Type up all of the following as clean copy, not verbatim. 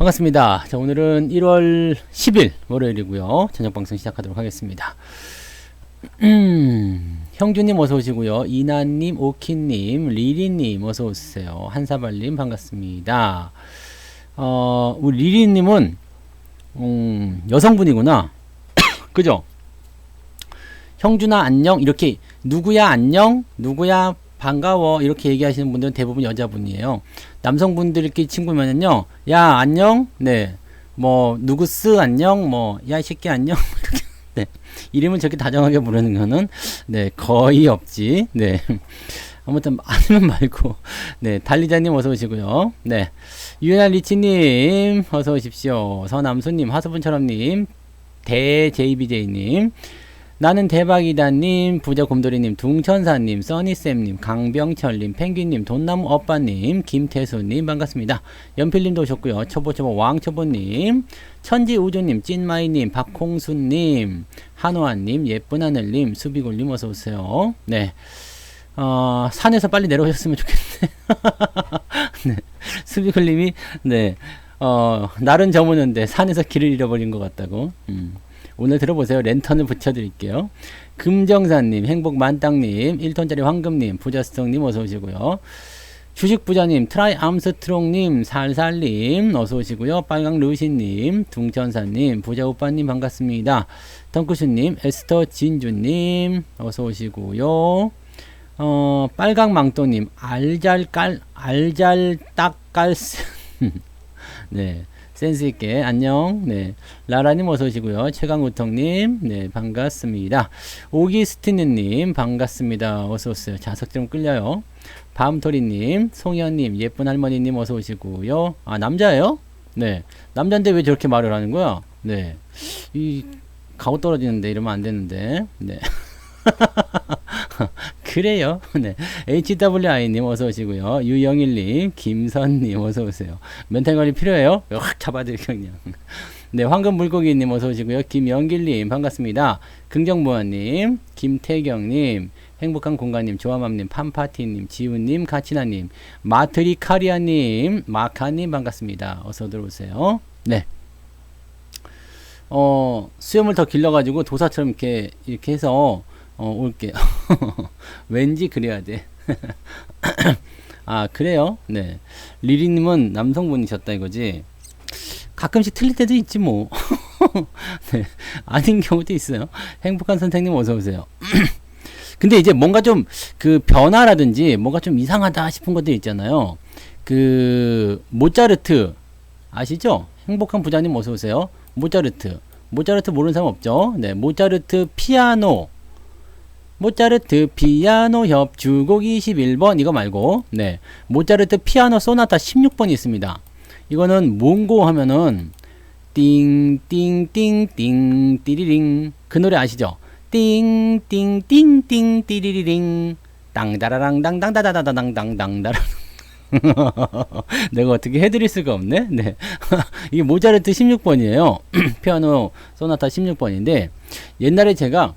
반갑습니다. 자, 오늘은 1월 10일 월요일이고요. 저녁 방송 시작하도록 하겠습니다. 형주님 어서 오시고요. 이나님, 오키님, 리리님 어서 오세요. 한사발님 반갑습니다. 우리 리리님은 여성분이구나. 그죠? 형준아 안녕 이렇게 누구야 안녕 누구야 반가워 이렇게 얘기하시는 분들은 대부분 여자분이에요. 남성분들끼리 친구면은요, 야 안녕, 네, 뭐 누구스 안녕, 뭐 야 이 새끼 안녕 이렇게 네, 이름을 저렇게 다정하게 부르는 거는 네 거의 없지. 네, 아무튼 아니면 말고 네 달리자님 어서 오시고요. 네, 유연한 리치님 어서 오십시오. 서남수님, 하수분처럼님, 대JBJ님. 나는 대박이다님, 부자곰돌이님, 둥천사님, 써니쌤님, 강병철님, 펭귄님, 돈나무 오빠님, 김태수님 반갑습니다. 연필님도 오셨고요. 초보초보 왕초보님, 천지우주님, 찐마이님, 박홍수님, 한호아님, 예쁜하늘님, 수비골님 어서오세요. 네, 산에서 빨리 내려오셨으면 좋겠네. 네, 수비골님이 네, 날은 저무는데 산에서 길을 잃어버린 것 같다고. 오늘 들어보세요. 랜턴을 붙여드릴게요. 금정사님, 행복만땅님, 1톤짜리 황금님, 부자스통님 어서오시고요. 주식부자님, 트라이 암스트롱님, 살살님 어서오시고요. 빨강루시님, 둥천사님, 부자오빠님 반갑습니다. 덩크슈님, 에스터 진주님 어서오시고요. 빨강망토님, 알잘딱깔스 네, 센스있게 안녕. 네, 라라님 어서오시고요. 최강우통님 네 반갑습니다. 오기스티느님 반갑습니다. 어서오세요. 자석 좀 끌려요. 밤토리님, 송현님, 예쁜 할머니님 어서오시고요. 아 남자예요? 네, 남자인데 왜 저렇게 말을 하는 거야? 네, 이 가오 떨어지는데 이러면 안 되는데. 네. 그래요. 네. HWI님 어서 오시고요. 유영일님, 김선님 어서 오세요. 멘탈 관리 필요해요? 확 잡아드릴게요 그냥. 네, 황금물고기님 어서 오시고요. 김영길님 반갑습니다. 긍정무아님, 김태경님, 행복한 공간님, 조아맘님, 팜파티님, 지훈님, 가치나님, 마트리카리아님, 마카님 반갑습니다. 어서 들어오세요. 네. 수염을 더 길러가지고 도사처럼 이렇게 해서 올게요. 왠지 그래야 돼. 아, 그래요? 네. 리리님은 남성분이셨다 이거지? 가끔씩 틀릴 때도 있지, 뭐. 네. 아닌 경우도 있어요. 행복한 선생님 어서오세요. 근데 이제 뭔가 좀, 변화라든지, 뭔가 좀 이상하다 싶은 것들 있잖아요. 모차르트, 아시죠? 행복한 부자님 어서오세요. 모차르트 모르는 사람 없죠? 네. 모차르트 피아노 협주곡 21번 이거 말고 네 모차르트 피아노 소나타 16번이 있습니다. 이거는 몽고 하면은 띵띵띵띵 띠리링 그 노래 아시죠? 띵띵띵띵 띠리리링 땅다라랑 당당다다다당당당다라 내가 어떻게 해드릴 수가 없네. 네. 이게 모차르트 16번이에요. 피아노 소나타 16번인데 옛날에 제가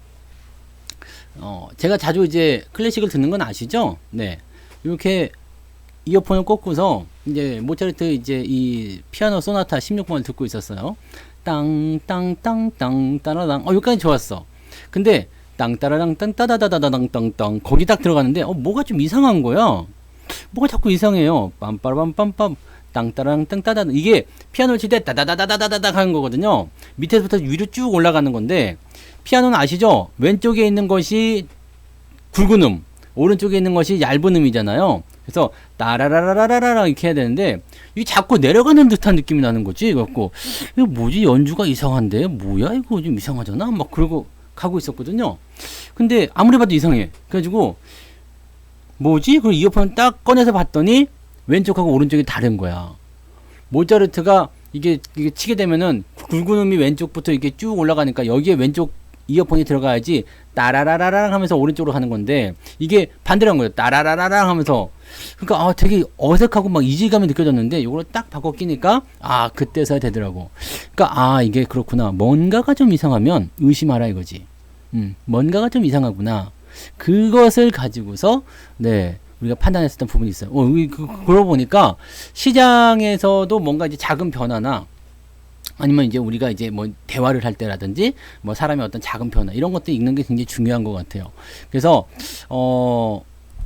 자주 이제 클래식을 듣는 건 아시죠? 네. 이렇게 이어폰을 꽂고서 이제 모차르트 이제 이 피아노 소나타 16번을 듣고 있었어요. 땅땅땅땅 따라당. 여기까지 좋았어. 근데 땅따라랑 땅따다다다당땅땅 거기 딱 들어가는데 뭐가 좀 이상한 거야. 뭐가 자꾸 이상해요. 빰빠라빰빰빰 땅따랑 땅따다 이게 피아노를 칠 때 따다다다다다다 하는 거거든요. 밑에서부터 위로 쭉 올라가는 건데 피아노는 아시죠? 왼쪽에 있는 것이 굵은 오른쪽에 있는 것이 얇은 이잖아요. 그래서 따라라라라라라 이렇게 해야 되는데 이게 자꾸 내려가는 듯한 느낌이 나는 거지. 그래갖고 이거 뭐지 연주가 이상한데 뭐야 이거 좀 이상하잖아. 막 그러고 가고 있었거든요. 근데 아무리 봐도 이상해. 그래가지고 뭐지? 그리고 이어폰을 딱 꺼내서 봤더니 왼쪽하고 오른쪽이 다른 거야. 모차르트가 이게 치게 되면은 굵은 음이 왼쪽부터 이렇게 쭉 올라가니까 여기에 왼쪽 이어폰이 들어가야지 따라라라랑 하면서 오른쪽으로 가는 건데 이게 반대로 한 거예요. 따라라라랑 하면서 그러니까 되게 어색하고 막 이질감이 느껴졌는데 이걸 딱 바꿔 끼니까 그때서야 되더라고. 그러니까 이게 그렇구나. 뭔가가 좀 이상하면 의심하라 이거지. 뭔가가 좀 이상하구나. 그것을 가지고서 네 우리가 판단했었던 부분이 있어요. 그러고 보니까 시장에서도 뭔가 이제 작은 변화나 아니면 이제 우리가 이제 뭐 대화를 할 때라든지 뭐 사람의 어떤 작은 변화 이런 것들 읽는 게 굉장히 중요한 것 같아요. 그래서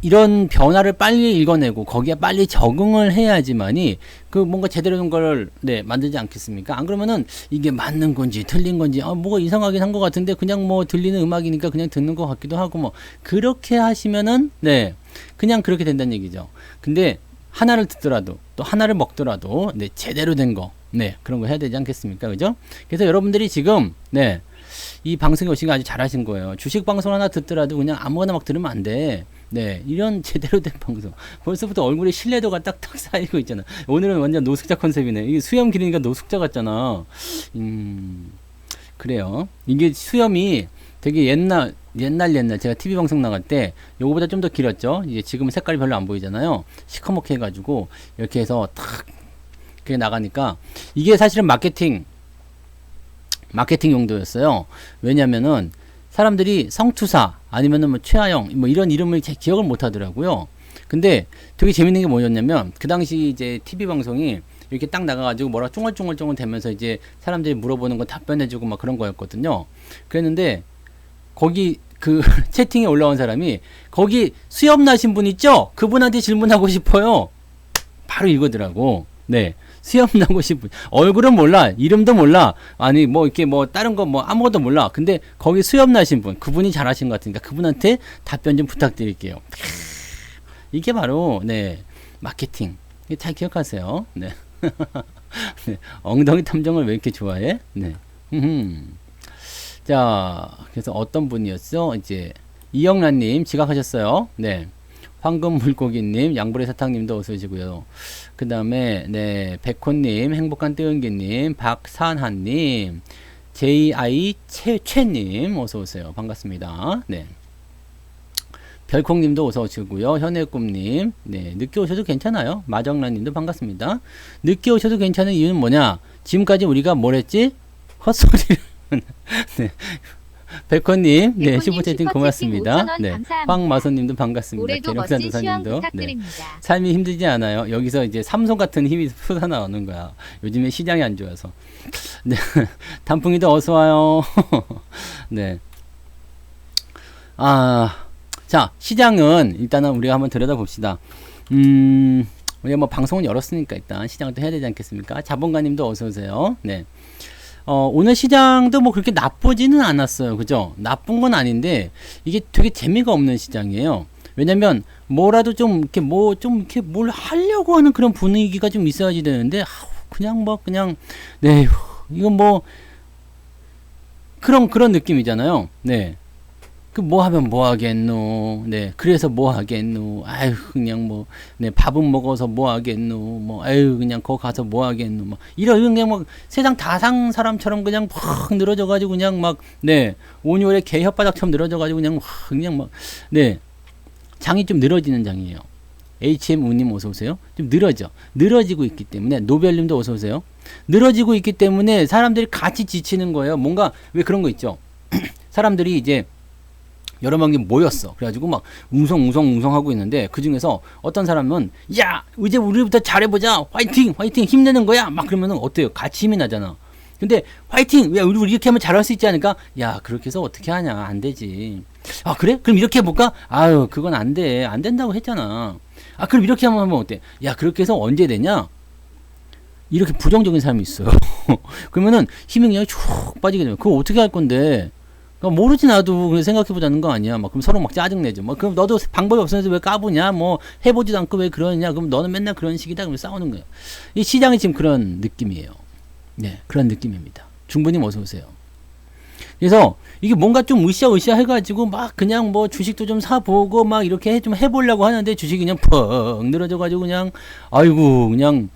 이런 변화를 빨리 읽어내고 거기에 빨리 적응을 해야지만이 그 뭔가 제대로 된 걸 만들지 않겠습니까? 안 그러면은 이게 맞는 건지 틀린 건지 뭐가 이상하긴 한 것 같은데 그냥 뭐 들리는 음악이니까 그냥 듣는 것 같기도 하고 뭐 그렇게 하시면은 그냥 그렇게 된다는 얘기죠. 근데 하나를 듣더라도 또 하나를 먹더라도 제대로 된 거 그런 거 해야 되지 않겠습니까? 그죠? 그래서 여러분들이 지금 이 방송에 오신 거 아주 잘하신 거예요. 주식 방송 하나 듣더라도 그냥 아무거나 막 들으면 안 돼. 이런 제대로 된 방송. 벌써부터 얼굴에 신뢰도가 딱딱 쌓이고 있잖아. 오늘은 완전 노숙자 컨셉이네. 이게 수염 기르니까 노숙자 같잖아. 그래요. 이게 수염이 되게 옛날 제가 TV 방송 나갈 때 요거보다 좀 더 길었죠. 이제 지금은 색깔이 별로 안 보이잖아요. 시커멓게 해가지고 이렇게 해서 탁 그게 나가니까 이게 사실은 마케팅 용도였어요. 왜냐면은 사람들이 성투사 아니면은 뭐 최하영 뭐 이런 이름을 제 기억을 못 하더라고요. 근데 되게 재밌는 게 뭐였냐면 그 당시 이제 TV 방송이 이렇게 딱 나가가지고 뭐라 쫑얼쫑얼 되면서 이제 사람들이 물어보는 거 답변해주고 막 그런 거였거든요. 그랬는데 거기 그 채팅에 올라온 사람이 거기 수염 나신 분 있죠? 그분한테 질문하고 싶어요. 바로 이거더라고. 수염 나고 싶은 얼굴은 몰라 이름도 몰라 아니 뭐 이렇게 뭐 다른 거 뭐 아무것도 몰라 근데 거기 수염 나신 분 그분이 잘하신 것 같으니까 그분한테 답변 좀 부탁드릴게요. 이게 바로 마케팅 잘 기억하세요. 엉덩이 탐정을 왜 이렇게 좋아해? 자 그래서 어떤 분이었어? 이제 이영란님 지각하셨어요. 황금물고기님, 양불의 사탕님도 어서 오시고요. 그 다음에 백호님, 행복한 뜨은기님, 박산하님, JI 최님 어서 오세요. 반갑습니다. 별콩님도 어서 오시고요. 현애꿈님, 늦게 오셔도 괜찮아요. 마정란님도 반갑습니다. 늦게 오셔도 괜찮은 이유는 뭐냐? 지금까지 우리가 뭘 했지? 헛소리를 백호님, 슈퍼채팅 고맙습니다. 황마선님도 반갑습니다. 계룡산 도사님도. 삶이 힘들지 않아요. 여기서 이제 삼성 같은 힘이 솟아나오는 거야. 요즘에 시장이 안 좋아서. 단풍이도 어서 와요. 자, 시장은 일단은 우리가 한번 들여다봅시다. 우리가 뭐 방송은 열었으니까 일단 시장을 또 해야 되지 않겠습니까? 자본가님도 어서 오세요. 오늘 시장도 뭐 그렇게 나쁘지는 않았어요. 그죠? 나쁜 건 아닌데, 이게 되게 재미가 없는 시장이에요. 왜냐면, 뭐라도 좀, 이렇게 이렇게 뭘 하려고 하는 그런 분위기가 좀 있어야지 되는데, 그냥 이건 뭐, 그런 느낌이잖아요. 그 뭐 하면 뭐 하겠노. 그래서 뭐 하겠노. 아유, 그냥 뭐, 밥은 먹어서 뭐 하겠노. 뭐, 아유, 그냥 거기 가서 뭐 하겠노. 뭐, 이런, 그냥 막 세상 다상 사람처럼 그냥 팍 늘어져가지고 그냥 막, 온유월에 개 혓바닥처럼 늘어져가지고 그냥 막, 장이 좀 늘어지는 장이에요. HM우님 어서오세요. 좀 늘어지고 있기 때문에, 노벨님도 어서오세요. 늘어지고 있기 때문에 사람들이 같이 지치는 거예요. 뭔가, 왜 그런 거 있죠? 사람들이 이제, 여러 명이 모였어. 그래가지고 막 웅성웅성 하고 있는데 그 중에서 어떤 사람은 야 이제 우리부터 잘해보자 화이팅 힘내는 거야 막 그러면은 어때요? 같이 힘이 나잖아. 근데 화이팅 왜 우리 이렇게 하면 잘할 수 있지 않을까? 야 그렇게 해서 어떻게 하냐 안 되지. 아 그래? 그럼 이렇게 해볼까? 아유 그건 안 돼. 안 된다고 했잖아. 아 그럼 이렇게 하면 어때? 야 그렇게 해서 언제 되냐? 이렇게 부정적인 사람이 있어요. 그러면은 힘이 그냥 쭉 빠지게 되면 그거 어떻게 할 건데? 모르지 나도 생각해보자는 거 아니야. 막 그럼 서로 막 짜증내죠. 막 그럼 너도 방법이 없어서 왜 까부냐? 뭐 해보지도 않고 왜 그러냐? 그럼 너는 맨날 그런 식이다. 그러면 싸우는 거예요. 이 시장이 지금 그런 느낌이에요. 그런 느낌입니다. 중부님 어서 오세요. 그래서 이게 뭔가 좀 으쌰으쌰 해가지고 막 그냥 뭐 주식도 좀 사보고 막 이렇게 좀 해보려고 하는데 주식이 그냥 퍽 늘어져가지고 그냥 아이고 그냥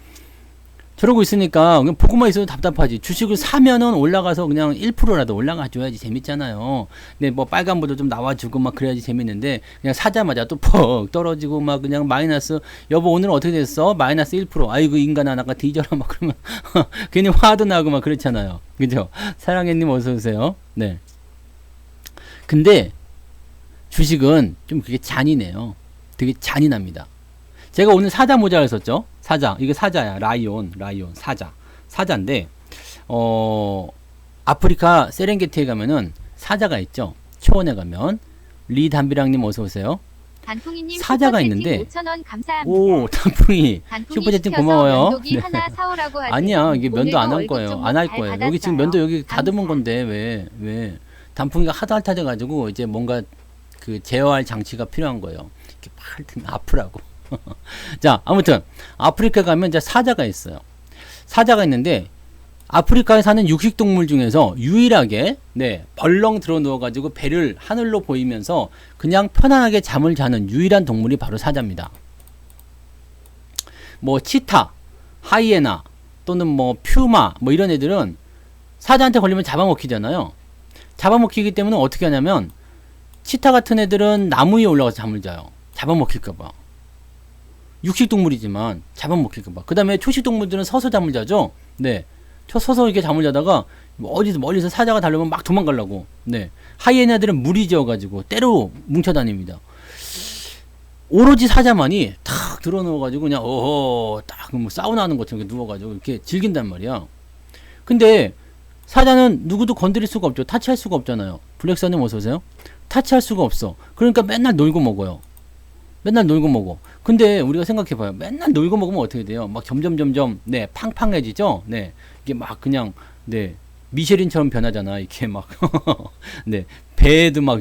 저러고 있으니까 그냥 보고만 있어도 답답하지. 주식을 사면은 올라가서 그냥 1%라도 올라가줘야지 재밌잖아요. 근데 뭐 빨간불도 좀 나와주고 막 그래야지 재밌는데 그냥 사자마자 또 퍽 떨어지고 막 그냥 마이너스. 여보 오늘 어떻게 됐어? 마이너스 1%. 아이고 인간아 나가 뒤져라 막 그러면 괜히 화도 나고 막 그렇잖아요. 그죠? 사랑해님 어서 오세요. 근데 주식은 좀 그게 잔인해요. 되게 잔인합니다. 제가 오늘 사자 모자를 썼죠. 사자. 이게 사자야. 라이온, 사자. 사자인데, 아프리카 세렝게티에 가면은 사자가 있죠. 초원에 가면. 리 담비랑님 어서오세요. 단풍이님 사자가 있는데, 5,000원 감사합니다. 오, 단풍이 슈퍼채팅 고마워요. 면도기 하나 사오라고 하더니 아니야, 이게 면도 안 할 오늘도 거예요. 월급 안 할 잘 거예요. 여기 받았어요. 지금 면도 여기 다듬은 감사. 건데, 왜. 단풍이가 하도 핥아져가지고, 이제 뭔가 그 제어할 장치가 필요한 거예요. 이렇게 막 아프라고. 자, 아무튼, 아프리카 가면 이제 사자가 있어요. 사자가 있는데, 아프리카에 사는 육식동물 중에서 유일하게, 네, 벌렁 들어 누워가지고 배를 하늘로 보이면서 그냥 편안하게 잠을 자는 유일한 동물이 바로 사자입니다. 뭐, 치타, 하이에나, 또는 뭐, 퓨마, 뭐 이런 애들은 사자한테 걸리면 잡아먹히잖아요. 잡아먹히기 때문에 어떻게 하냐면, 치타 같은 애들은 나무 위에 올라가서 잠을 자요. 잡아먹힐까봐. 육식동물이지만 잡아먹힐까봐. 그 다음에 초식동물들은 서서 잠을 자죠. 네, 서서 이렇게 잠을 자다가 어디서 멀리서 사자가 달려오면 막 도망가려고. 네, 하이에나들은 무리 지어가지고 때로 뭉쳐다닙니다. 오로지 사자만이 탁 들어 누워가지고 그냥 딱 뭐 사우나 하는 것처럼 이렇게 누워가지고 이렇게 즐긴단 말이야. 근데 사자는 누구도 건드릴 수가 없죠. 타치할 수가 없잖아요. 블랙사님 어서오세요. 타치할 수가 없어. 그러니까 맨날 놀고 먹어요. 맨날 놀고 먹어. 근데 우리가 생각해봐요. 맨날 놀고 먹으면 어떻게 돼요? 막 점점 네, 팡팡해지죠? 네, 이게 막 그냥, 네, 미쉐린처럼 변하잖아. 이렇게 막, 네, 배에도 막,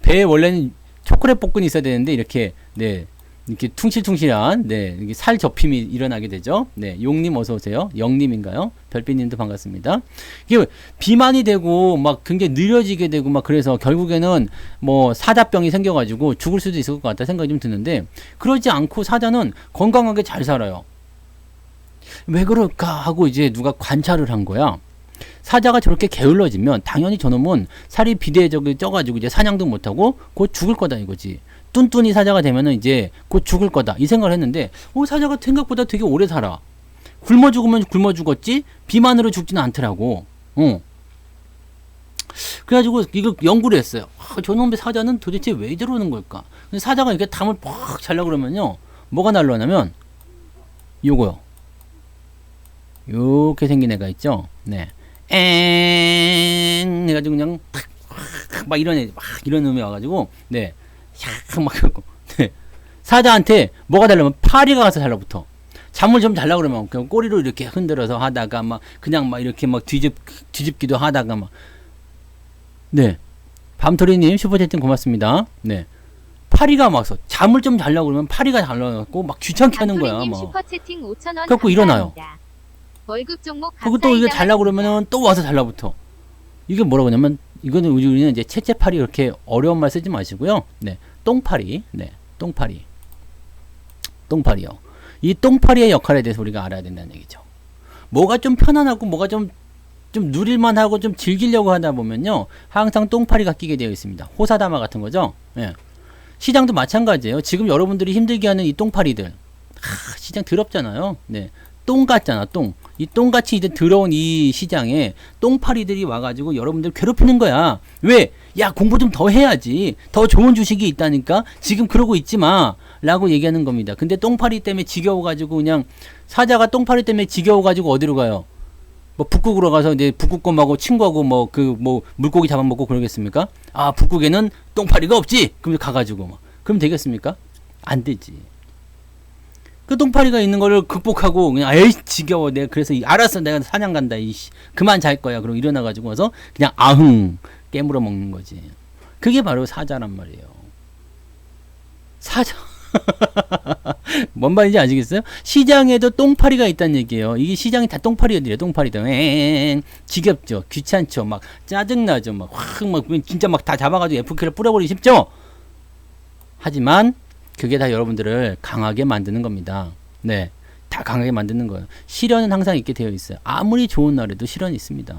배에 원래는 초콜릿 복근이 있어야 되는데, 이렇게, 네, 이렇게 퉁실퉁실한, 네, 이게 살 접힘이 일어나게 되죠. 네, 용님 어서오세요. 영님인가요? 별빛님도 반갑습니다. 이게 비만이 되고, 막 굉장히 느려지게 되고, 막 그래서 결국에는 뭐 사자병이 생겨가지고 죽을 수도 있을 것 같다 생각이 좀 드는데, 그러지 않고 사자는 건강하게 잘 살아요. 왜 그럴까 하고 이제 누가 관찰을 한 거야. 사자가 저렇게 게을러지면 당연히 저놈은 살이 비대해적이 쪄가지고 이제 사냥도 못하고 곧 죽을 거다 이거지. 뚠뚠이 사자가 되면은 이제 곧 죽을 거다 이 생각을 했는데, 사자가 생각보다 되게 오래 살아. 굶어 죽으면 굶어 죽었지 비만으로 죽지는 않더라고. 그래가지고 이거 연구를 했어요. 저놈의 사자는 도대체 왜 저러는 걸까? 근데 사자가 이렇게 담을 퍽 자려고 그러면요, 뭐가 날라오냐면 요거요. 요렇게 생긴 애가 있죠. 네, 엥 해가지고 그냥 막 이런 애, 막 이런 놈이 와가지고, 네, 막 네, 사자한테 뭐가 달라면 파리가 가서 달라붙어. 잠을 좀 자려고 그러면 그냥 꼬리로 이렇게 흔들어서 하다가 막 그냥 막 이렇게 막 뒤집기도 하다가 막. 네, 밤토리님 슈퍼채팅 고맙습니다. 네, 파리가 막서 잠을 좀 자려고 그러면 파리가 달라갖고 막 귀찮게 하는 거야. 막 슈퍼채팅 5,000원 그래갖고 일어나요. 월급 종목 그리고 또 이거 자려고 그러면은 또 와서 달라붙어. 이게 뭐라고 하냐면, 이거는 우리는 이제 채채파리, 이렇게 어려운 말 쓰지 마시고요. 네, 똥파리. 네, 똥파리요. 이 똥파리의 역할에 대해서 우리가 알아야 된다는 얘기죠. 뭐가 좀 편안하고 뭐가 좀 누릴만 하고 좀 즐기려고 하다 보면요, 항상 똥파리가 끼게 되어 있습니다. 호사다마 같은 거죠. 예. 시장도 마찬가지예요. 지금 여러분들이 힘들게 하는 이 똥파리들, 시장 더럽잖아요. 네, 똥 같잖아, 똥. 이 똥같이 이제 들어온 이 시장에 똥파리들이 와가지고 여러분들 괴롭히는 거야. 왜? 야, 공부 좀 더 해야지. 더 좋은 주식이 있다니까? 지금 그러고 있지 마. 라고 얘기하는 겁니다. 근데 똥파리 때문에 지겨워가지고 그냥, 사자가 똥파리 때문에 지겨워가지고 어디로 가요? 뭐 북극으로 가서 이제 북극곰하고 친구하고 뭐 물고기 잡아먹고 그러겠습니까? 아, 북극에는 똥파리가 없지? 그럼 가가지고 막. 그럼 되겠습니까? 안 되지. 그 똥파리가 있는 거를 극복하고 그냥 에이 지겨워, 내가 그래서 알았어, 내가 사냥 간다, 이씨 그만 잘 거야. 그럼 일어나가지고 와서 그냥 아흥 깨물어 먹는 거지. 그게 바로 사자란 말이에요. 사자. 뭔 말인지 아시겠어요? 시장에도 똥파리가 있다는 얘기예요. 이게 시장이 다 똥파리들이에요. 똥파리들. 지겹죠, 귀찮죠, 막 짜증나죠, 막 진짜 막 다 잡아가지고 FK를 뿌려버리기 쉽죠. 하지만 그게 다 여러분들을 강하게 만드는 겁니다. 네, 다 강하게 만드는 거예요. 시련은 항상 있게 되어 있어요. 아무리 좋은 날에도 시련이 있습니다.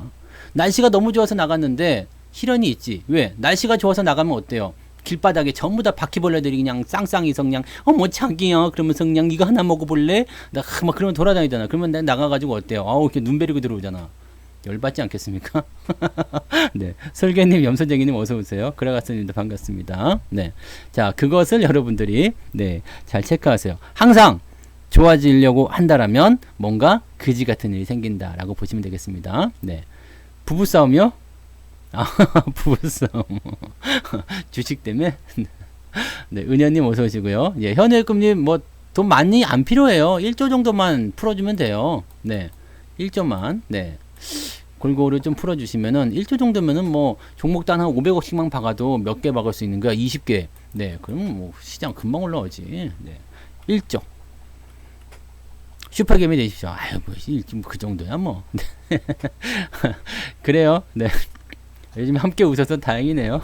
날씨가 너무 좋아서 나갔는데 시련이 있지. 왜? 날씨가 좋아서 나가면 어때요? 길바닥에 전부 다 바퀴벌레들이 그냥 쌍쌍이서 그냥 뭐 자기야 그러면서 그냥 이거 하나 먹어볼래? 나 막 그러면 돌아다니잖아. 그러면 내가 나가가지고 어때요? 이렇게 눈 베리고 들어오잖아. 열받지 않겠습니까? 네. 설계님, 염소쟁이님 어서 오세요. 그라가스님도 반갑습니다. 네. 자, 그것을 여러분들이 네, 잘 체크하세요. 항상 좋아지려고 한다라면 뭔가 그지 같은 일이 생긴다라고 보시면 되겠습니다. 네. 부부싸움이요? 아, 부부싸움. 주식 때문에? 네, 은현님 어서 오시고요. 예, 현혜금님 뭐 돈 많이 안 필요해요. 1조 정도만 풀어주면 돼요. 네, 1조만. 네, 골고루 좀 풀어주시면은 1조 정도면은 뭐 종목단 한 500억씩만 박아도 몇 개 박을 수 있는 거야? 20개. 네, 그럼 뭐 시장 금방 올라오지. 네, 1조. 슈퍼게임이 되십시오. 아유, 뭐그 정도야 뭐. 그래요. 네, 요즘 함께 웃어서 다행이네요.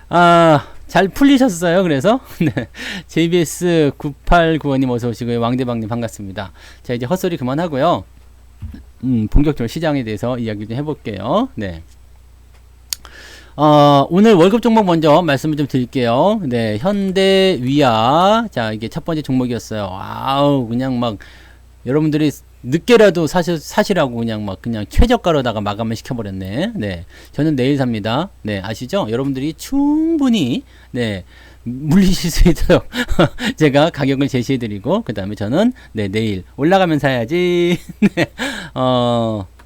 아, 잘 풀리셨어요. 그래서 네. JBS 9895님 어서 오시고요. 왕대방님 반갑습니다. 자, 이제 헛소리 그만하고요. 본격적으로 시장에 대해서 이야기 좀 해볼게요. 네. 오늘 월급 종목 먼저 말씀을 좀 드릴게요. 네, 현대위아. 자, 이게 첫 번째 종목이었어요. 아우, 그냥 막 여러분들이 늦게라도 사시라고 그냥 최저가로다가 마감을 시켜버렸네. 네. 저는 내일 삽니다. 네. 아시죠? 여러분들이 충분히, 네. 물리실 수 있도록 제가 가격을 제시해드리고, 그 다음에 저는, 네, 내일 올라가면 사야지. 네.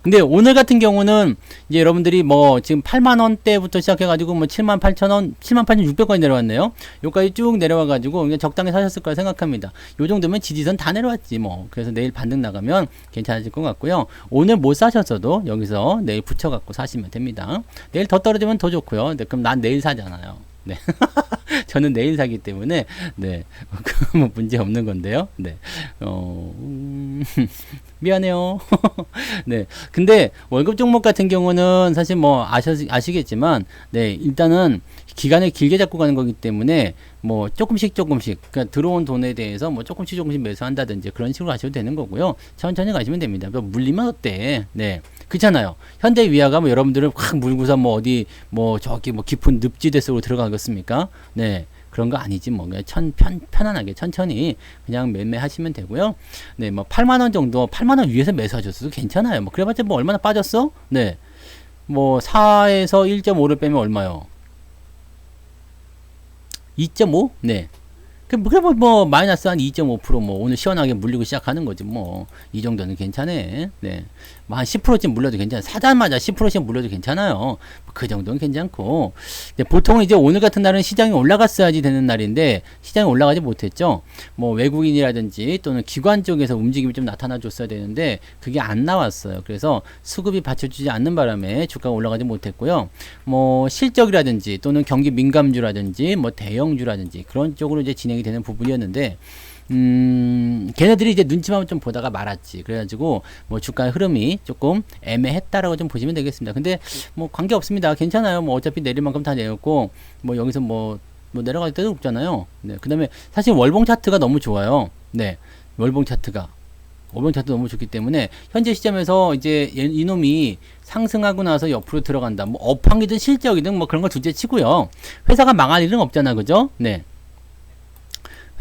근데 오늘 같은 경우는 이제 여러분들이 뭐 지금 8만원대부터 시작해가지고 뭐 78,000원, 78,600원이 내려왔네요. 여기까지 쭉 내려와가지고 그냥 적당히 사셨을 거라 생각합니다. 요 정도면 지지선 다 내려왔지 뭐. 그래서 내일 반등 나가면 괜찮아질 것 같고요. 오늘 못 사셨어도 여기서 내일 붙여갖고 사시면 됩니다. 내일 더 떨어지면 더 좋고요. 네, 그럼 난 내일 사잖아요. 네. 저는 내일 사기 때문에, 네. 뭐 문제 없는 건데요. 네. 미안해요. 네. 근데 월급 종목 같은 경우는 사실 뭐 아시겠지만, 네. 일단은 기간을 길게 잡고 가는 거기 때문에 뭐 조금씩 그러니까 들어온 돈에 대해서 뭐 조금씩 매수한다든지 그런 식으로 가셔도 되는 거고요. 천천히 가시면 됩니다. 뭐 물리면 어때? 네. 그렇잖아요. 현대위아가 뭐 여러분들을 확 물고서 뭐 어디 뭐 저기 뭐 깊은 늪지대 속으로 들어가겠습니까? 네. 그런 거 아니지 뭐 그냥 편안하게 천천히 그냥 매매하시면 되고요. 네, 뭐 8만 원 정도, 8만 원 위에서 매수하셨어도 괜찮아요. 뭐 그래봤자 뭐 얼마나 빠졌어? 네. 뭐 4에서 1.5를 빼면 얼마요? 2.5? 네. 그래 뭐 마이너스 한 2.5% 뭐 오늘 시원하게 물리고 시작하는 거지 뭐 이 정도는 괜찮네. 네. 뭐 한 10%쯤 물려도 괜찮아. 사자마자 10%씩 물려도 괜찮아요. 뭐 그 정도는 괜찮고. 근데 보통은 이제 오늘 같은 날은 시장이 올라갔어야지 되는 날인데 시장이 올라가지 못했죠. 뭐 외국인이라든지 또는 기관 쪽에서 움직임이 좀 나타나 줬어야 되는데 그게 안 나왔어요. 그래서 수급이 받쳐주지 않는 바람에 주가가 올라가지 못했고요. 뭐 실적이라든지 또는 경기 민감주라든지 뭐 대형주라든지 그런 쪽으로 이제 진행이 되는 부분이었는데 걔네들이 이제 눈치만 좀 보다가 말았지. 그래가지고 뭐 주가의 흐름이 조금 애매했다라고 좀 보시면 되겠습니다. 근데 뭐 관계 없습니다. 괜찮아요. 뭐 어차피 내릴 만큼 다 내렸고 뭐 여기서 뭐 내려갈 때도 없잖아요. 네. 그 다음에 사실 월봉 차트가 너무 좋아요. 네. 월봉 차트가. 월봉 차트 너무 좋기 때문에 현재 시점에서 이제 이놈이 상승하고 나서 옆으로 들어간다. 뭐 업황이든 실적이든 뭐 그런 거 둘째 치고요. 회사가 망할 일은 없잖아. 그죠? 네.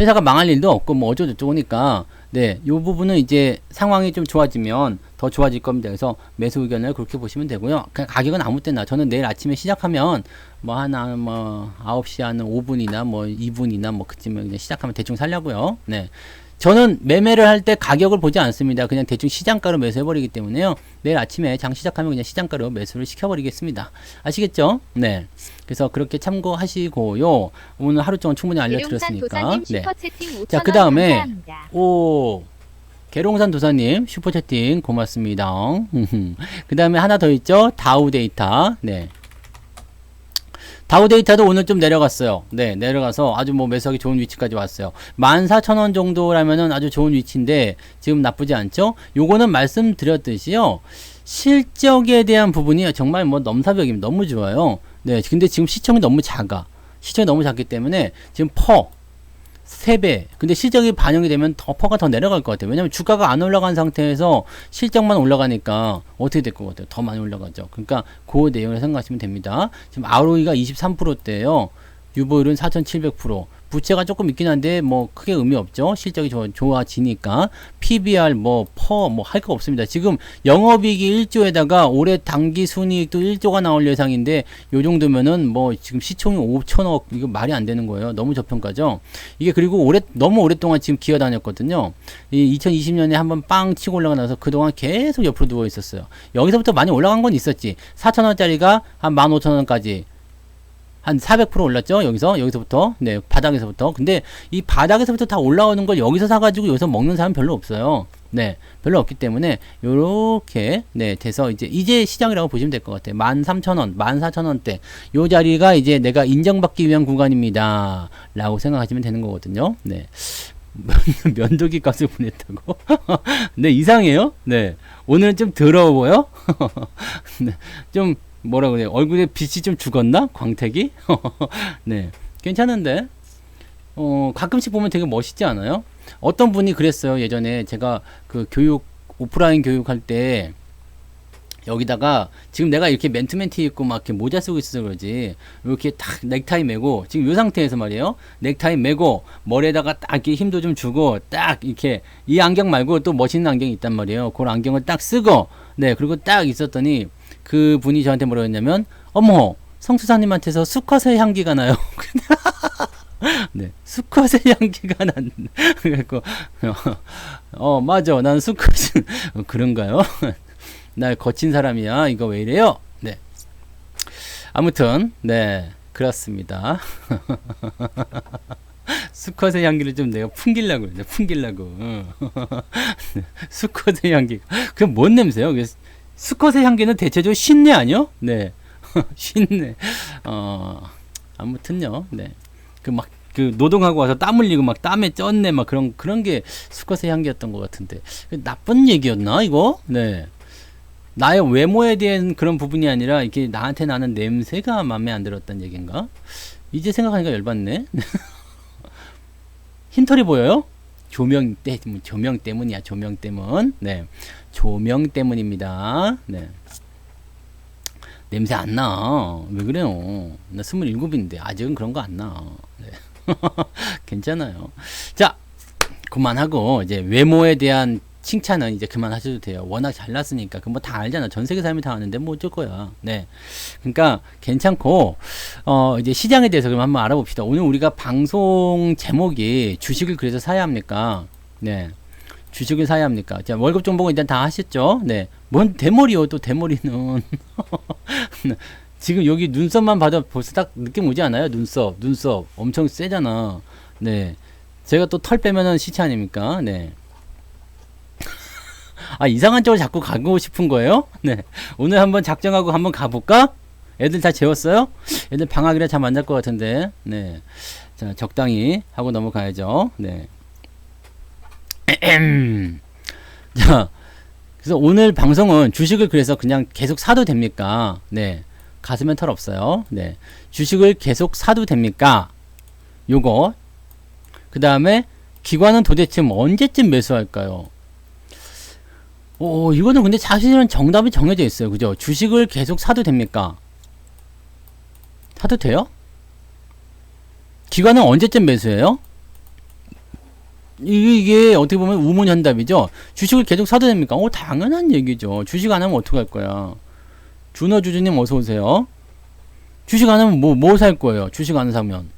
회사가 망할 일도 없고 뭐 어쩌고저쩌고니까 네, 요 부분은 이제 상황이 좀 좋아지면 더 좋아질 겁니다. 그래서 매수 의견을 그렇게 보시면 되고요. 그냥 가격은 아무 때나 저는 내일 아침에 시작하면 뭐 하나 뭐 9시 한 5분이나 뭐 2분이나 뭐 그쯤에 그냥 시작하면 대충 살려고요. 네. 저는 매매를 할 때 가격을 보지 않습니다. 그냥 대충 시장가로 매수해버리기 때문에요. 내일 아침에 장 시작하면 그냥 시장가로 매수를 시켜버리겠습니다. 아시겠죠? 네. 그래서 그렇게 참고하시고요. 오늘 하루 동안 충분히 알려드렸으니까. 네. 자, 그 다음에 계룡산 도사님 슈퍼채팅 고맙습니다. 그 다음에 하나 더 있죠. 다우데이터. 네. 다우데이터도 오늘 좀 내려갔어요. 네, 내려가서 아주 뭐 매수하기 좋은 위치까지 왔어요. 14,000원 정도라면은 아주 좋은 위치인데 지금 나쁘지 않죠? 요거는 말씀드렸듯이요. 실적에 대한 부분이 정말 뭐 넘사벽입니다. 너무 좋아요. 네, 근데 지금 시총이 너무 작아. 시총이 너무 작기 때문에 지금 3배. 근데 실적이 반영이 되면 퍼가 더 내려갈 것 같아요. 왜냐면 주가가 안 올라간 상태에서 실적만 올라가니까 어떻게 될 것 같아요? 더 많이 올라가죠. 그러니까 그 내용을 생각하시면 됩니다. 지금 ROE가 23%대예요. 유보율은 4,700%. 부채가 조금 있긴 한데 뭐 크게 의미 없죠. 실적이 좋아지니까 PBR 뭐 할 거 없습니다. 지금 영업이익이 1조에다가 올해 당기 순이익도 1조가 나올 예상인데 요 정도면은 뭐 지금 시총이 5천억 이거 말이 안 되는 거예요. 너무 저평가죠. 이게 그리고 너무 오랫동안 지금 기어다녔거든요. 이 2020년에 한번 빵 치고 올라가서 그동안 계속 옆으로 누워 있었어요. 여기서부터 많이 올라간 건 있었지. 4천원짜리가 한 15,000원까지 한 400% 올랐죠. 여기서부터. 네, 바닥에서부터. 근데 이 바닥에서부터 다 올라오는 걸 여기서 사가지고 여기서 먹는 사람 별로 없어요. 네, 별로 없기 때문에 요렇게 네 돼서 이제 시장이라고 보시면 될 것 같아요. 13,000원, 14,000원대 요 자리가 이제 내가 인정받기 위한 구간입니다. 라고 생각하시면 되는 거거든요. 네. 면도기 값을 보냈다고? 네, 이상해요. 네. 오늘은 좀 더러워 보여? 네, 좀 뭐라 그래요? 얼굴에 빛이 좀 죽었나? 광택이? 네. 괜찮은데? 가끔씩 보면 되게 멋있지 않아요? 어떤 분이 그랬어요. 예전에 제가 그 오프라인 교육할 때 여기다가 지금 내가 이렇게 맨투맨 티 입고 막 이렇게 모자 쓰고 있어서 그러지. 이렇게 딱 넥타이 메고 지금 이 상태에서 말이에요. 넥타이 메고 머리에다가 딱 이렇게 힘도 좀 주고 딱 이렇게 이 안경 말고 또 멋있는 안경이 있단 말이에요. 그 안경을 딱 쓰고 네 그리고 딱 있었더니 그 분이 저한테 뭐라고 했냐면 어머 성수사님한테서 수컷의 향기가 나요. 네, 수컷의 향기가 난. 그래갖고 맞아, 난 수컷은 그런가요? 나 거친 사람이야. 이거 왜 이래요? 네, 아무튼 네 그렇습니다. 수컷의 향기를 좀 내가 풍기려고 그래. 풍기려고. 수컷의 향기. 그게 뭔 냄새요? 수컷의 향기는 대체적으로 신내 아니요? 네. 신내. 아무튼요. 네. 그 노동하고 와서 땀 흘리고 막 땀에 쪘네 막 그런 게 수컷의 향기였던 것 같은데 나쁜 얘기였나 이거? 네. 나의 외모에 대한 그런 부분이 아니라 이렇게 나한테 나는 냄새가 마음에 안 들었단 얘기인가? 이제 생각하니까 열받네. 흰털이 보여요? 조명 때문이야. 조명 때문. 네. 조명 때문입니다. 네. 냄새 안 나. 왜 그래요? 나 27인데 아직은 그런 거 안 나. 네. 괜찮아요. 자, 그만하고 이제 외모에 대한 칭찬은 이제 그만하셔도 돼요. 워낙 잘났으니까. 그 뭐 다 알잖아. 전 세계 사람이 다 아는데 뭐 어쩔 거야. 네. 그러니까 괜찮고 이제 시장에 대해서 그럼 한번 알아봅시다. 오늘 우리가 방송 제목이 주식을 그래서 사야 합니까? 네. 주식을 사야 합니까? 자, 월급 정보는 일단 다 하셨죠? 네. 뭔 대머리요, 또 대머리는. 지금 여기 눈썹만 봐도 벌써 딱 느낌 오지 않아요? 눈썹 엄청 세잖아. 네. 제가 또 털 빼면은 시체 아닙니까? 네. 이상한 쪽으로 자꾸 가고 싶은 거예요? 네. 오늘 한번 작정하고 한번 가볼까? 애들 다 재웠어요? 애들 방학이라 잠 안 잘 것 같은데. 네. 자, 적당히 하고 넘어가야죠. 네. 자, 그래서 오늘 방송은 주식을 그래서 그냥 계속 사도 됩니까? 네. 가슴엔 털 없어요. 네. 주식을 계속 사도 됩니까? 요거. 그 다음에 기관은 도대체 언제쯤 매수할까요? 이거는 근데 사실은 정답이 정해져 있어요. 그죠? 주식을 계속 사도 됩니까? 사도 돼요? 기관은 언제쯤 매수해요? 이게 어떻게 보면 우문현답이죠. 주식을 계속 사도 됩니까? 당연한 얘기죠. 주식 안 하면 어떡할 거야. 준호주주님 어서오세요. 주식 안 하면 뭐 살 거예요? 주식 안 사면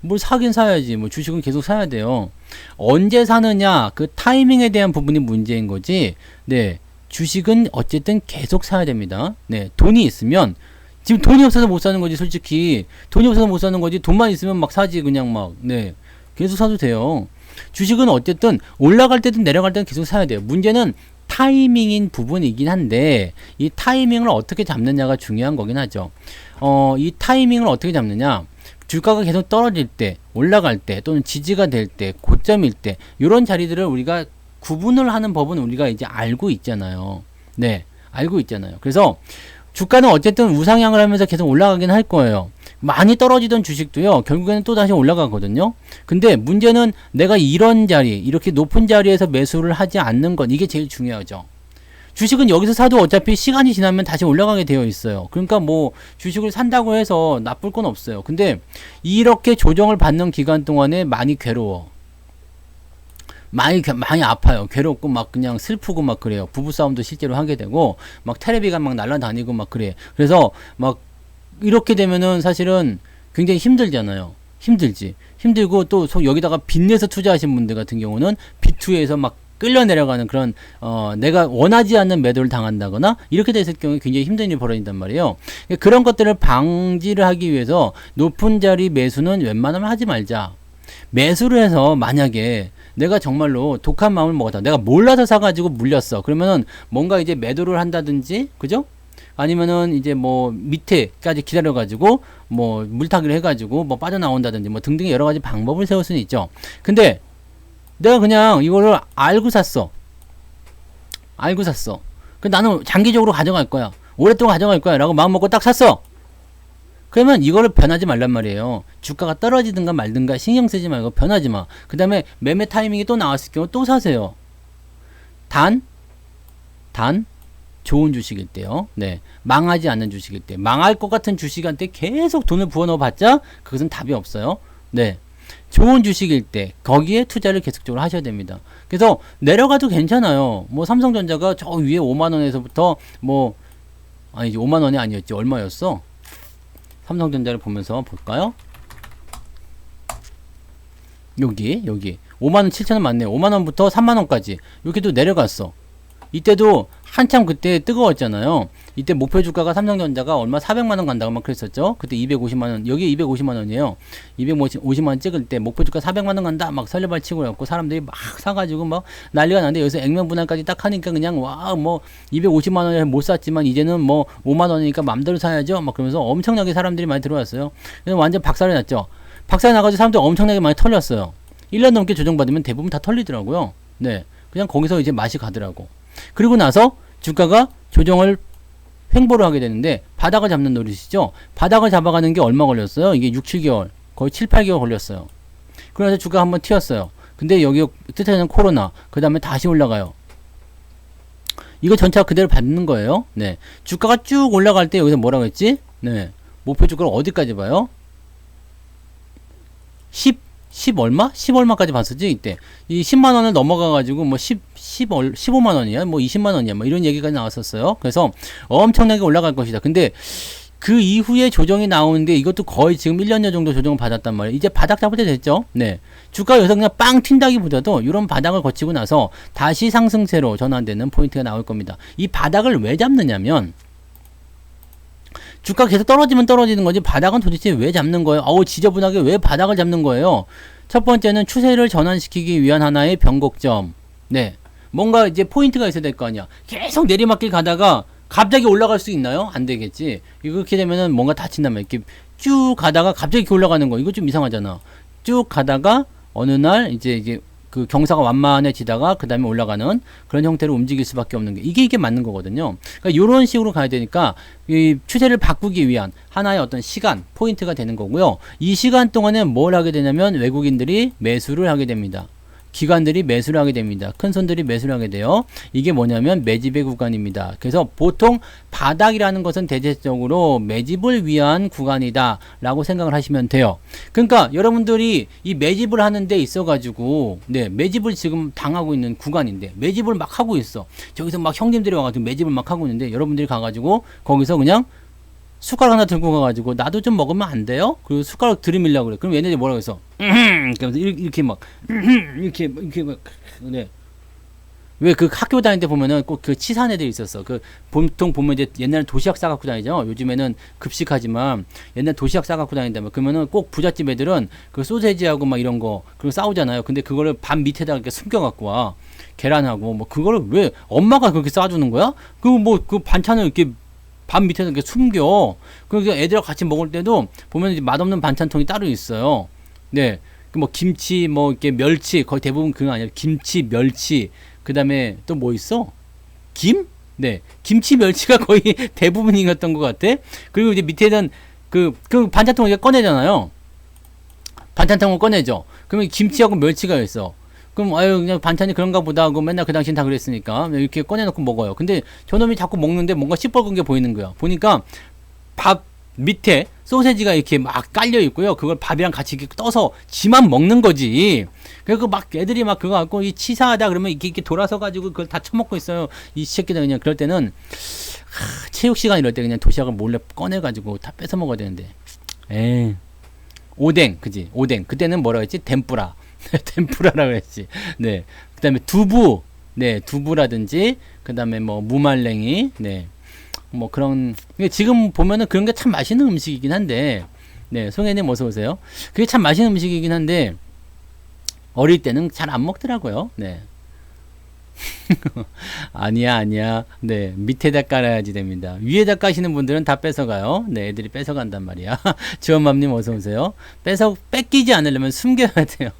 뭘 사긴 사야지. 뭐 주식은 계속 사야 돼요. 언제 사느냐 그 타이밍에 대한 부분이 문제인 거지. 네, 주식은 어쨌든 계속 사야 됩니다. 네, 돈이 있으면 지금 돈이 없어서 못 사는 거지. 솔직히 돈이 없어서 못 사는 거지. 돈만 있으면 막 사지 그냥 막. 네, 계속 사도 돼요. 주식은 어쨌든 올라갈 때든 내려갈 때든 계속 사야 돼요. 문제는 타이밍인 부분이긴 한데 이 타이밍을 어떻게 잡느냐가 중요한 거긴 하죠. 이 타이밍을 어떻게 잡느냐, 주가가 계속 떨어질 때, 올라갈 때, 또는 지지가 될 때, 고점일 때, 이런 자리들을 우리가 구분을 하는 법은 우리가 이제 알고 있잖아요. 네, 알고 있잖아요. 그래서 주가는 어쨌든 우상향을 하면서 계속 올라가긴 할 거예요. 많이 떨어지던 주식도요, 결국에는 또 다시 올라가거든요. 근데 문제는 내가 이런 자리, 이렇게 높은 자리에서 매수를 하지 않는 것, 이게 제일 중요하죠. 주식은 여기서 사도 어차피 시간이 지나면 다시 올라가게 되어 있어요. 그러니까 뭐 주식을 산다고 해서 나쁠 건 없어요. 근데 이렇게 조정을 받는 기간 동안에 많이 괴로워. 많이 아파요. 괴롭고 막 그냥 슬프고 막 그래요. 부부싸움도 실제로 하게 되고 막 테레비가 막 날아다니고 막 그래. 그래서 막 이렇게 되면은 사실은 굉장히 힘들잖아요. 힘들지. 힘들고 또 여기다가 빚내서 투자하신 분들 같은 경우는 빚투에서 막 끌려 내려가는 그런 내가 원하지 않는 매도를 당한다거나 이렇게 됐을 경우에 굉장히 힘든 일이 벌어진단 말이에요. 그런 것들을 방지를 하기 위해서 높은 자리 매수는 웬만하면 하지 말자. 매수를 해서 만약에 내가 정말로 독한 마음을 먹었다. 내가 몰라서 사가지고 물렸어. 그러면은 뭔가 이제 매도를 한다든지, 그죠? 아니면은 이제 뭐 밑에까지 기다려가지고 뭐 물타기를 해가지고 뭐 빠져나온다든지 뭐 등등의 여러 가지 방법을 세울 수는 있죠. 근데 내가 그냥 이거를 알고 샀어. 알고 샀어. 그 나는 장기적으로 가져갈 거야. 오랫동안 가져갈 거야. 라고 마음 먹고 딱 샀어. 그러면 이거를 변하지 말란 말이에요. 주가가 떨어지든가 말든가 신경 쓰지 말고 변하지 마. 그 다음에 매매 타이밍이 또 나왔을 경우 또 사세요. 단, 좋은 주식일 때요. 네. 망하지 않는 주식일 때. 망할 것 같은 주식한테 계속 돈을 부어 넣어 봤자 그것은 답이 없어요. 네. 좋은 주식일 때 거기에 투자를 계속적으로 하셔야 됩니다. 그래서 내려가도 괜찮아요. 뭐 삼성전자가 저 위에 5만원에서부터 뭐 아니지 5만원이 아니었지. 얼마였어? 삼성전자를 보면서 볼까요? 여기 5만원 7천원 맞네요. 5만원부터 3만원까지 이렇게도 내려갔어. 이때도 한참 그때 뜨거웠잖아요. 이때 목표 주가가 삼성전자가 얼마 400만원 간다고 막 그랬었죠. 그때 250만원, 여기 250만원이에요. 250만원 찍을 때 목표 주가 400만원 간다 막 설레발 치고 그래갖고 사람들이 막 사가지고 막 난리가 났는데 여기서 액면분할까지 딱 하니까 그냥 와 뭐 250만원에 못 샀지만 이제는 뭐 5만원이니까 맘대로 사야죠 막 그러면서 엄청나게 사람들이 많이 들어왔어요. 그래서 완전 박살이 났죠. 박살이 나가지고 사람들이 엄청나게 많이 털렸어요. 1년 넘게 조정받으면 대부분 다 털리더라고요. 네, 그냥 거기서 이제 맛이 가더라고. 그리고 나서 주가가 조정을 횡보를 하게 되는데 바닥을 잡는 노릇이죠. 바닥을 잡아가는 게 얼마 걸렸어요? 이게 6, 7개월 거의 7, 8개월 걸렸어요. 그래서 주가가 한번 튀었어요. 근데 여기 뜻하는 코로나 그 다음에 다시 올라가요. 이거 전체가 그대로 받는 거예요. 네, 주가가 쭉 올라갈 때 여기서 뭐라고 했지? 네, 목표 주가를 어디까지 봐요? 10 얼마? 10 얼마까지 봤었지 이때. 이 10만원을 넘어가가지고 뭐 15만원이야 뭐 20만원이야 뭐 이런 얘기가 나왔었어요. 그래서 엄청나게 올라갈 것이다. 근데 그 이후에 조정이 나오는데 이것도 거의 지금 1년여 정도 조정을 받았단 말이에요. 이제 바닥 잡을 때 됐죠. 네, 주가 여기서 그냥 빵 튄다기보다도 이런 바닥을 거치고 나서 다시 상승세로 전환되는 포인트가 나올 겁니다. 이 바닥을 왜 잡느냐면 주가 계속 떨어지면 떨어지는 거지 바닥은 도대체 왜 잡는 거예요? 어우 지저분하게 왜 바닥을 잡는 거예요? 첫 번째는 추세를 전환시키기 위한 하나의 변곡점. 네, 뭔가 이제 포인트가 있어야 될 거 아니야. 계속 내리막길 가다가 갑자기 올라갈 수 있나요? 안 되겠지. 이렇게 되면은 뭔가 다친다면 이렇게 쭉 가다가 갑자기 이렇게 올라가는 거 이거 좀 이상하잖아. 쭉 가다가 어느 날 이제 그 경사가 완만해지다가 그 다음에 올라가는 그런 형태로 움직일 수밖에 없는 게 이게 맞는 거거든요. 그러니까 이런 식으로 가야 되니까 이 추세를 바꾸기 위한 하나의 어떤 시간 포인트가 되는 거고요. 이 시간 동안에 뭘 하게 되냐면 외국인들이 매수를 하게 됩니다. 기관들이 매수를 하게 됩니다. 큰 손들이 매수를 하게 돼요. 이게 뭐냐면 매집의 구간입니다. 그래서 보통 바닥이라는 것은 대체적으로 매집을 위한 구간이다 라고 생각을 하시면 돼요. 그러니까 여러분들이 이 매집을 하는 데 있어 가지고 네, 매집을 지금 당하고 있는 구간인데 매집을 막 하고 있어. 저기서 막 형님들이 와가지고 매집을 막 하고 있는데 여러분들이 가가지고 거기서 그냥 숟가락 하나 들고 가가지고 나도 좀 먹으면 안 돼요? 그 숟가락 들이밀려고 그래. 그럼 얘네들이 뭐라고 해서 그러면서 이렇게 막 이렇게 막 네. 왜 그 학교 다닐 때 보면은 꼭 그 치사한 애들이 있었어. 그 보통 보면 이제 옛날에 도시락 싸갖고 다니죠. 요즘에는 급식하지만 옛날 도시락 싸갖고 다닌다면 그러면은 꼭 부잣집 애들은 그 소세지하고 막 이런 거 그거 싸우잖아요. 근데 그거를 밥 밑에다가 이렇게 숨겨갖고 와. 계란하고 뭐 그거를 왜 엄마가 그렇게 싸주는 거야? 그 뭐 그 반찬을 이렇게 밥 밑에서 이렇게 숨겨. 그래서 애들하고 같이 먹을 때도 보면 이제 맛없는 반찬통이 따로 있어요. 네. 그 뭐 김치, 뭐 이렇게 멸치, 거의 대부분 그거 아니야. 김치, 멸치. 그 다음에 또 뭐 있어? 김? 네. 김치, 멸치가 거의 대부분이었던 것 같아. 그리고 이제 밑에는 그 반찬통을 꺼내잖아요. 반찬통을 꺼내죠. 그러면 김치하고 멸치가 있어. 그럼 아유 그냥 반찬이 그런가 보다 하고 맨날 그 당시엔 다 그랬으니까 이렇게 꺼내놓고 먹어요. 근데 저놈이 자꾸 먹는데 뭔가 시뻘건 게 보이는 거야. 보니까 밥 밑에 소세지가 이렇게 막 깔려 있고요. 그걸 밥이랑 같이 이렇게 떠서 지만 먹는 거지. 그리고 막 애들이 막 그거 갖고 이 치사하다 그러면 이렇게 돌아서 가지고 그걸 다 처먹고 있어요. 이 새끼들 그냥 그럴 때는 체육 시간 이럴 때 그냥 도시락을 몰래 꺼내 가지고 다 뺏어 먹어야 되는데. 에이. 오뎅, 그지? 오뎅. 그때는 뭐라고 했지? 덴뿌라. 덴뿌라라고 했지. 네. 그 다음에 두부. 네. 두부라든지, 그 다음에 뭐, 무말랭이. 네. 뭐 그런, 지금 보면은 그런 게 참 맛있는 음식이긴 한데, 네. 송혜님 어서오세요. 그게 참 맛있는 음식이긴 한데, 어릴 때는 잘 안 먹더라고요. 네. 아니야. 네, 밑에다 깔아야지 됩니다. 위에다 까시는 분들은 다 뺏어가요. 네, 애들이 뺏어간단 말이야. 지원맘님 어서오세요. 뺏기지 않으려면 숨겨야 돼요.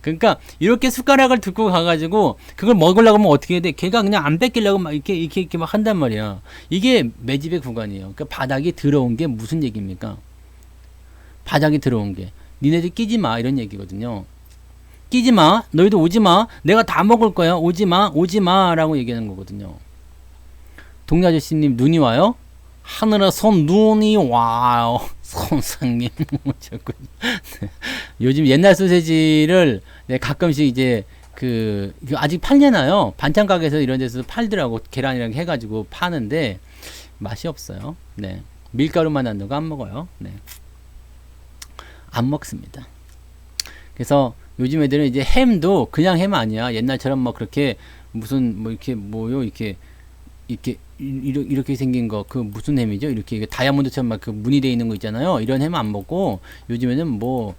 그러니까, 이렇게 숟가락을 들고 가가지고, 그걸 먹으려고 하면 어떻게 해야 돼? 걔가 그냥 안 뺏기려고 막 이렇게 막 한단 말이야. 이게 매집의 구간이에요. 그러니까 바닥이 더러운 게 무슨 얘기입니까? 바닥이 더러운 게. 니네들 끼지 마. 이런 얘기거든요. 끼지 마. 너희도 오지 마. 내가 다 먹을 거야. 오지 마. 오지 마. 라고 얘기하는 거거든요. 동네 아저씨님 눈이 와요? 하늘에서 눈이 와요. 선생님. 네. 요즘 옛날 소세지를 네, 가끔씩 이제 아직 팔려나요? 반찬 가게에서 이런 데서 팔더라고. 계란이랑 해가지고 파는데 맛이 없어요. 네. 밀가루만 안 넣고 안 먹어요. 네. 안 먹습니다. 그래서 요즘 애들은 이제 햄도 그냥 햄 아니야. 옛날처럼 뭐 그렇게 무슨 뭐 이렇게 뭐요 이렇게 생긴 거 그 무슨 햄이죠? 이렇게 다이아몬드처럼 막 그 무늬 돼 있는 거 있잖아요. 이런 햄 안 먹고 요즘에는 뭐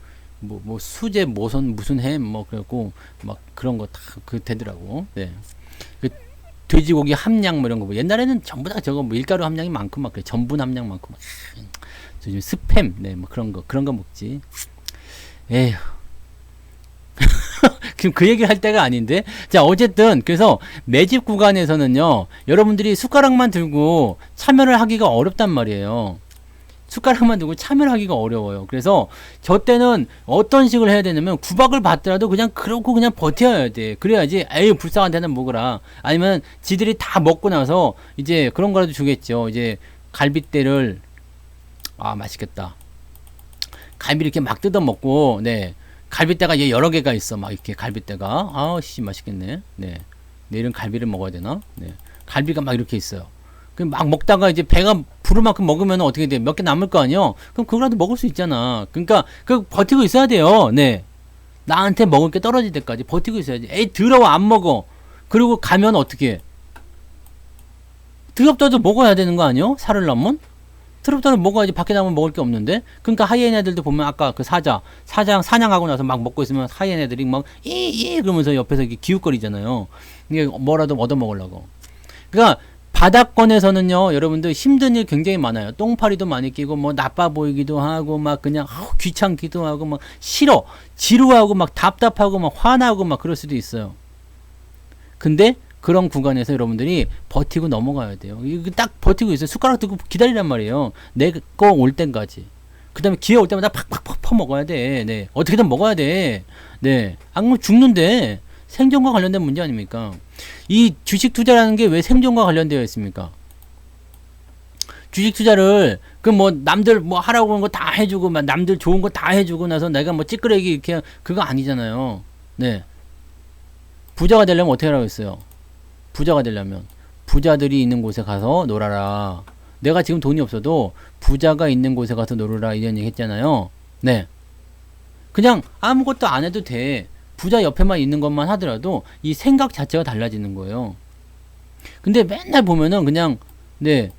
수제 모선 무슨 햄 뭐 그래갖고 막 그런 거 다 그 되더라고. 네. 그 돼지고기 함량 뭐 이런 거 뭐 옛날에는 전부 다 저거 밀가루 함량이 많고 막 그래. 전분 함량 많고 막 요즘 스팸 네 뭐 그런 거 먹지. 에휴. 지금 그 얘기를 할 때가 아닌데. 자, 어쨌든, 그래서 매집 구간에서는요, 여러분들이 숟가락만 들고 참여를 하기가 어렵단 말이에요. 숟가락만 들고 참여를 하기가 어려워요. 그래서 저 때는 어떤 식으로 해야 되냐면 구박을 받더라도 그냥 그러고 그냥 버텨야 돼. 그래야지, 에이, 불쌍한 데는 먹으라. 아니면 지들이 다 먹고 나서 이제 그런 거라도 주겠죠. 이제 갈빗대를, 아, 맛있겠다. 갈비 이렇게 막 뜯어 먹고, 네. 갈빗대가 얘 여러 개가 있어. 막 이렇게 갈빗대가. 아씨 맛있겠네. 네. 내일은 갈비를 먹어야 되나? 네. 갈비가 막 이렇게 있어요. 그럼 막 먹다가 이제 배가 부를 만큼 먹으면 어떻게 돼? 몇 개 남을 거 아니요? 그럼 그거라도 먹을 수 있잖아. 그러니까 그 버티고 있어야 돼요. 네. 나한테 먹을 게 떨어질 때까지 버티고 있어야지. 에이 더러워 안 먹어. 그리고 가면 어떻게 해? 더럽다도 먹어야 되는 거 아니요? 살으려면? 트럽다는 먹어야지. 밖에 나가면 먹을 게 없는데. 그러니까 하이에나들도 보면 아까 그 사냥하고 나서 막 먹고 있으면 하이에나들이 막 그러면서 옆에서 이렇게 기웃거리잖아요. 이게 뭐라도 얻어 먹으려고. 그러니까 바닥권에서는요, 여러분들 힘든 일 굉장히 많아요. 똥파리도 많이 끼고 뭐 나빠 보이기도 하고 막 그냥 귀찮기도 하고 막 싫어, 지루하고 막 답답하고 막 화나고 막 그럴 수도 있어요. 근데 그런 구간에서 여러분들이 버티고 넘어가야 돼요. 이거 딱 버티고 있어요. 숟가락 들고 기다리란 말이에요. 내 거 올 때까지. 그 다음에 기회 올 때마다 팍팍팍 퍼먹어야 돼. 네. 어떻게든 먹어야 돼. 네. 안 그러면 죽는데. 생존과 관련된 문제 아닙니까? 이 주식 투자라는 게 왜 생존과 관련되어 있습니까? 주식 투자를 그 뭐 남들 뭐 하라고 하는 거 다 해주고 막 남들 좋은 거 다 해주고 나서 내가 뭐 찌끄레기 이렇게 그거 아니잖아요. 네. 부자가 되려면 어떻게 하라고 했어요? 부자가 되려면 부자들이 있는 곳에 가서 놀아라. 내가 지금 돈이 없어도 부자가 있는 곳에 가서 놀아라 이런 얘기 했잖아요. 네. 그냥 아무것도 안 해도 돼. 부자 옆에만 있는 것만 하더라도 이 생각 자체가 달라지는 거예요. 근데 맨날 보면은 그냥 네.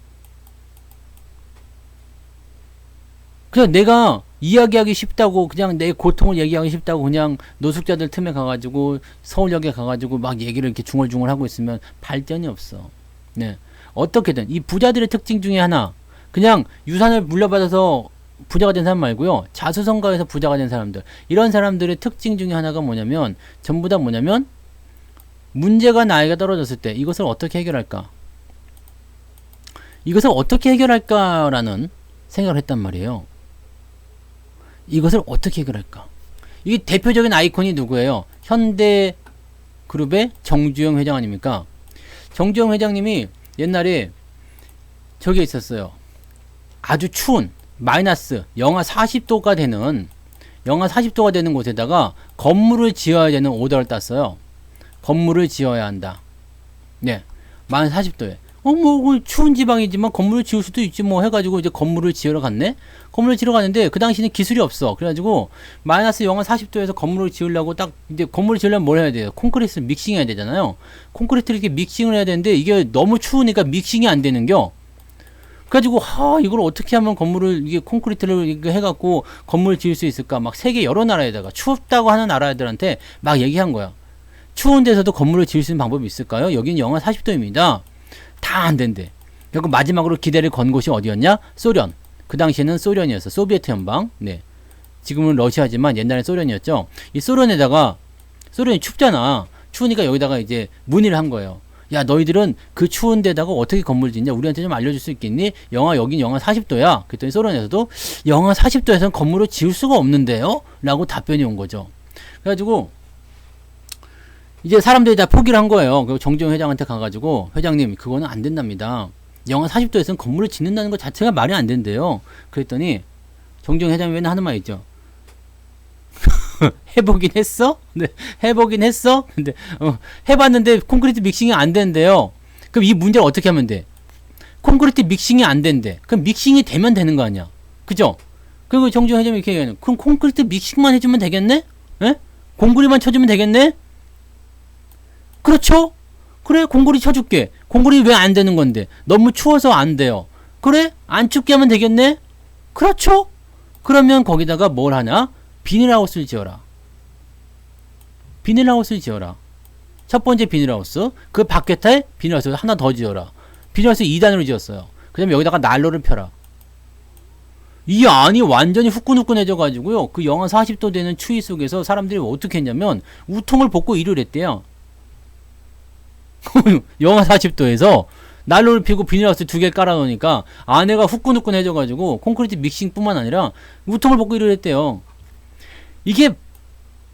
그냥 내가 이야기하기 쉽다고 그냥 내 고통을 얘기하기 쉽다고 그냥 노숙자들 틈에 가가지고 서울역에 가가지고 막 얘기를 이렇게 중얼중얼 하고 있으면 발전이 없어. 네. 어떻게든 이 부자들의 특징 중에 하나 그냥 유산을 물려받아서 부자가 된 사람 말고요. 자수성가해서 부자가 된 사람들. 이런 사람들의 특징 중에 하나가 뭐냐면 전부 다 뭐냐면 문제가 나이가 떨어졌을 때 이것을 어떻게 해결할까? 이것을 어떻게 해결할까라는 생각을 했단 말이에요. 이것을 어떻게 해결할까? 이 대표적인 아이콘이 누구예요? 현대그룹의 정주영 회장 아닙니까? 정주영 회장님이 옛날에 저기에 있었어요. 아주 추운 마이너스 영하 40도가 되는 곳에다가 건물을 지어야 되는 오더를 땄어요. 건물을 지어야 한다. 네, 마이너스 40도에. 뭐 추운 지방이지만 건물을 지을 수도 있지 뭐 해가지고 이제 건물을 지으러 갔네. 건물을 지으러 갔는데 그 당시는 기술이 없어. 그래가지고 마이너스 영하 40도에서 건물을 지으려고 딱 이제 건물을 지으려면 뭘 해야 돼요? 콘크리트 믹싱해야 되잖아요. 콘크리트를 이렇게 믹싱을 해야 되는데 이게 너무 추우니까 믹싱이 안 되는겨. 그래가지고 이걸 어떻게 하면 건물을 이게 콘크리트를 이렇게 해갖고 건물을 지을 수 있을까? 막 세계 여러 나라에다가 춥다고 하는 나라들한테 막 얘기한 거야. 추운 데서도 건물을 지을 수 있는 방법이 있을까요? 여기는 영하 40도입니다. 다 안 된대. 결국 마지막으로 기대를 건 곳이 어디였냐? 소련. 그 당시에는 소련이었어. 소비에트 연방. 네. 지금은 러시아지만 옛날엔 소련이었죠. 이 소련에다가 소련이 춥잖아. 추우니까 여기다가 이제 문의를 한 거예요. 야, 너희들은 그 추운 데다가 어떻게 건물 짓냐? 우리한테 좀 알려줄 수 있겠니? 여긴 영하 40도야. 그랬더니 소련에서도 영하 40도에서는 건물을 지을 수가 없는데요? 라고 답변이 온 거죠. 그래가지고 이제 사람들이 다 포기를 한 거예요. 그리고 정주영 회장한테 가가지고 회장님 그거는 안 된답니다. 영하 40도에서는 건물을 짓는다는 것 자체가 말이 안 된대요. 그랬더니 정주영 회장이 맨날 하는 말 있죠. 해보긴 했어? 네, 해보긴 했어? 근데 해봤는데 콘크리트 믹싱이 안 된대요. 그럼 이 문제를 어떻게 하면 돼? 콘크리트 믹싱이 안 된대. 그럼 믹싱이 되면 되는 거 아니야? 그죠? 그리고 정주영 회장이 이렇게 얘기하는. 그럼 콘크리트 믹싱만 해주면 되겠네? 에? 공구리만 쳐주면 되겠네? 그렇죠? 그래, 공구리 쳐줄게. 공구리 왜 안 되는 건데? 너무 추워서 안 돼요. 그래? 안 춥게 하면 되겠네? 그렇죠? 그러면 거기다가 뭘 하냐? 비닐하우스를 지어라. 비닐하우스를 지어라. 첫 번째 비닐하우스. 그 바깥에 비닐하우스 하나 더 지어라. 비닐하우스 2단으로 지었어요. 그 다음에 여기다가 난로를 펴라. 이 안이 완전히 후끈후끈해져 가지고요. 그 영하 40도 되는 추위 속에서 사람들이 어떻게 했냐면 우통을 벗고 일을 했대요. 영하 40도에서 난로를 피고 비닐하우스 2개 깔아놓으니까 안에가 후끈후끈해져가지고 콘크리트 믹싱뿐만 아니라 우통을 벗고 일을 했대요. 이게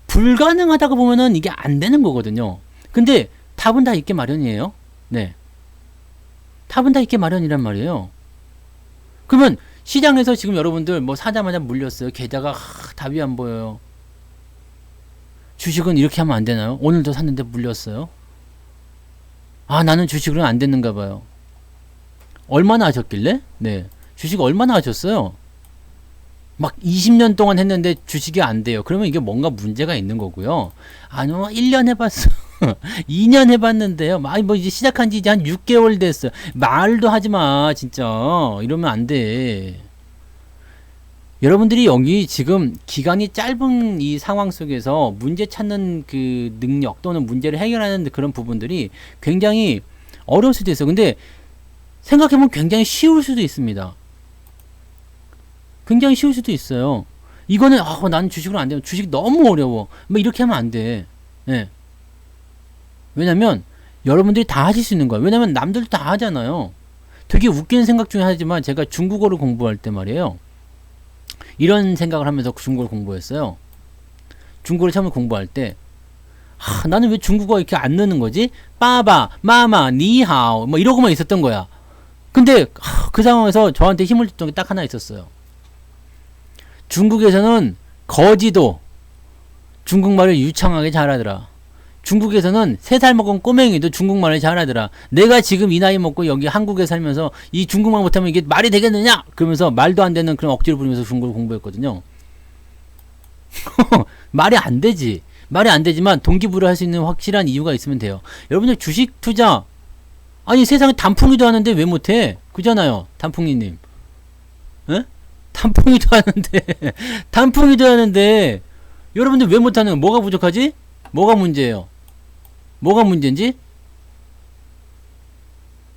불가능하다고 보면은 이게 안 되는 거거든요. 근데 답은 다 있게 마련이에요. 네, 답은 다 있게 마련이란 말이에요. 그러면 시장에서 지금 여러분들 뭐 사자마자 물렸어요. 계좌가 답이 안 보여요. 주식은 이렇게 하면 안 되나요? 오늘도 샀는데 물렸어요. 나는 주식은 안 됐는가 봐요. 얼마나 하셨길래? 네. 주식 얼마나 하셨어요? 막 20년 동안 했는데 주식이 안 돼요. 그러면 이게 뭔가 문제가 있는 거고요. 아니요, 1년 해봤어. 2년 해봤는데요. 뭐 이제 시작한 지 이제 한 6개월 됐어요. 말도 하지 마, 진짜. 이러면 안 돼. 여러분들이 여기 지금 기간이 짧은 이 상황 속에서 문제 찾는 그 능력 또는 문제를 해결하는 그런 부분들이 굉장히 어려울 수도 있어요. 근데 생각해보면 굉장히 쉬울 수도 있습니다. 굉장히 쉬울 수도 있어요. 이거는 나는 주식으로 안 돼요. 주식 너무 어려워. 뭐 이렇게 하면 안 돼. 네. 왜냐면 여러분들이 다 하실 수 있는 거예요. 왜냐면 남들도 다 하잖아요. 되게 웃기는 생각 중에 하나지만 제가 중국어를 공부할 때 말이에요. 이런 생각을 하면서 중국어를 공부했어요. 중국어를 처음에 공부할 때 나는 왜 중국어 이렇게 안 느는 거지? 빠바, 마마, 니하오 뭐 이러고만 있었던 거야. 근데 그 상황에서 저한테 힘을 줬던 게 딱 하나 있었어요. 중국에서는 거지도 중국말을 유창하게 잘하더라. 중국에서는 3살 먹은 꼬맹이도 중국말을 잘하더라. 내가 지금 이 나이 먹고 여기 한국에 살면서 이 중국말 못하면 이게 말이 되겠느냐? 그러면서 말도 안 되는 그런 억지를 부리면서 중국어를 공부했거든요. 말이 안 되지. 말이 안 되지만 동기부여를 할 수 있는 확실한 이유가 있으면 돼요. 여러분들 주식 투자 아니 세상에 단풍이도 하는데 왜 못해? 그잖아요. 단풍이님. 에? 단풍이도 하는데 단풍이도 하는데 여러분들 왜 못하는 거야? 뭐가 부족하지? 뭐가 문제예요? 뭐가 문제인지?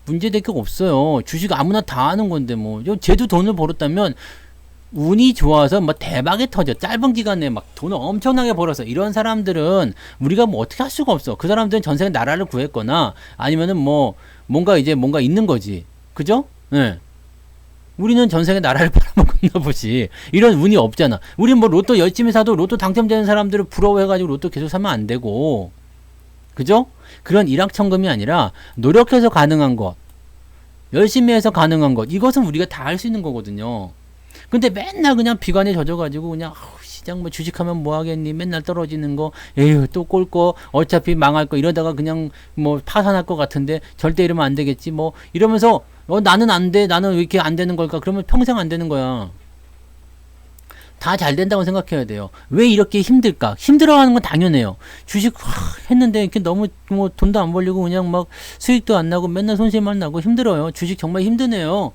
문제될 게 없어요. 주식 아무나 다 하는 건데 뭐. 쟤도 돈을 벌었다면 운이 좋아서 뭐 대박이 터져. 짧은 기간에 막 돈을 엄청나게 벌어서 이런 사람들은 우리가 뭐 어떻게 할 수가 없어. 그 사람들은 전생에 나라를 구했거나 아니면은 뭐 뭔가 있는 거지. 그죠? 네. 우리는 전생에 나라를 팔아먹었나 보지. 이런 운이 없잖아. 우린 뭐 로또 열심히 사도 로또 당첨되는 사람들을 부러워해가지고 로또 계속 사면 안 되고. 그죠? 그런 일확천금이 아니라 노력해서 가능한 것, 열심히 해서 가능한 것, 이것은 우리가 다 할 수 있는 거거든요. 근데 맨날 그냥 비관에 젖어가지고 그냥 시장 뭐 주식하면 뭐 하겠니? 맨날 떨어지는 거, 에휴 또 꼴 거, 어차피 망할 거 이러다가 그냥 뭐 파산할 것 같은데 절대 이러면 안 되겠지. 뭐 이러면서 나는 안 돼, 나는 왜 이렇게 안 되는 걸까? 그러면 평생 안 되는 거야. 다 잘 된다고 생각해야 돼요. 왜 이렇게 힘들까? 힘들어하는 건 당연해요. 주식 했는데 이렇게 너무 뭐 돈도 안 벌리고 그냥 막 수익도 안 나고 맨날 손실만 나고 힘들어요. 주식 정말 힘드네요.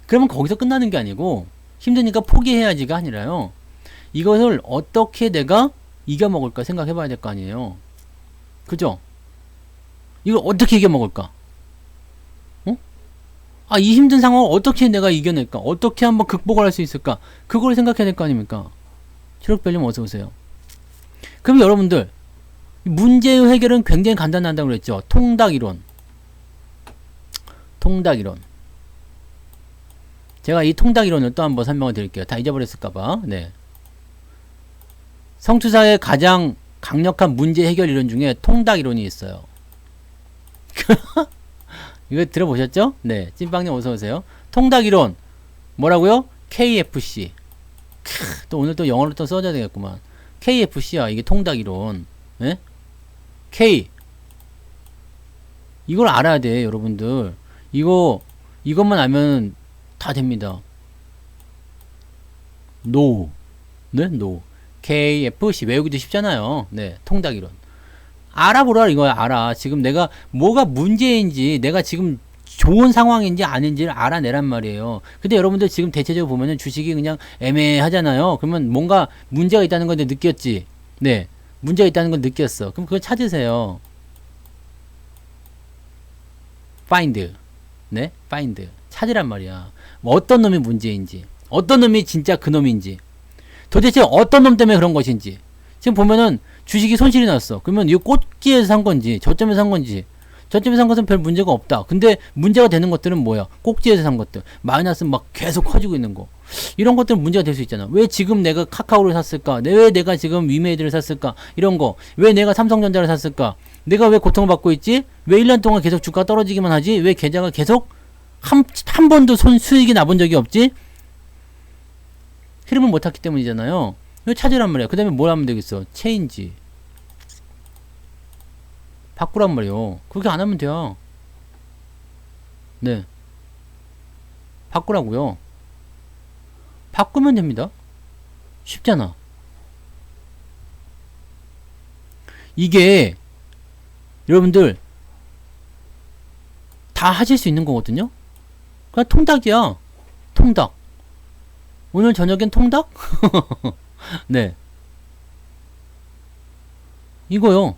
그러면 거기서 끝나는 게 아니고 힘드니까 포기해야지가 아니라요. 이것을 어떻게 내가 이겨먹을까 생각해 봐야 될 거 아니에요. 그죠? 이걸 어떻게 이겨먹을까? 이 힘든 상황을 어떻게 내가 이겨낼까? 어떻게 한번 극복을 할 수 있을까? 그걸 생각해야 될 거 아닙니까? 초록별님 어서 오세요. 그럼 여러분들 문제의 해결은 굉장히 간단하다고 그랬죠. 통닭이론. 통닭이론. 제가 이 통닭이론을 또 한번 설명을 드릴게요. 다 잊어버렸을까봐. 네. 성투사의 가장 강력한 문제 해결 이론 중에 통닭이론이 있어요. 이거 들어보셨죠? 네. 찐빵님 어서오세요. 통닭이론. 뭐라고요? KFC. 또 오늘 또 영어로 또 써줘야 되겠구만. KFC야. 이게 통닭이론. 예? K. 이걸 알아야 돼, 여러분들. 이것만 알면 다 됩니다. No. 네? No. KFC. 외우기도 쉽잖아요. 네. 통닭이론. 알아보라 이거야. 알아. 지금 내가 뭐가 문제인지, 내가 지금 좋은 상황인지 아닌지를 알아내란 말이에요. 근데 여러분들 지금 대체적으로 보면은 주식이 그냥 애매하잖아요. 그러면 뭔가 문제가 있다는 건데 느꼈지. 네. 문제가 있다는 걸 느꼈어. 그럼 그걸 찾으세요. find. 네. find. 찾으란 말이야. 뭐 어떤 놈이 문제인지, 어떤 놈이 진짜 그 놈인지, 도대체 어떤 놈 때문에 그런 것인지. 지금 보면은 주식이 손실이 났어. 그러면 이거 꽃기에서 산 건지, 저점에서 산 건지, 저점에서 산 것은 별 문제가 없다. 근데 문제가 되는 것들은 뭐야? 꼭지에서 산 것들. 마이너스 막 계속 커지고 있는 거. 이런 것들은 문제가 될 수 있잖아. 왜 지금 내가 카카오를 샀을까? 왜 내가 지금 위메이드를 샀을까? 이런 거. 왜 내가 삼성전자를 샀을까? 내가 왜 고통을 받고 있지? 왜 1년 동안 계속 주가 떨어지기만 하지? 왜 계좌가 계속 한 번도 수익이 나본 적이 없지? 흐름을 못 탔기 때문이잖아요. 이거 찾으란 말이야. 그 다음에 뭘 하면 되겠어? 체인지. 바꾸란 말이요. 그렇게 안 하면 돼요. 네. 바꾸라고요. 바꾸면 됩니다. 쉽잖아. 이게 여러분들 다 하실 수 있는 거거든요. 그냥 통닭이야. 통닭. 오늘 저녁엔 통닭? 네. 이거요.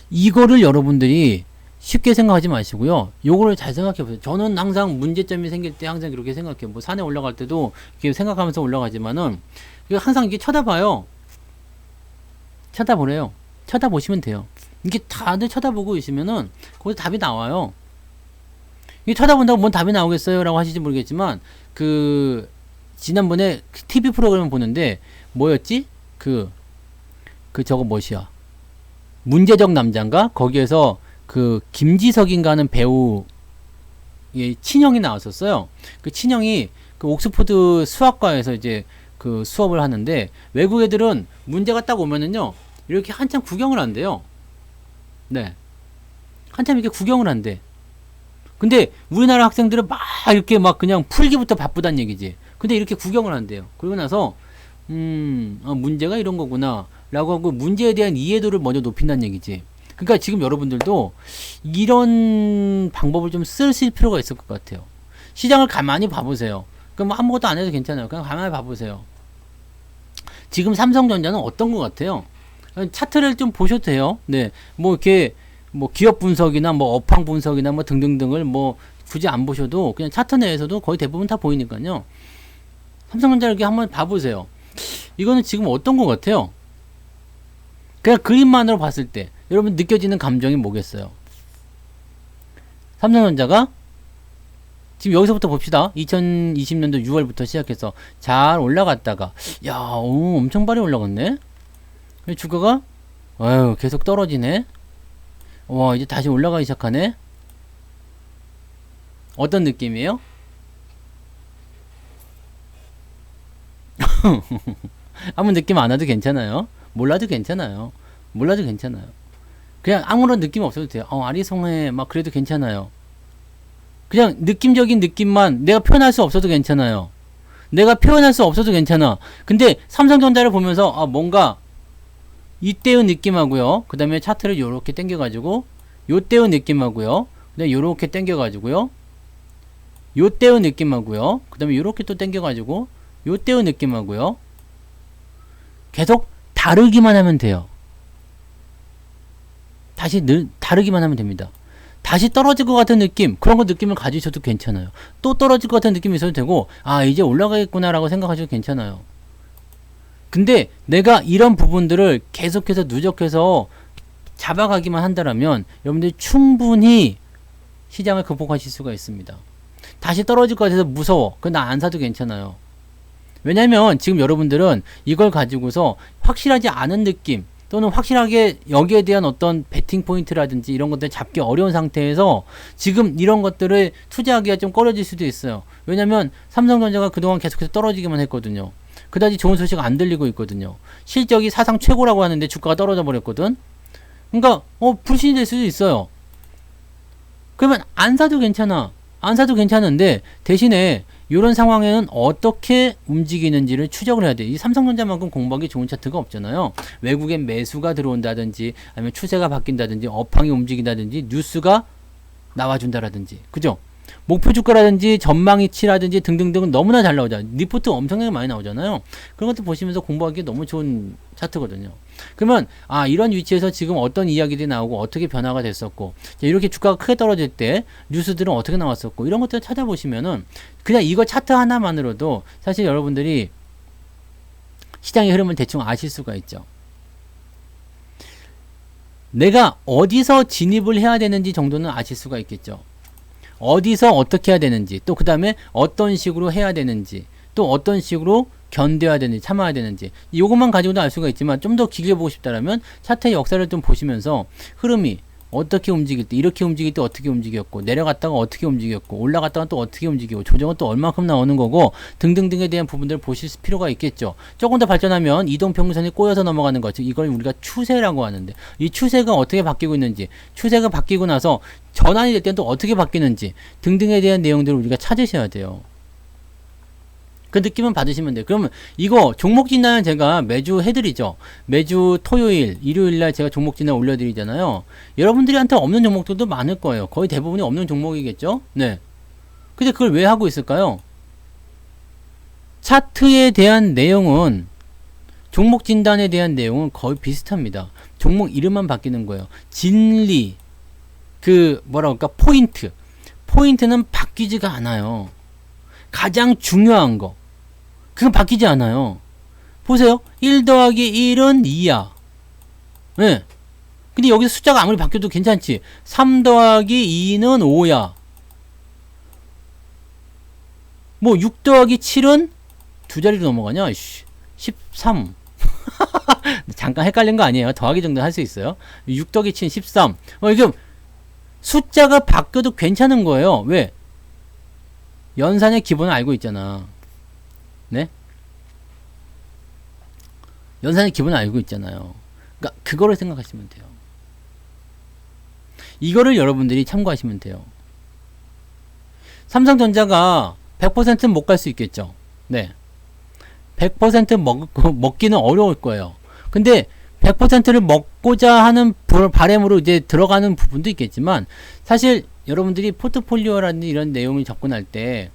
이거를 여러분들이 쉽게 생각하지 마시고요. 요거를 잘 생각해 보세요. 저는 항상 문제점이 생길 때 항상 그렇게 생각해요. 뭐 산에 올라갈 때도 이렇게 생각하면서 올라가지만은 항상 이게 쳐다봐요. 쳐다보래요. 쳐다보시면 돼요. 이게 다들 쳐다보고 있으면은 거기서 답이 나와요. 이게 쳐다본다고 뭔 답이 나오겠어요? 라고 하실지 모르겠지만 지난번에 TV 프로그램을 보는데 뭐였지? 저거 뭐시야? 문제적 남자인가? 거기에서 김지석인가 하는 배우 친형이 나왔었어요. 그 친형이 옥스포드 수학과에서 이제 수업을 하는데 외국 애들은 문제가 딱 오면은요 이렇게 한참 구경을 한대요. 네. 한참 이렇게 구경을 한대. 근데 우리나라 학생들은 막 이렇게 막 그냥 풀기부터 바쁘단 얘기지. 근데 이렇게 구경을 한대요. 그러고 나서 문제가 이런 거구나 라고 하고 문제에 대한 이해도를 먼저 높인다는 얘기지. 그러니까 지금 여러분들도 이런 방법을 좀 쓰실 필요가 있을 것 같아요. 시장을 가만히 봐보세요. 그럼 아무것도 안 해도 괜찮아요. 그냥 가만히 봐보세요. 지금 삼성전자는 어떤 것 같아요? 차트를 좀 보셔도 돼요. 네. 뭐 이렇게 기업 분석이나 업황 분석이나 등등등을 굳이 안 보셔도 그냥 차트 내에서도 거의 대부분 다 보이니까요. 삼성전자 이렇게 한번 봐보세요. 이거는 지금 어떤 것 같아요? 그냥 그림만으로 봤을 때 여러분 느껴지는 감정이 뭐겠어요? 삼성전자가 지금 여기서부터 봅시다. 2020년도 6월부터 시작해서 잘 올라갔다가 야, 오, 엄청 빨리 올라갔네. 주가가 아유, 계속 떨어지네. 와, 이제 다시 올라가기 시작하네. 어떤 느낌이에요? 아무 느낌 안 와도 괜찮아요. 몰라도 괜찮아요. 몰라도 괜찮아요. 그냥 아무런 느낌 없어도 돼요. 아리송해 막 그래도 괜찮아요. 그냥 느낌적인 느낌만 내가 표현할 수 없어도 괜찮아요. 내가 표현할 수 없어도 괜찮아. 근데 삼성전자를 보면서 뭔가 이때의 느낌하고요. 그 다음에 차트를 요렇게 당겨가지고 요때의 느낌하고요. 그 다음에 요렇게 당겨가지고요. 요때의 느낌하고요. 그 다음에 요렇게 또 당겨가지고 요때의 느낌하고요. 계속 다르기만 하면 돼요. 다시 늘 다르기만 하면 됩니다. 다시 떨어질 것 같은 느낌, 그런 거 느낌을 가지셔도 괜찮아요. 또 떨어질 것 같은 느낌이 있어도 되고, 이제 올라가겠구나 라고 생각하셔도 괜찮아요. 근데 내가 이런 부분들을 계속해서 누적해서 잡아가기만 한다면 여러분들이 충분히 시장을 극복하실 수가 있습니다. 다시 떨어질 것 같아서 무서워. 그건 나 안 사도 괜찮아요. 왜냐면 지금 여러분들은 이걸 가지고서 확실하지 않은 느낌, 또는 확실하게 여기에 대한 어떤 베팅 포인트라든지 이런 것들 잡기 어려운 상태에서 지금 이런 것들을 투자하기가 좀 꺼려질 수도 있어요. 왜냐면 삼성전자가 그동안 계속해서 떨어지기만 했거든요. 그다지 좋은 소식 안 들리고 있거든요. 실적이 사상 최고라고 하는데 주가가 떨어져 버렸거든. 그러니까 불신이 될 수도 있어요. 그러면 안 사도 괜찮아. 안 사도 괜찮은데 대신에 이런 상황에는 어떻게 움직이는지를 추적을 해야 돼. 이 삼성전자만큼 공부하기 좋은 차트가 없잖아요. 외국엔 매수가 들어온다든지 아니면 추세가 바뀐다든지 업황이 움직인다든지 뉴스가 나와준다라든지 그죠? 목표 주가라든지 전망이치라든지 등등등은 너무나 잘 나오잖아요. 리포트 엄청나게 많이 나오잖아요. 그런 것도 보시면서 공부하기 너무 좋은 차트거든요. 그러면 이런 위치에서 지금 어떤 이야기들이 나오고 어떻게 변화가 됐었고 이렇게 주가가 크게 떨어질 때 뉴스들은 어떻게 나왔었고 이런 것들을 찾아보시면은 그냥 이거 차트 하나만으로도 사실 여러분들이 시장의 흐름을 대충 아실 수가 있죠. 내가 어디서 진입을 해야 되는지 정도는 아실 수가 있겠죠. 어디서 어떻게 해야 되는지, 또 그 다음에 어떤 식으로 해야 되는지, 또 어떤 식으로 견뎌야 되는지, 참아야 되는지, 이것만 가지고도 알 수가 있지만 좀 더 길게 보고 싶다라면 차트의 역사를 좀 보시면서 흐름이 어떻게 움직일 때, 이렇게 움직일 때 어떻게 움직였고, 내려갔다가 어떻게 움직였고, 올라갔다가 또 어떻게 움직이고, 조정은 또 얼마큼 나오는 거고, 등등등에 대한 부분들을 보실 필요가 있겠죠. 조금 더 발전하면 이동평균선이 꼬여서 넘어가는 것, 즉 이걸 우리가 추세라고 하는데, 이 추세가 어떻게 바뀌고 있는지, 추세가 바뀌고 나서 전환이 될 때는 또 어떻게 바뀌는지 등등에 대한 내용들을 우리가 찾으셔야 돼요. 그 느낌은 받으시면 돼요. 그러면 이거 종목 진단은 제가 매주 해드리죠. 매주 토요일, 일요일날 제가 종목 진단 올려드리잖아요. 여러분들한테 없는 종목들도 많을 거예요. 거의 대부분이 없는 종목이겠죠. 네. 근데 그걸 왜 하고 있을까요? 차트에 대한 내용은 종목 진단에 대한 내용은 거의 비슷합니다. 종목 이름만 바뀌는 거예요. 진리, 뭐라 그럴까, 포인트는 바뀌지가 않아요. 가장 중요한 거, 그건 바뀌지 않아요. 보세요. 1 더하기 1은 2야. 네. 근데 여기서 숫자가 아무리 바뀌어도 괜찮지. 3 더하기 2는 5야. 뭐 6 더하기 7은 두 자리로 넘어가냐? 13. 잠깐 헷갈린 거 아니에요. 더하기 정도 할 수 있어요. 6 더하기 7은 13. 이게 숫자가 바뀌어도 괜찮은 거예요. 왜? 연산의 기본을 알고 있잖아. 네? 연산의 기본을 알고 있잖아요. 그러니까 그거를 생각하시면 돼요. 이거를 여러분들이 참고하시면 돼요. 삼성전자가 100%는 못 갈 수 있겠죠. 네. 100% 먹기는 어려울 거예요. 근데 100%를 먹고자 하는 바람으로 이제 들어가는 부분도 있겠지만 사실 여러분들이 포트폴리오라는 이런 내용을 접근할 때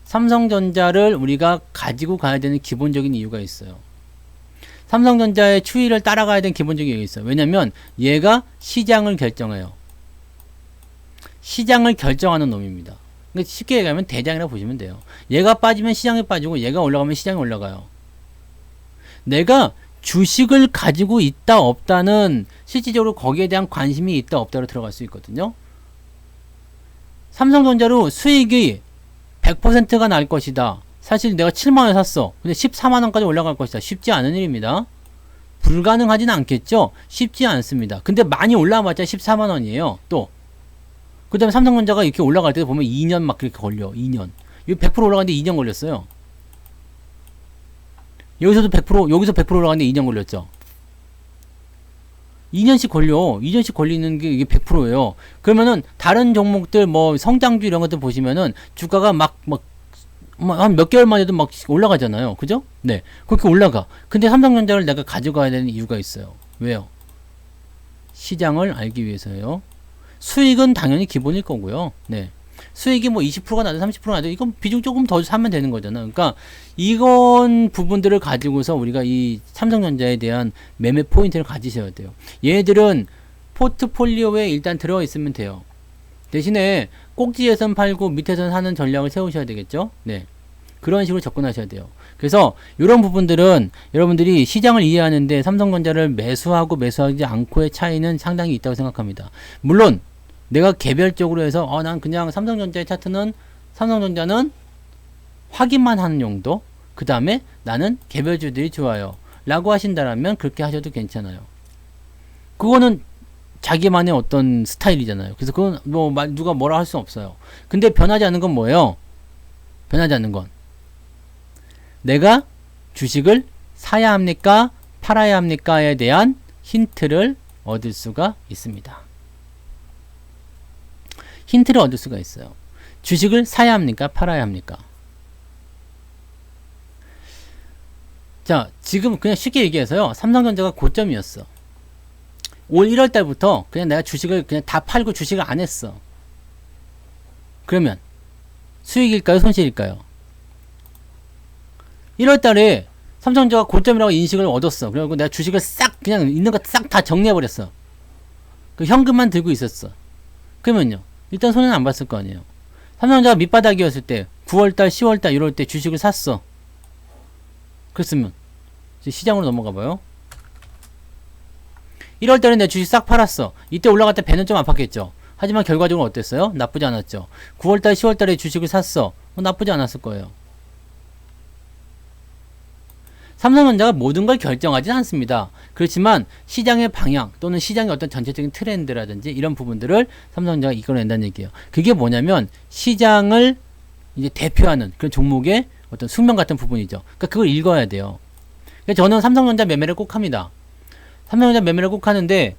삼성전자를 우리가 가지고 가야 되는 기본적인 이유가 있어요. 삼성전자의 추이를 따라가야 되는 기본적인 이유가 있어요. 왜냐면 얘가 시장을 결정해요. 시장을 결정하는 놈입니다. 그러니까 쉽게 얘기하면 대장이라고 보시면 돼요. 얘가 빠지면 시장이 빠지고 얘가 올라가면 시장이 올라가요. 내가 주식을 가지고 있다 없다는, 실질적으로 거기에 대한 관심이 있다 없다로 들어갈 수 있거든요. 100% 주식을 가지고 있다 없다는, 실질적으로 거기에 대한 관심이 있다 없다로 들어갈 수 있거든요. 100% 주식을 가지고 있다 없다는, 실질적으로 거기에 대한 관심이 있다 없다는, 실질적으로 거기에 대한 관심이 있다 없다로 들어갈 수 있거든요. 100% 삼성전자로 수익이 100%가 날 것이다. 사실 내가 7만원에 샀어. 근데 14만원까지 올라갈 것이다. 쉽지 않은 일입니다. 불가능하진 않겠죠? 쉽지 않습니다. 근데 많이 올라와봤자 14만원이에요. 또. 그 다음에 삼성전자가 이렇게 올라갈 때 보면 2년 막 그렇게 걸려. 2년. 이거 100% 올라가는데 2년 걸렸어요. 여기서 100% 올라가는데 2년 걸렸죠. 2년씩 걸려. 2년씩 걸리는 게 이게 100%예요. 그러면은 다른 종목들 뭐 성장주 이런 것들 보시면은 주가가 한 몇 개월 만에도 막 올라가잖아요. 그죠? 네. 그렇게 올라가. 근데 삼성전자를 내가 가져가야 되는 이유가 있어요. 왜요? 시장을 알기 위해서요. 수익은 당연히 기본일 거고요. 네. 수익이 뭐 20%가 나도 30%가 나도 이건 비중 조금 더 사면 되는 거잖아. 그러니까 이건 부분들을 가지고서 우리가 이 삼성전자에 대한 매매 포인트를 가지셔야 돼요. 얘들은 포트폴리오에 일단 들어가 있으면 돼요. 대신에 꼭지에선 팔고 밑에선 사는 전략을 세우셔야 되겠죠. 네. 그런 식으로 접근하셔야 돼요. 그래서 이런 부분들은 여러분들이 시장을 이해하는데 삼성전자를 매수하고 매수하지 않고의 차이는 상당히 있다고 생각합니다. 물론 내가 개별적으로 해서 난 그냥 삼성전자의 차트는 삼성전자는 확인만 하는 용도, 그 다음에 나는 개별주들이 좋아요 라고 하신다라면 그렇게 하셔도 괜찮아요. 그거는 자기만의 어떤 스타일이잖아요. 그래서 그건 뭐 누가 뭐라 할 수 없어요. 근데 변하지 않는 건 뭐예요? 변하지 않는 건 내가 주식을 사야 합니까? 팔아야 합니까?에 대한 힌트를 얻을 수가 있습니다. 힌트를 얻을 수가 있어요. 주식을 사야 합니까? 팔아야 합니까? 자, 지금 그냥 쉽게 얘기해서요. 삼성전자가 고점이었어. 올 1월 달부터 그냥 내가 주식을 그냥 다 팔고 주식을 안 했어. 그러면 수익일까요? 손실일까요? 1월 달에 삼성전자가 고점이라고 인식을 얻었어. 그리고 내가 주식을 싹 그냥 있는 거 싹 다 정리해버렸어. 그 현금만 들고 있었어. 그러면요. 일단 손해는 안 봤을 거 아니에요. 삼성전자가 밑바닥이었을 때 9월달, 10월달 이럴 때 주식을 샀어. 그랬으면 이제 시장으로 넘어가 봐요. 1월달에 내 주식 싹 팔았어. 이때 올라갈 때 배는 좀 아팠겠죠. 하지만 결과적으로 어땠어요? 나쁘지 않았죠. 9월달, 10월달에 주식을 샀어. 나쁘지 않았을 거예요. 삼성전자가 모든 걸 결정하지는 않습니다. 그렇지만 시장의 방향 또는 시장의 어떤 전체적인 트렌드라든지 이런 부분들을 삼성전자가 이끌어낸다는 얘기예요. 그게 뭐냐면 시장을 이제 대표하는 그런 종목의 어떤 숙명 같은 부분이죠. 그러니까 그걸 읽어야 돼요. 그러니까 저는 삼성전자 매매를 꼭 합니다. 삼성전자 매매를 꼭 하는데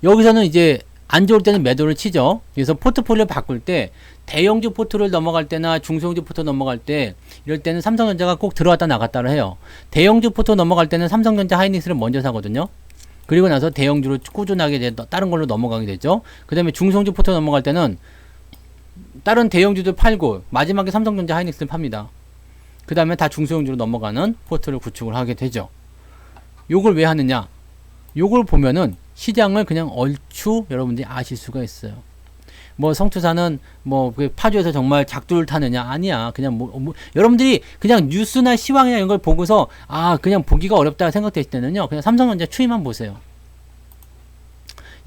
여기서는 이제 안 좋을 때는 매도를 치죠. 그래서 포트폴리오 바꿀 때 대형주 포트를 넘어갈 때나 중소형주 포트 넘어갈 때 이럴 때는 삼성전자가 꼭 들어왔다 나갔다를 해요. 대형주 포트 넘어갈 때는 삼성전자 하이닉스를 먼저 사거든요. 그리고 나서 대형주로 꾸준하게 이제 다른 걸로 넘어가게 되죠. 그 다음에 중소형주 포트 넘어갈 때는 다른 대형주도 팔고 마지막에 삼성전자 하이닉스를 팝니다. 그 다음에 다 중소형주로 넘어가는 포트를 구축을 하게 되죠. 요걸 왜 하느냐? 요걸 보면은 시장을 그냥 얼추 여러분들이 아실 수가 있어요. 뭐 성투사는 뭐 파주에서 정말 작두를 타느냐? 아니야. 그냥 여러분들이 그냥 뉴스나 시황이나 이런 걸 보고서 그냥 보기가 어렵다 생각되실 때는요. 그냥 삼성전자 추이만 보세요.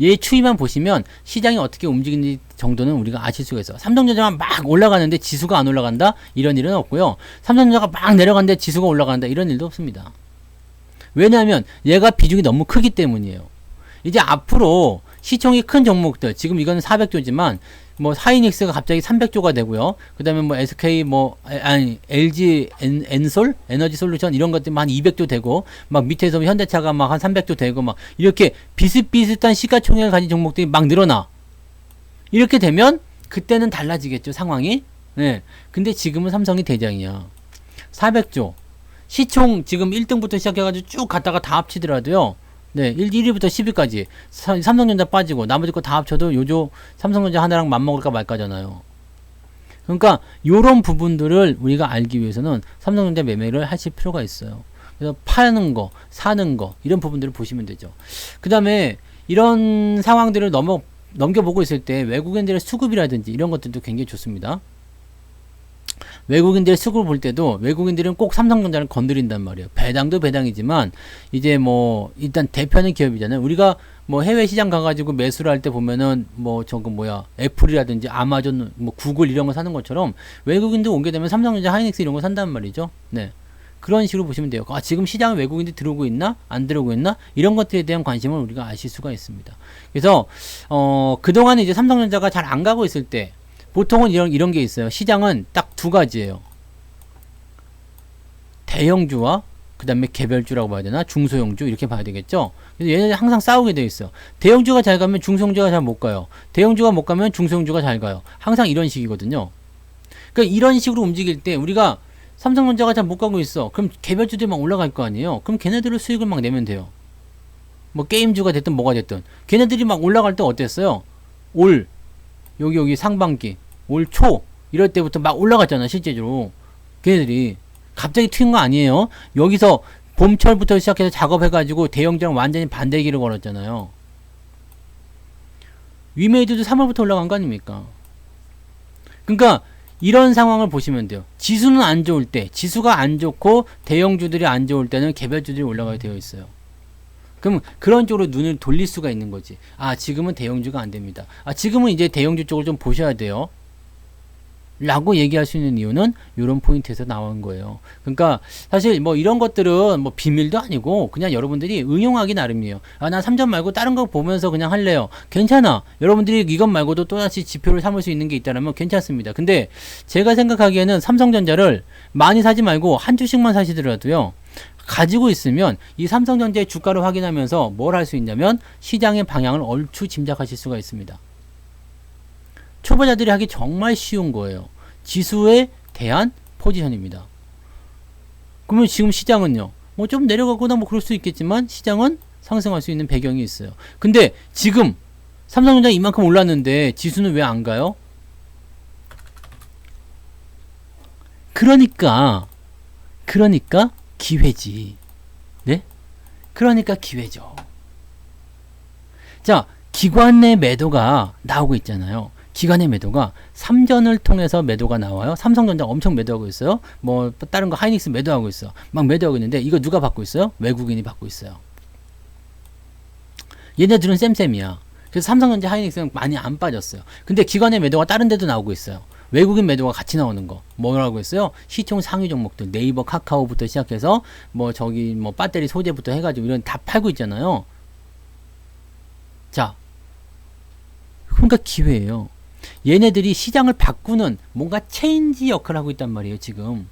얘 추이만 보시면 시장이 어떻게 움직이는지 정도는 우리가 아실 수가 있어요. 삼성전자만 막 올라가는데 지수가 안 올라간다? 이런 일은 없고요. 삼성전자가 막 내려가는데 지수가 올라간다? 이런 일도 없습니다. 왜냐하면 얘가 비중이 너무 크기 때문이에요. 이제 앞으로 시총이 큰 종목들, 지금 이거는 400조지만 뭐 하이닉스가 갑자기 300조가 되고요. 그 다음에 뭐 SK LG 엔솔 에너지 솔루션 이런 것들만 한 200조 되고 막 밑에서 현대차가 막 한 300조 되고 막 이렇게 비슷비슷한 시가총액을 가진 종목들이 막 늘어나. 이렇게 되면 그때는 달라지겠죠, 상황이. 네. 근데 지금은 삼성이 대장이야. 400조. 시총 지금 1등부터 시작해가지고 쭉 갔다가 다 합치더라도요. 네, 1위부터 10위까지 삼성전자 빠지고 나머지 거 다 합쳐도 요조 삼성전자 하나랑 맞먹을까 말까잖아요. 그러니까 요런 부분들을 우리가 알기 위해서는 삼성전자 매매를 하실 필요가 있어요. 그래서 파는 거, 사는 거 이런 부분들을 보시면 되죠. 그 다음에 이런 상황들을 넘겨보고 있을 때 외국인들의 수급이라든지 이런 것들도 굉장히 좋습니다. 외국인들의 수급을 볼 때도 외국인들은 꼭 삼성전자를 건드린단 말이에요. 배당도 배당이지만 이제 뭐 일단 대표하는 기업이잖아요. 우리가 뭐 해외 시장 가가지고 매수를 할 때 보면은 뭐 저거 뭐야 애플이라든지 아마존 뭐 구글 이런 거 사는 것처럼 외국인들 오게 되면 삼성전자, 하이닉스 이런 거 산단 말이죠. 네. 그런 식으로 보시면 돼요. 아, 지금 시장에 외국인들이 들어오고 있나? 안 들어오고 있나? 이런 것들에 대한 관심을 우리가 아실 수가 있습니다. 그래서, 그동안에 이제 삼성전자가 잘 안 가고 있을 때, 보통은 이런 게 있어요. 시장은 딱 두 가지예요. 대형주와 그 다음에 개별주라고 봐야 되나? 중소형주 이렇게 봐야 되겠죠? 그래서 얘네들 항상 싸우게 돼 있어요. 대형주가 잘 가면 중소형주가 잘 못 가요. 대형주가 못 가면 중소형주가 잘 가요. 항상 이런 식이거든요. 그러니까 이런 식으로 움직일 때 우리가 삼성전자가 잘 못 가고 있어. 그럼 개별주들이 막 올라갈 거 아니에요. 그럼 걔네들을 수익을 막 내면 돼요. 뭐 게임주가 됐든 뭐가 됐든 걔네들이 막 올라갈 때 어땠어요? 올 여기 상반기 올 초 이럴 때부터 막 올라갔잖아. 실제로 걔네들이 갑자기 튀는 거 아니에요. 여기서 봄철부터 시작해서 작업해가지고 대형주랑 완전히 반대 길을 걸었잖아요. 위메이드도 3월부터 올라간 거 아닙니까? 그러니까 이런 상황을 보시면 돼요. 지수는 안 좋을 때, 지수가 안 좋고 대형주들이 안 좋을 때는 개별주들이 올라가게 되어 있어요. 그럼 그런 쪽으로 눈을 돌릴 수가 있는 거지. 아, 지금은 대형주가 안 됩니다. 아, 지금은 이제 대형주 쪽을 좀 보셔야 돼요. 라고 얘기할 수 있는 이유는 이런 포인트에서 나온 거예요. 그러니까 사실 뭐 이런 것들은 뭐 비밀도 아니고 그냥 여러분들이 응용하기 나름이에요. 아, 난 3점 말고 다른 거 보면서 그냥 할래요. 괜찮아. 여러분들이 이것 말고도 또다시 지표를 삼을 수 있는 게 있다면 괜찮습니다. 근데 제가 생각하기에는 삼성전자를 많이 사지 말고 한 주씩만 사시더라도요. 가지고 있으면 이 삼성전자의 주가를 확인하면서 뭘 할 수 있냐면 시장의 방향을 얼추 짐작하실 수가 있습니다. 초보자들이 하기 정말 쉬운 거예요. 지수에 대한 포지션입니다. 그러면 지금 시장은요. 뭐 좀 내려가거나 뭐 그럴 수 있겠지만 시장은 상승할 수 있는 배경이 있어요. 근데 지금 삼성전자 이만큼 올랐는데 지수는 왜 안 가요? 그러니까 기회지. 네? 그러니까 기회죠. 자, 기관 내 매도가 나오고 있잖아요. 기관의 매도가 3전을 통해서 매도가 나와요. 삼성전자 엄청 매도하고 있어요. 뭐 다른 거 하이닉스 매도하고 있어. 막 매도하고 있는데 이거 누가 받고 있어요? 외국인이 받고 있어요. 얘네들은 쌤쌤이야. 그래서 삼성전자 하이닉스는 많이 안 빠졌어요. 근데 기관의 매도가 다른 데도 나오고 있어요. 외국인 매도가 같이 나오는 거 뭐라고 했어요? 시총 상위 종목들 네이버, 카카오부터 시작해서 뭐 저기 뭐 배터리 소재부터 해가지고 이런 다 팔고 있잖아요. 자, 그러니까 기회예요. 얘네들이 시장을 바꾸는 뭔가 체인지 역할을 하고 있단 말이에요. 지금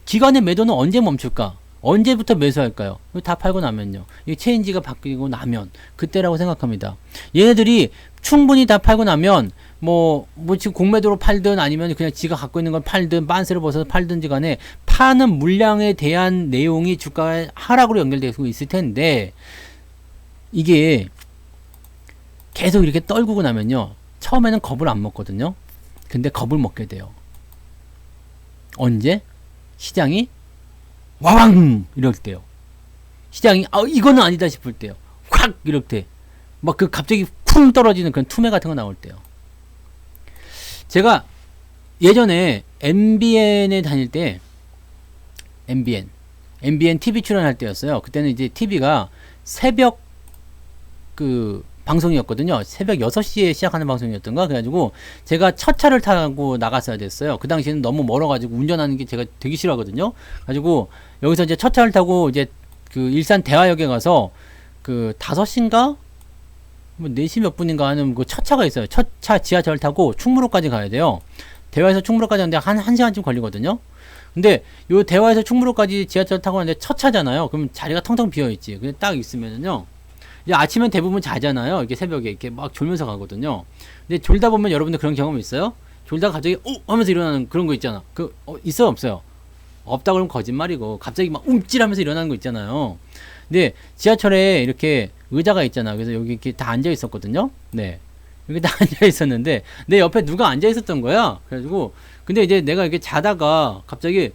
기관의 매도는 언제 멈출까? 언제부터 매수할까요? 다 팔고 나면요. 이 체인지가 바뀌고 나면 그때라고 생각합니다. 얘네들이 충분히 다 팔고 나면 뭐 지금 공매도로 팔든 아니면 그냥 지가 갖고 있는 걸 팔든 빤스를 벗어서 팔든지 간에 파는 물량에 대한 내용이 주가의 하락으로 연결되고 있을 텐데 이게 계속 이렇게 떨구고 나면요. 처음에는 겁을 안 먹거든요. 근데 겁을 먹게 돼요. 언제? 시장이 와왕 이럴 때요. 시장이 이거는 아니다 싶을 때요. 확 이럴 때. 막 그 갑자기 쿵 떨어지는 그런 투매 같은 거 나올 때요. 제가 예전에 MBN에 다닐 때 MBN TV 출연할 때였어요. 그때는 이제 TV가 새벽 그 방송이었거든요. 새벽 6시에 시작하는 방송이었던가. 그래가지고 제가 첫 차를 타고 나갔어야 됐어요. 그 당시에는 너무 멀어가지고 운전하는 게 제가 되게 싫어하거든요. 가지고 여기서 이제 첫 차를 타고 이제 그 일산 대화역에 가서 그 5시인가? 뭐 4시 몇 분인가 하는 그 첫 차가 있어요. 첫 차 지하철 타고 충무로까지 가야 돼요. 대화에서 충무로까지 하는데 한 1시간쯤 걸리거든요. 근데 요 대화에서 충무로까지 지하철 타고 가는데 첫 차잖아요. 그럼 자리가 텅텅 비어있지. 근데 딱 있으면은요. 이제 아침엔 대부분 자잖아요. 이렇게 새벽에 이렇게 막 졸면서 가거든요. 근데 졸다 보면 여러분들 그런 경험 있어요? 졸다가 갑자기 하면서 일어나는 그런 거 있잖아. 있어요, 없어요? 없다 그러면 거짓말이고 갑자기 막 움찔하면서 일어나는 거 있잖아요. 근데 지하철에 이렇게 의자가 있잖아. 그래서 여기 이렇게 다 앉아 있었거든요. 네. 여기 다 앉아 있었는데 내 옆에 누가 앉아 있었던 거야. 그래가지고 근데 이제 내가 이렇게 자다가 갑자기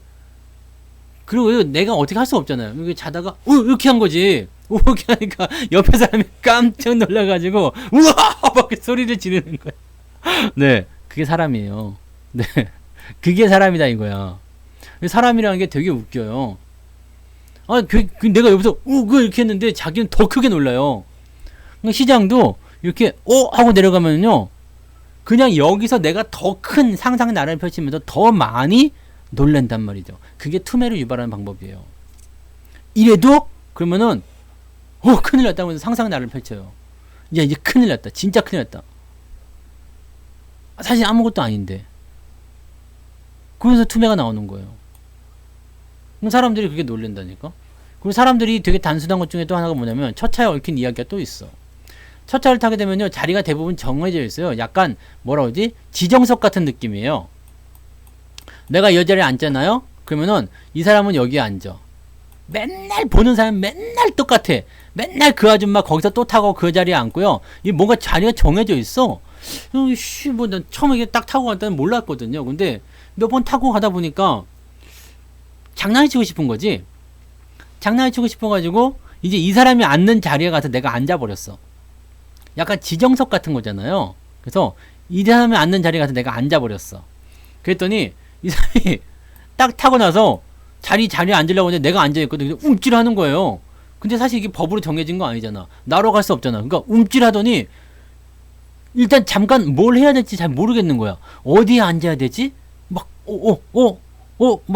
그리고 내가 어떻게 할 수가 없잖아요. 이렇게 자다가 이렇게 한 거지. 이렇게 하니까 옆에 사람이 깜짝 놀라가지고 우와 막 소리를 지르는 거야. 네, 그게 사람이에요. 네, 그게 사람이다 이거야. 사람이라는 게 되게 웃겨요. 내가 여기서 이렇게 했는데 자기는 더 크게 놀라요. 그러니까 시장도 이렇게 하고 내려가면요, 그냥 여기서 내가 더 큰 상상 나래를 펼치면서 더 많이 놀란단 말이죠. 그게 투매를 유발하는 방법이에요. 이래도 그러면은 큰일 났다 하면서 상상 나래를 펼쳐요. 이제 큰일 났다. 진짜 큰일 났다. 사실 아무것도 아닌데. 그래서 투매가 나오는 거예요. 그럼 사람들이 그게 놀란다니까. 그리고 사람들이 되게 단순한 것 중에 또 하나가 뭐냐면 첫차에 얽힌 이야기가 또 있어. 첫차를 타게 되면요, 자리가 대부분 정해져 있어요. 약간 뭐라 그러지? 지정석 같은 느낌이에요. 내가 이 자리에 앉잖아요. 그러면은 이 사람은 여기에 앉아. 맨날 보는 사람 맨날 똑같아. 맨날 그 아줌마 거기서 또 타고 그 자리에 앉고요. 이 뭔가 자리가 정해져 있어. 난 처음에 이게 딱 타고 갈 때는 몰랐거든요. 근데 몇 번 타고 가다 보니까 장난을 치고 싶은 거지. 장난을 치고 싶어가지고 이제 이 사람이 앉는 자리에 가서 내가 앉아버렸어. 약간 지정석 같은 거잖아요. 그래서 이 사람이 앉는 자리에 가서 내가 앉아버렸어. 그랬더니 이 사람이 딱 타고 나서 자리에 앉으려고 했는데 내가 앉아있거든. 그래서 움찔하는 거예요. 근데 사실 이게 법으로 정해진 거 아니잖아. 나로 갈 수 없잖아. 그러니까 움찔하더니 일단 잠깐 뭘 해야 될지 잘 모르겠는 거야. 어디에 앉아야 되지? 막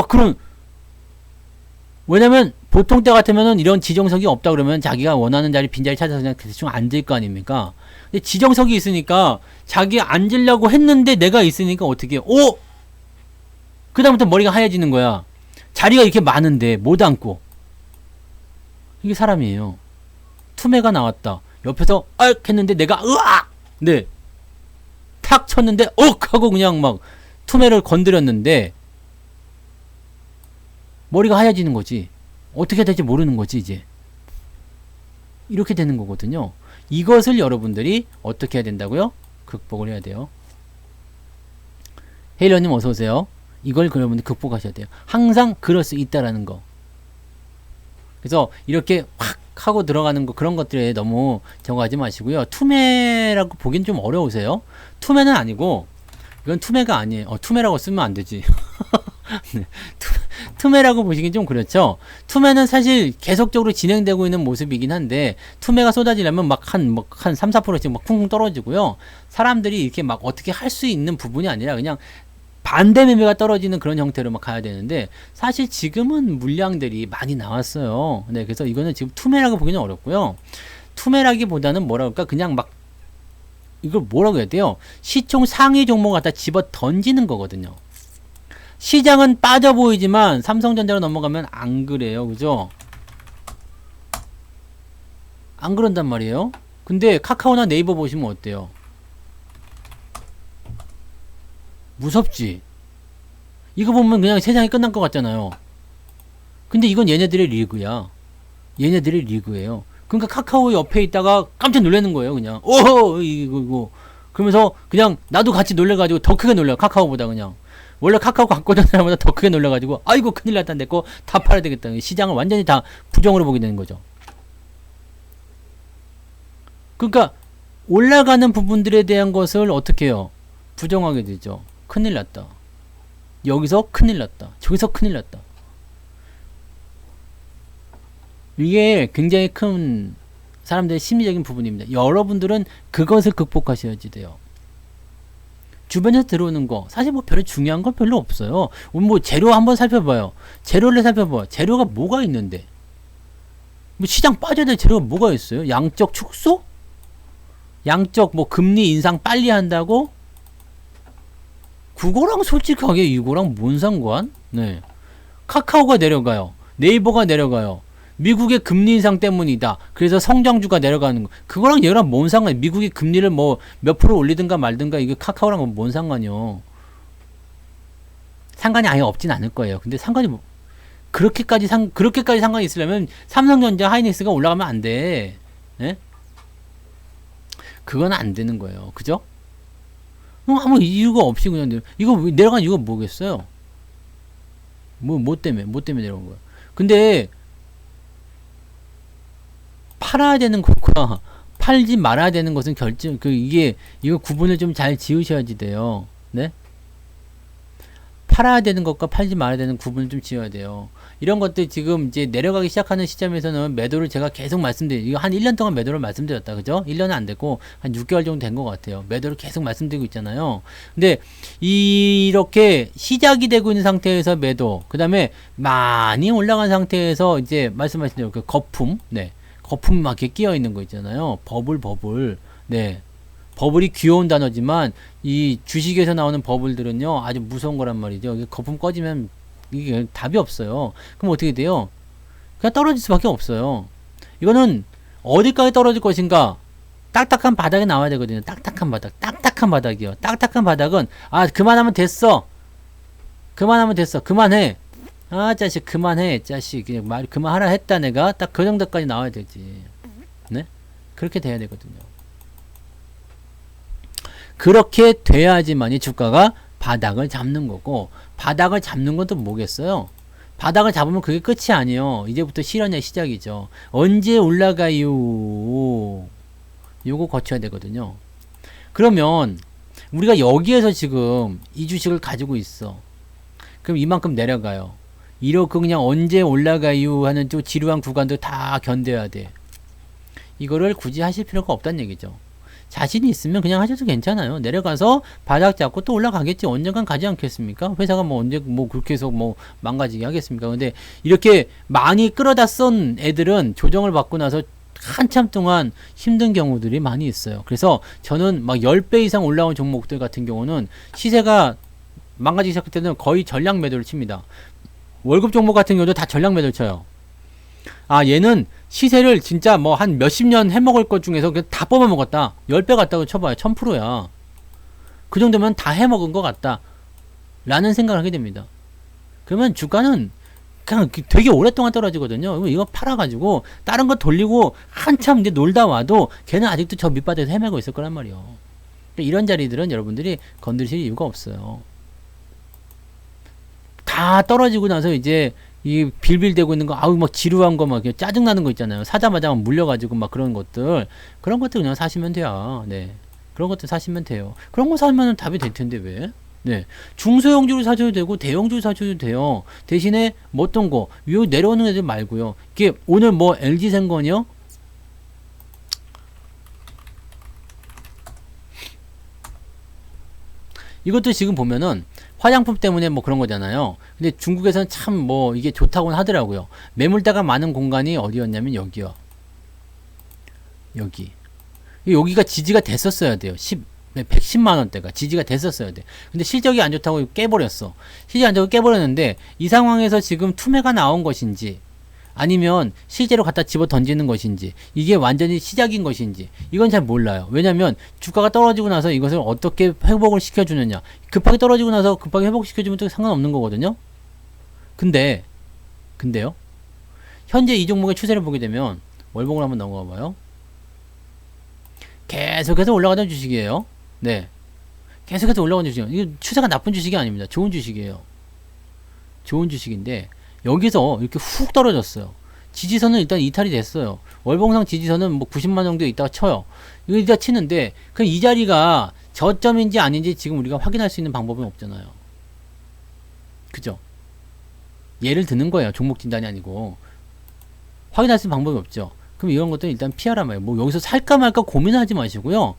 그런. 왜냐면 보통 때 같으면은 이런 지정석이 없다 그러면 자기가 원하는 자리, 빈자리 찾아서 그냥 대충 앉을 거 아닙니까? 근데 지정석이 있으니까 자기 앉으려고 했는데 내가 있으니까 어떻게 해? 그다음부터 머리가 하얘지는 거야. 자리가 이렇게 많은데 못 앉고. 이게 사람이에요. 투매가 나왔다. 옆에서 했는데 내가 으악! 네. 탁 쳤는데 하고 그냥 막 투매를 건드렸는데 머리가 하얘지는 거지. 어떻게 될지 모르는 거지 이제. 이렇게 되는 거거든요. 이것을 여러분들이 어떻게 해야 된다고요? 극복을 해야 돼요. 헤일러님 어서오세요. 이걸 여러분들 극복하셔야 돼요. 항상 그럴 수 있다라는 거. 그래서 이렇게 확 하고 들어가는 거, 그런 것들에 너무 정하지 마시고요. 투매라고 보긴 좀 어려우세요. 투매는 아니고, 이건 투매가 아니에요. 투매라고 쓰면 안 되지. 네. 투매라고 보시긴 좀 그렇죠. 투매는 사실 계속적으로 진행되고 있는 모습이긴 한데, 투매가 쏟아지려면 한 3, 4%씩 막 쿵쿵 떨어지고요. 사람들이 이렇게 막 어떻게 할 수 있는 부분이 아니라 그냥 반대 매매가 떨어지는 그런 형태로 막 가야 되는데, 사실 지금은 물량들이 많이 나왔어요. 네, 그래서 이거는 지금 투매라고 보기는 어렵고요. 투매라기보다는 뭐라 그럴까? 그냥 막, 이걸 뭐라고 해야 돼요? 시총 상위 종목 갖다 집어 던지는 거거든요. 시장은 빠져 보이지만 삼성전자로 넘어가면 안 그래요. 그죠? 안 그런단 말이에요. 근데 카카오나 네이버 보시면 어때요? 무섭지? 이거 보면 그냥 세상이 끝난 것 같잖아요. 근데 이건 얘네들의 리그야. 얘네들의 리그예요. 그러니까 카카오 옆에 있다가 깜짝 놀라는 거예요. 그냥 이거 그러면서 그냥 나도 같이 놀래가지고 더 크게 놀라요. 카카오보다 그냥. 원래 카카오 갖고 있던 사람보다 더 크게 놀라가지고 아이고 큰일 났다, 내 거 다 팔아야 되겠다. 시장을 완전히 다 부정으로 보게 되는 거죠. 그러니까 올라가는 부분들에 대한 것을 어떻게 해요? 부정하게 되죠. 큰일 났다. 여기서 큰일 났다. 저기서 큰일 났다. 이게 굉장히 큰 사람들의 심리적인 부분입니다. 여러분들은 그것을 극복하셔야지 돼요. 주변에서 들어오는 거 사실 뭐 별로 중요한 건 별로 없어요. 뭐 재료 한번 살펴봐요. 재료를 살펴봐. 재료가 뭐가 있는데? 뭐 시장 빠져야 될 재료가 뭐가 있어요? 양적 축소? 양적 뭐 금리 인상 빨리 한다고? 그거랑 솔직하게 이거랑 뭔 상관? 네. 카카오가 내려가요. 네이버가 내려가요. 미국의 금리 인상 때문이다. 그래서 성장주가 내려가는 거. 그거랑 얘랑 뭔 상관이야? 미국이 금리를 뭐 몇 프로 올리든가 말든가 이게 카카오랑 뭔 상관이요? 상관이 아예 없진 않을 거예요. 근데 상관이 뭐 그렇게까지 상관이 있으려면 삼성전자, 하이닉스가 올라가면 안 돼. 네? 그건 안 되는 거예요. 그죠? 아무 이유가 없이 그냥 이거 내려간 이유가 뭐겠어요? 뭐 때문에 내려간 거야? 근데 팔아야 되는 것과 팔지 말아야 되는 것은 이거 구분을 좀 잘 지으셔야지 돼요. 네? 팔아야 되는 것과 팔지 말아야 되는 구분을 좀 지어야 돼요. 이런 것들 지금 이제 내려가기 시작하는 시점에서는 매도를 제가 계속 말씀드리고, 이거 한 1년 동안 매도를 말씀드렸다. 그죠? 1년은 안 됐고, 한 6개월 정도 된 것 같아요. 매도를 계속 말씀드리고 있잖아요. 근데, 이렇게 시작이 되고 있는 상태에서 매도, 그 다음에 많이 올라간 상태에서 이제 말씀하신 대로 그 거품, 네. 거품이 막 이렇게 끼어 있는 거 있잖아요. 버블. 네. 버블이 귀여운 단어지만, 이 주식에서 나오는 버블들은요, 아주 무서운 거란 말이죠. 이게 거품 꺼지면 이게 답이 없어요. 그럼 어떻게 돼요? 그냥 떨어질 수밖에 없어요. 이거는 어디까지 떨어질 것인가? 딱딱한 바닥에 나와야 되거든요. 딱딱한 바닥이요. 딱딱한 바닥은, 아, 그만하면 됐어. 그만해. 아, 자식, 그만해. 자식, 그냥 말, 그만하라 했다, 내가. 딱 그 정도까지 나와야 되지. 네? 그렇게 돼야 되거든요. 그렇게 돼야지만이 주가가 바닥을 잡는 거고, 바닥을 잡는 건 또 뭐겠어요? 바닥을 잡으면 그게 끝이 아니에요. 이제부터 실현의 시작이죠. 언제 올라가요? 요거 거쳐야 되거든요. 그러면 우리가 여기에서 지금 이 주식을 가지고 있어. 그럼 이만큼 내려가요. 이렇게 그냥 언제 올라가요 하는 또 지루한 구간도 다 견뎌야 돼. 이거를 굳이 하실 필요가 없다는 얘기죠. 자신이 있으면 그냥 하셔도 괜찮아요. 내려가서 바닥 잡고 또 올라가겠지. 언젠간 가지 않겠습니까? 회사가 뭐 언제 뭐 그렇게 해서 뭐 망가지게 하겠습니까? 근데 이렇게 많이 끌어다 쓴 애들은 조정을 받고 나서 한참 동안 힘든 경우들이 많이 있어요. 그래서 저는 막 10배 이상 올라온 종목들 같은 경우는 시세가 망가지기 시작할 때는 거의 전량 매도를 칩니다. 월급 종목 같은 경우도 다 전량 매도를 쳐요. 아, 얘는 시세를 진짜 뭐 한 몇십 년 해먹을 것 중에서 그냥 다 뽑아먹었다. 10배 같다고 쳐봐요. 1000%야. 그 정도면 다 해먹은 것 같다. 라는 생각을 하게 됩니다. 그러면 주가는 그냥 되게 오랫동안 떨어지거든요. 이거 팔아가지고 다른 거 돌리고 한참 이제 놀다 와도 걔는 아직도 저 밑바닥에서 헤매고 있을 거란 말이에요. 이런 자리들은 여러분들이 건드리실 이유가 없어요. 다 떨어지고 나서 이제 이 빌빌대고 있는 거, 아우 막 지루한 거 막 짜증나는 거 있잖아요. 사자마자 막 물려가지고 막 그런 것들 그냥 사시면 돼요. 네, 그런 것들 사시면 돼요. 그런 거 사면 답이 될 텐데 왜? 네, 중소형주를 사셔도 되고 대형주를 사셔도 돼요. 대신에 뭐 어떤 거, 요 내려오는 애들 말고요. 이게 오늘 뭐 LG생건이요? 이것도 지금 보면은 화장품 때문에 뭐 그런 거잖아요. 근데 중국에서는 참 뭐 이게 좋다고는 하더라고요. 매물대가 많은 공간이 어디였냐면 여기요. 여기가 지지가 됐었어야 돼요. 110만 원대가 지지가 됐었어야 돼. 근데 실적이 안 좋다고 깨버렸어. 실적이 안 좋다고 깨버렸는데 이 상황에서 지금 투매가 나온 것인지 아니면 실제로 갖다 집어 던지는 것인지 이게 완전히 시작인 것인지 이건 잘 몰라요. 왜냐면 주가가 떨어지고 나서 이것을 어떻게 회복을 시켜주느냐. 급하게 떨어지고 나서 급하게 회복시켜주면 또 상관없는 거거든요. 근데요. 현재 이 종목의 추세를 보게 되면 월봉을 한번 넘어가 봐요. 계속해서 올라가던 주식이에요. 네. 계속해서 올라가는 주식이에요. 이거 추세가 나쁜 주식이 아닙니다. 좋은 주식이에요. 좋은 주식인데 여기서 이렇게 훅 떨어졌어요. 지지선은 일단 이탈이 됐어요. 월봉상 지지선은 뭐 90만 정도에 있다가 쳐요. 이거 이따 치는데 그럼 이 자리가 저점인지 아닌지 지금 우리가 확인할 수 있는 방법은 없잖아요. 그죠? 예를 드는 거예요. 종목 진단이 아니고. 확인할 수 있는 방법이 없죠. 그럼 이런 것들은 일단 피하라 말이에요. 뭐 여기서 살까 말까 고민하지 마시고요.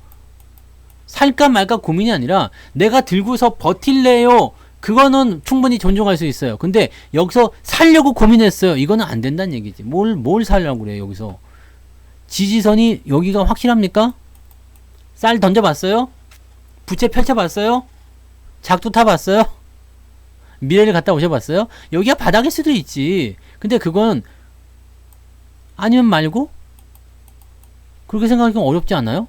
살까 말까 고민이 아니라 내가 들고서 버틸래요. 그거는 충분히 존중할 수 있어요. 근데 여기서 살려고 고민했어요. 이거는 안 된다는 얘기지. 뭘 살려고 그래요, 여기서. 지지선이 여기가 확실합니까? 쌀 던져봤어요? 부채 펼쳐봤어요? 작두 타봤어요? 미래를 갔다 오셔봤어요? 여기가 바닥일 수도 있지. 근데 그건 아니면 말고? 그렇게 생각하기가 어렵지 않아요?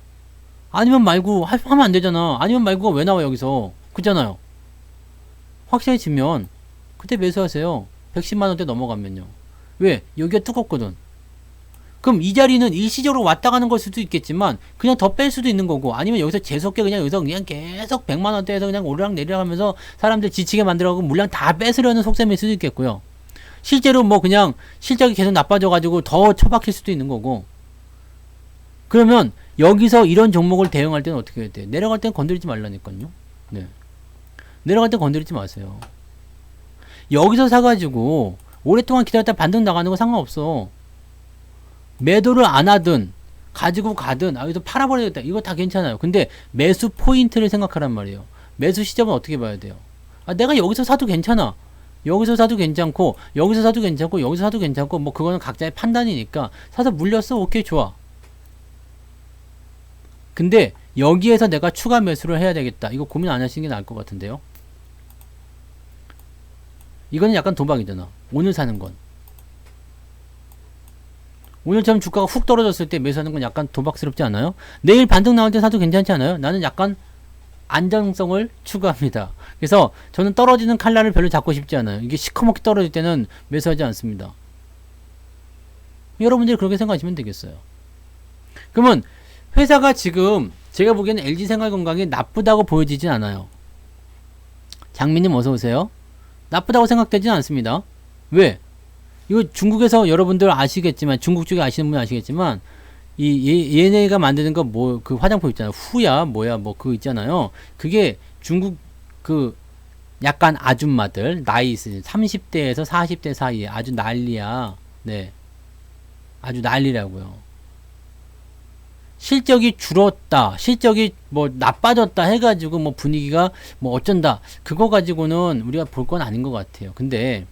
아니면 말고 하면 안 되잖아. 아니면 말고가 왜 나와 여기서? 그렇잖아요. 확실해지면 그때 매수하세요. 110만원대 넘어가면요. 왜? 여기가 두껍거든. 그럼 이 자리는 일시적으로 왔다 가는 걸 수도 있겠지만 그냥 더 뺄 수도 있는 거고 아니면 여기서 재수없게 여기서 그냥 계속 100만원대에서 그냥 오르락 내리락 하면서 사람들 지치게 만들어가고 물량 다 뺏으려는 속셈일 수도 있겠고요. 실제로 뭐 그냥 실적이 계속 나빠져가지고 더 처박힐 수도 있는 거고. 그러면 여기서 이런 종목을 대응할 때는 어떻게 해야 돼? 내려갈 때는 건드리지 말라니까요. 네. 내려갈 때 건드리지 마세요. 여기서 사가지고 오랫동안 기다렸다 반등 나가는 거 상관없어. 매도를 안 하든 가지고 가든 여기서 팔아버리겠다 이거 다 괜찮아요. 근데 매수 포인트를 생각하란 말이에요. 매수 시점은 어떻게 봐야 돼요? 내가 여기서 사도 괜찮아. 여기서 사도 괜찮고 여기서 사도 괜찮고 여기서 사도 괜찮고 뭐 그거는 각자의 판단이니까 사서 물렸어. 오케이 좋아. 근데 여기에서 내가 추가 매수를 해야 되겠다. 이거 고민 안 하시는 게 나을 것 같은데요. 이거는 약간 도박이잖아. 오늘 사는 건. 오늘처럼 주가가 훅 떨어졌을 때 매수하는 건 약간 도박스럽지 않아요? 내일 반등 나올 때 사도 괜찮지 않아요? 나는 약간 안정성을 추구합니다. 그래서 저는 떨어지는 칼날을 별로 잡고 싶지 않아요. 이게 시커멓게 떨어질 때는 매수하지 않습니다. 여러분들이 그렇게 생각하시면 되겠어요. 그러면 회사가 지금 제가 보기에는 LG생활건강이 나쁘다고 보여지진 않아요. 장민님 어서오세요. 나쁘다고 생각되지는 않습니다. 왜? 이거 중국에서 여러분들 아시겠지만 중국 쪽에 아시는 분 아시겠지만 얘네가 만드는 거 뭐 그 화장품 있잖아요. 후야 뭐야 뭐 그거 있잖아요. 그게 중국 그 약간 아줌마들 나이 있으신 30대에서 40대 사이에 아주 난리야. 네. 아주 난리라고요. 실적이 줄었다. 실적이 뭐 나빠졌다 해가지고 뭐 분위기가 뭐 어쩐다. 그거 가지고는 우리가 볼 건 아닌 것 같아요. 근데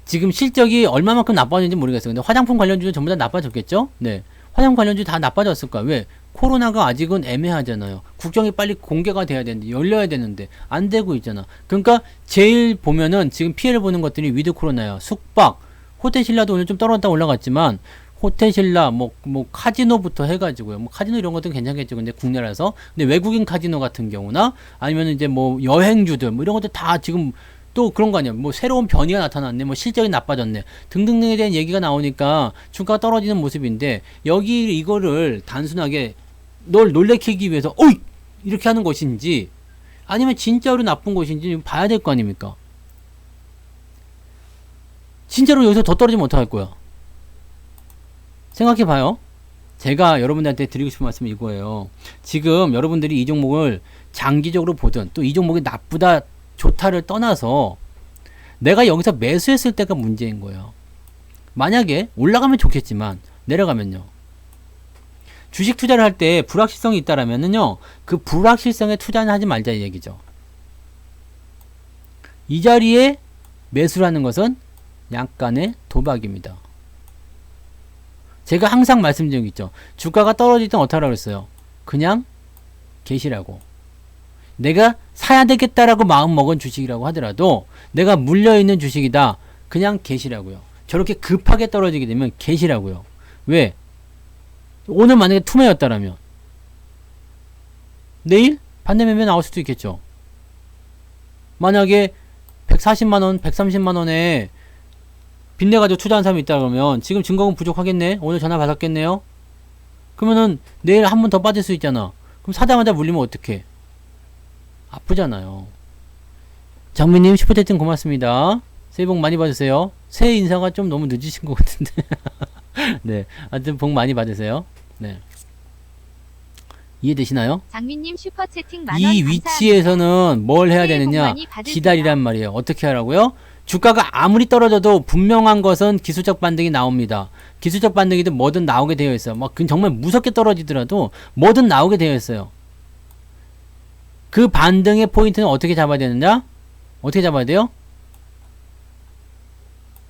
지금 실적이 얼마만큼 나빠졌는지 모르겠어요. 근데 화장품 관련주는 전부 다 나빠졌겠죠? 네. 화장품 관련주 다 나빠졌을 거야. 왜? 코로나가 아직은 애매하잖아요. 국정이 빨리 공개가 돼야 되는데, 열려야 되는데, 안 되고 있잖아. 그러니까 제일 보면은 지금 피해를 보는 것들이 위드 코로나야. 숙박, 호텔신라도 오늘 좀 떨어졌다 올라갔지만, 호텔신라, 뭐, 카지노부터 해가지고요. 뭐, 카지노 이런 것들은 괜찮겠죠. 근데 국내라서. 근데 외국인 카지노 같은 경우나, 아니면 이제 뭐, 여행주들, 뭐, 이런 것들 다 지금 또 그런 거 아니야. 뭐 새로운 변이가 나타났네. 뭐 실적이 나빠졌네. 등등등에 대한 얘기가 나오니까 주가가 떨어지는 모습인데 여기 이거를 단순하게 널 놀래키기 위해서 어이! 이렇게 하는 것인지 아니면 진짜로 나쁜 것인지 봐야 될 거 아닙니까? 진짜로 여기서 더 떨어지면 어떡할 거야? 생각해 봐요. 제가 여러분들한테 드리고 싶은 말씀은 이거예요. 지금 여러분들이 이 종목을 장기적으로 보든 또 이 종목이 나쁘다 좋다를 떠나서 내가 여기서 매수했을 때가 문제인 거예요. 만약에 올라가면 좋겠지만 내려가면요. 주식 투자를 할 때 불확실성이 있다라면은요. 그 불확실성에 투자는 하지 말자 이 얘기죠. 이 자리에 매수를 하는 것은 약간의 도박입니다. 제가 항상 말씀드린 게 있죠. 주가가 떨어질 땐 어떻게 하라고 그랬어요? 그냥 계시라고. 내가 사야 되겠다라고 마음 먹은 주식이라고 하더라도 내가 물려있는 주식이다. 그냥 계시라고요. 저렇게 급하게 떨어지게 되면 계시라고요. 왜? 오늘 만약에 투매였다라면 내일 반대매매 나올 수도 있겠죠. 만약에 140만원, 130만원에 빚내가지고 투자한 사람이 있다 그러면 지금 증거금 부족하겠네? 오늘 전화 받았겠네요? 그러면은 내일 한 번 더 빠질 수 있잖아. 그럼 사자마자 물리면 어떡해? 아프잖아요. 장미님 슈퍼채팅 고맙습니다. 새해 복 많이 받으세요. 새해 인사가 좀 너무 늦으신 것 같은데. 네, 하여튼 복 많이 받으세요. 네, 이해되시나요? 장민님 슈퍼채팅 만원 이 위치에서는 뭘 해야 새해 복 되느냐? 많이 받으세요. 기다리란 말이에요. 어떻게 하라고요? 주가가 아무리 떨어져도 분명한 것은 기술적 반등이 나옵니다. 기술적 반등이든 뭐든 나오게 되어 있어요. 막 정말 무섭게 떨어지더라도 뭐든 나오게 되어 있어요. 그 반등의 포인트는 어떻게 잡아야 되느냐? 어떻게 잡아야 돼요?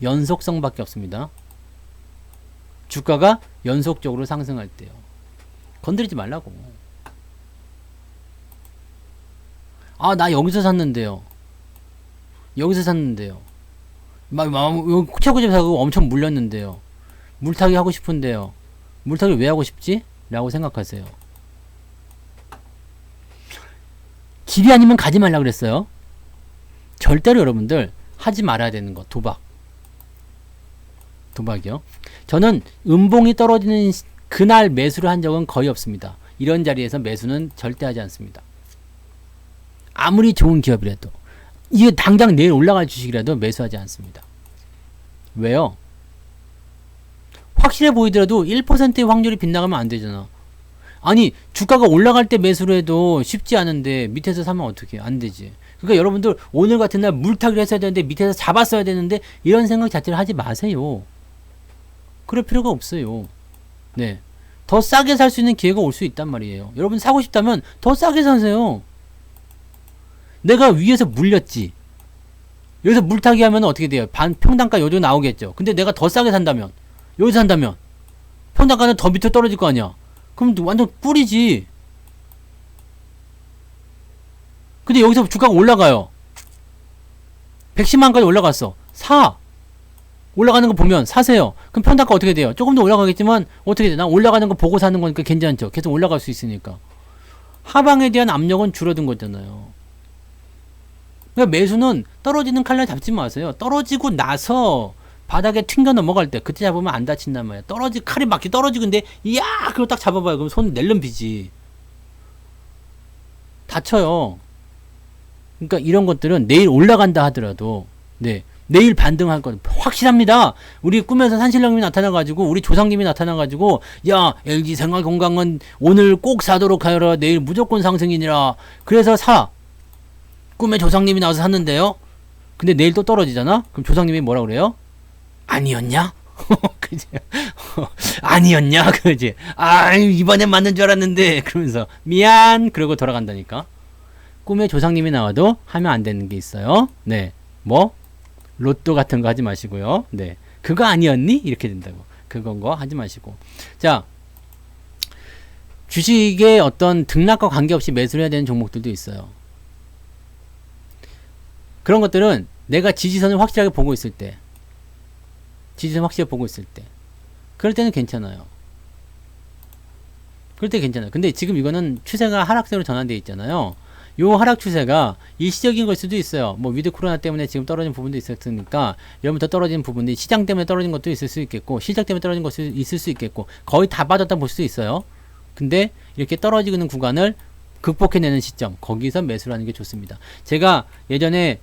연속성밖에 없습니다. 주가가 연속적으로 상승할 때요. 건드리지 말라고. 나 여기서 샀는데요. 여기서 샀는데요. 코차고집 사고 엄청 물렸는데요. 물타기 하고 싶은데요. 물타기 왜 하고 싶지? 라고 생각하세요. 길이 아니면 가지 말라 그랬어요. 절대로 여러분들 하지 말아야 되는 거. 도박이요. 저는 음봉이 떨어지는 그날 매수를 한 적은 거의 없습니다. 이런 자리에서 매수는 절대 하지 않습니다. 아무리 좋은 기업이라도 이게 당장 내일 올라갈 주식이라도 매수하지 않습니다. 왜요? 확실해 보이더라도 1%의 확률이 빗나가면 안 되잖아. 아니 주가가 올라갈 때 매수를 해도 쉽지 않은데 밑에서 사면 어떻게 안 되지. 그러니까 여러분들 오늘 같은 날 물타기를 했어야 되는데 밑에서 잡았어야 되는데 이런 생각 자체를 하지 마세요. 그럴 필요가 없어요. 네. 더 싸게 살 수 있는 기회가 올 수 있단 말이에요. 여러분 사고 싶다면 더 싸게 사세요. 내가 위에서 물렸지. 여기서 물타기 하면 어떻게 돼요? 평당가 요정 나오겠죠. 근데 내가 더 싸게 산다면, 여기서 산다면 평당가는 더 밑으로 떨어질 거 아니야. 그럼 완전 꿀이지. 근데 여기서 주가가 올라가요. 110만까지 올라갔어. 올라가는 거 보면 사세요. 그럼 평당가 어떻게 돼요? 조금 더 올라가겠지만 어떻게 돼? 난 올라가는 거 보고 사는 거니까 괜찮죠. 계속 올라갈 수 있으니까. 하방에 대한 압력은 줄어든 거잖아요. 그러니까 매수는 떨어지는 칼날 잡지 마세요. 떨어지고 나서 바닥에 튕겨 넘어갈 때 그때 잡으면 안 다친단 말이야. 칼이 막 떨어지고 근데 이야 그거 딱 잡아봐요. 그럼 손 낼름비지. 다쳐요. 그러니까 이런 것들은 내일 올라간다 하더라도 네 내일 반등할 건 확실합니다. 우리 꿈에서 산신령님이 나타나가지고 우리 조상님이 나타나가지고 야 LG생활건강은 오늘 꼭 사도록 하여라. 내일 무조건 상승이니라. 그래서 꿈에 조상님이 나와서 샀는데요. 근데 내일 또 떨어지잖아. 그럼 조상님이 뭐라 그래요? 아니었냐? 그지? 아니었냐? 그지? 이번엔 맞는 줄 알았는데 그러면서 미안 그러고 돌아간다니까. 꿈에 조상님이 나와도 하면 안 되는 게 있어요. 네. 로또 같은 거 하지 마시고요. 네. 그거 아니었니? 이렇게 된다고. 그건 거 하지 마시고. 자, 주식의 어떤 등락과 관계없이 매수를 해야 되는 종목들도 있어요. 그런 것들은 내가 지지선을 확실하게 보고 있을 때, 그럴 때는 괜찮아요. 근데 지금 이거는 추세가 하락세로 전환되어 있잖아요. 요 하락 추세가 일시적인 걸 수도 있어요. 뭐 위드 코로나 때문에 지금 떨어진 부분도 있었으니까 여러분 더 떨어진 부분이 시장 때문에 떨어진 것도 있을 수 있겠고 실적 때문에 떨어진 것도 있을 수 있겠고 거의 다 빠졌다 볼 수도 있어요. 근데 이렇게 떨어지는 구간을 극복해내는 시점 거기서 매수를 하는 게 좋습니다. 제가 예전에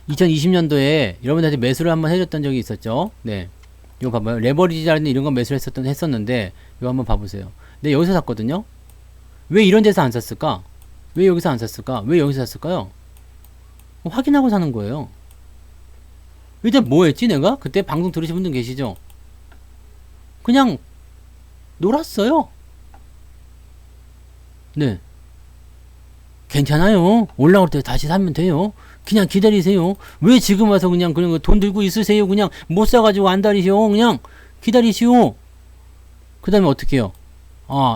2020년도에 여러분들한테 매수를 한번 해줬던 적이 있었죠. 네, 이거 봐봐요. 레버리지라는 이런 거 매수를 했었는데 이거 한번 봐보세요. 네, 여기서 샀거든요. 왜 이런 데서 안 샀을까? 왜 여기서 안 샀을까? 왜 여기서 샀을까요? 확인하고 사는 거예요. 일단 뭐 했지 내가? 그때 방송 들으신 분들 계시죠? 그냥 놀았어요. 네. 괜찮아요. 올라올 때 다시 사면 돼요. 그냥 기다리세요. 왜 지금 와서 그냥 돈 들고 있으세요? 그냥 못 사가지고 안달이시오. 그냥 기다리시오. 그 다음에 어떻게 해요?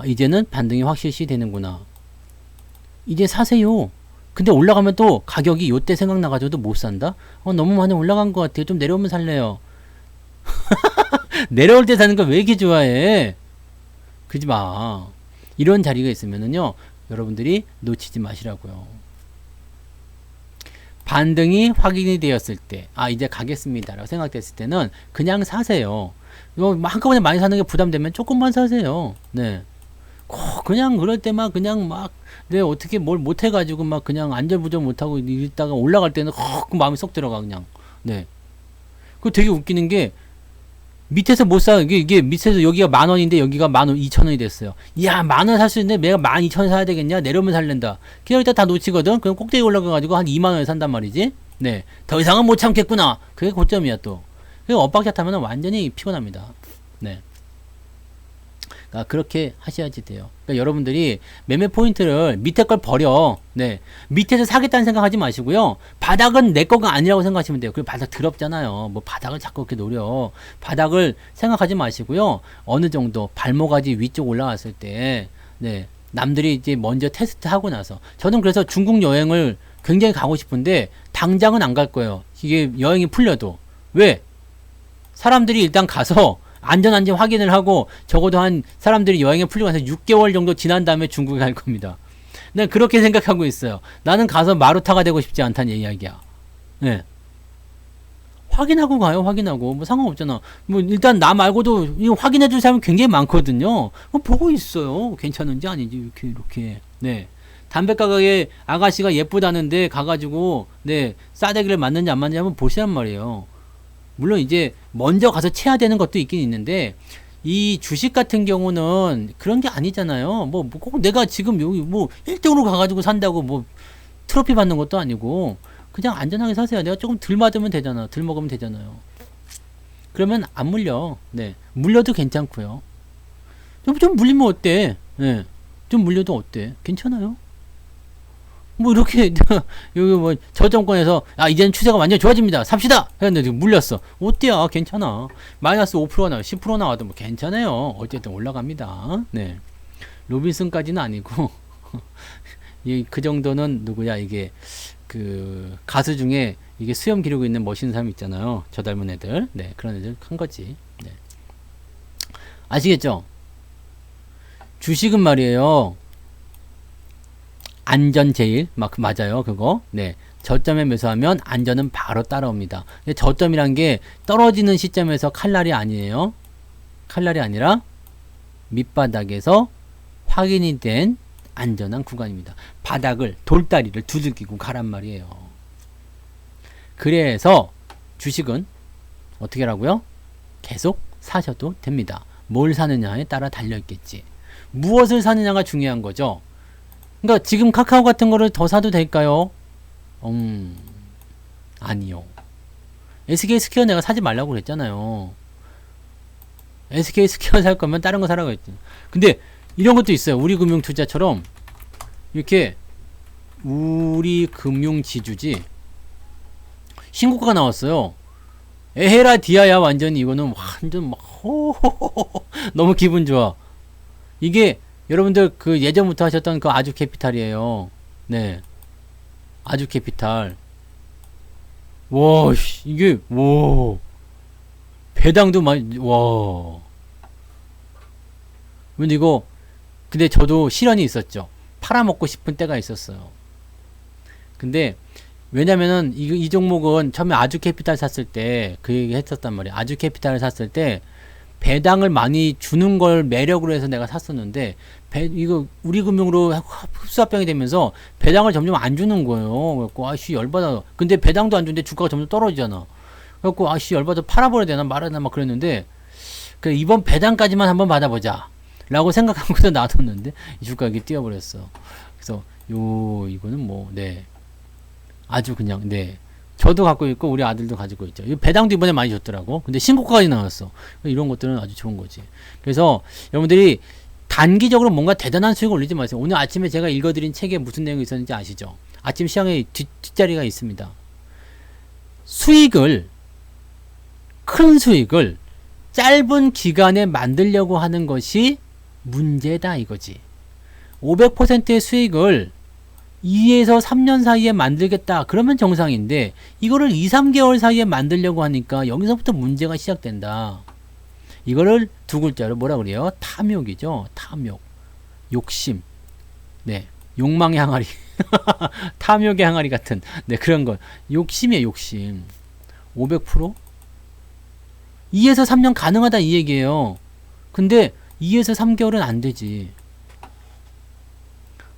이제는 반등이 확실시 되는구나. 이제 사세요. 근데 올라가면 또 가격이 요때 생각나가지고도 못 산다? 너무 많이 올라간 것 같아요. 좀 내려오면 살래요. 내려올 때 사는 거 왜 이렇게 좋아해? 그러지 마. 이런 자리가 있으면은요, 여러분들이 놓치지 마시라고요. 반등이 확인이 되었을 때, 이제 가겠습니다. 라고 생각됐을 때는 그냥 사세요. 이거 한꺼번에 많이 사는 게 부담되면 조금만 사세요. 네. 그냥 그럴 때만 그냥 어떻게 뭘 못해가지고 그냥 안절부절 못하고 있다가 올라갈 때는 마음이 쏙 들어가, 그냥. 네. 그거 되게 웃기는 게, 밑에서 못 사, 이게 밑에서 여기가 10,000원인데 여기가 12,000원이 됐어요. 야, 10,000원 살 수 있는데 내가 12,000원 사야 되겠냐? 내려오면 살랜다. 기다리다 다 놓치거든? 그럼 꼭대기 올라가가지고 한 20,000원에 산단 말이지? 네. 더 이상은 못 참겠구나. 그게 고점이야, 또. 그리고 엇박자 하면 완전히 피곤합니다. 네. 그러니까 그렇게 하셔야지 돼요. 그러니까 여러분들이 매매 포인트를 밑에 걸 버려. 네. 밑에서 사겠다는 생각하지 마시고요. 바닥은 내 거가 아니라고 생각하시면 돼요. 그리고 바닥 더럽잖아요. 뭐 바닥을 자꾸 이렇게 노려. 바닥을 생각하지 마시고요. 어느 정도 발목까지 위쪽 올라왔을 때, 네. 남들이 이제 먼저 테스트 하고 나서. 저는 그래서 중국 여행을 굉장히 가고 싶은데, 당장은 안 갈 거예요. 이게 여행이 풀려도. 왜? 사람들이 일단 가서 안전 확인을 하고 적어도 한 사람들이 여행에 풀리고 나서 6개월 정도 지난 다음에 중국에 갈 겁니다. 난 그렇게 생각하고 있어요. 나는 가서 마루타가 되고 싶지 않다는 이야기야. 네. 확인하고 가요. 확인하고. 뭐 상관없잖아. 뭐 일단 나 말고도 이거 확인해 줄 사람이 굉장히 많거든요. 보고 있어요. 괜찮은지 아닌지 이렇게. 네. 담배 가게에 아가씨가 예쁘다는데 가가지고 네 싸대기를 맞는지 안 맞는지 한번 보시란 말이에요. 물론 이제 먼저 가서 채야 되는 것도 있긴 있는데 이 주식 같은 경우는 그런 게 아니잖아요. 뭐 꼭 내가 지금 여기 뭐 1등으로 가가지고 산다고 뭐 트로피 받는 것도 아니고 그냥 안전하게 사세요. 내가 조금 덜 맞으면 되잖아. 덜 먹으면 되잖아요. 그러면 안 물려. 네. 물려도 괜찮고요. 좀 물리면 어때? 네. 좀 물려도 어때? 괜찮아요. 뭐 이렇게 여기 뭐 저 정권에서 이제는 추세가 완전 좋아집니다. 삽시다. 했는데 지금 물렸어. 어때요? 괜찮아. 마이너스 5%가 나와 10% 나와도 뭐 괜찮아요. 어쨌든 올라갑니다. 네. 로빈슨까지는 아니고 그 정도는 누구야 이게 그 가수 중에 이게 수염 기르고 있는 멋있는 사람 있잖아요. 저 닮은 애들. 네, 그런 애들 한 거지. 네. 아시겠죠? 주식은 말이에요. 안전 제일 맞아요. 그거. 네. 저점에 매수하면 안전은 바로 따라옵니다. 근데 저점이란 게 떨어지는 시점에서 칼날이 아니에요. 칼날이 아니라 밑바닥에서 확인이 된 안전한 구간입니다. 바닥을 돌다리를 두들기고 가란 말이에요. 그래서 주식은 어떻게 하라고요? 계속 사셔도 됩니다. 뭘 사느냐에 따라 달려있겠지. 무엇을 사느냐가 중요한 거죠. 그러니까 지금 카카오 같은 거를 더 사도 될까요? 아니요. SK스퀘어 내가 사지 말라고 그랬잖아요. SK스퀘어 살 거면 다른 거 사라고 했지. 근데 이런 것도 있어요. 우리금융투자처럼 이렇게 우리금융지주지 신고가가 나왔어요. 에헤라 디아야. 완전히 이거는 완전 막 너무 기분 좋아. 이게 여러분들 그 예전부터 하셨던 그 아주캐피탈이에요. 네. 아주캐피탈. 와, 이게, 와. 배당도 많이, 와. 근데 이거, 근데 저도 실현이 있었죠. 팔아먹고 싶은 때가 있었어요. 근데, 왜냐면은 이 종목은 처음에 아주캐피탈 샀을 때 그 얘기 했었단 말이에요. 아주캐피탈을 샀을 때 배당을 많이 주는 걸 매력으로 해서 내가 샀었는데 이거 우리금융으로 흡수합병이 되면서 배당을 점점 안 주는 거예요. 그래갖고 아씨 열받아. 근데 배당도 안 주는데 주가가 점점 떨어지잖아. 그래갖고 아씨 열받아. 팔아버려야 되나 말아야 되나 막 그랬는데 그래, 이번 배당까지만 한번 받아보자 라고 생각하고서 놔뒀는데 이 주가가 뛰어버렸어. 그래서 이거는 뭐 네 아주 그냥 네 저도 갖고 있고 우리 아들도 가지고 있죠. 이 배당도 이번에 많이 줬더라고. 근데 신고가까지 나왔어. 이런 것들은 아주 좋은 거지. 그래서 여러분들이 단기적으로 뭔가 대단한 수익을 올리지 마세요. 오늘 아침에 제가 읽어드린 책에 무슨 내용이 있었는지 아시죠? 아침 시장에 뒷자리가 있습니다. 큰 수익을 짧은 기간에 만들려고 하는 것이 문제다 이거지. 500%의 수익을 2에서 3년 사이에 만들겠다. 그러면 정상인데 이거를 2, 3개월 사이에 만들려고 하니까 여기서부터 문제가 시작된다. 이거를 두 글자로 뭐라 그래요? 탐욕이죠. 탐욕. 욕심. 네. 욕망의 항아리. 탐욕의 항아리 같은 네 그런 거. 욕심이에요. 욕심. 500%? 2에서 3년 가능하다 이 얘기예요. 근데 2에서 3개월은 안 되지.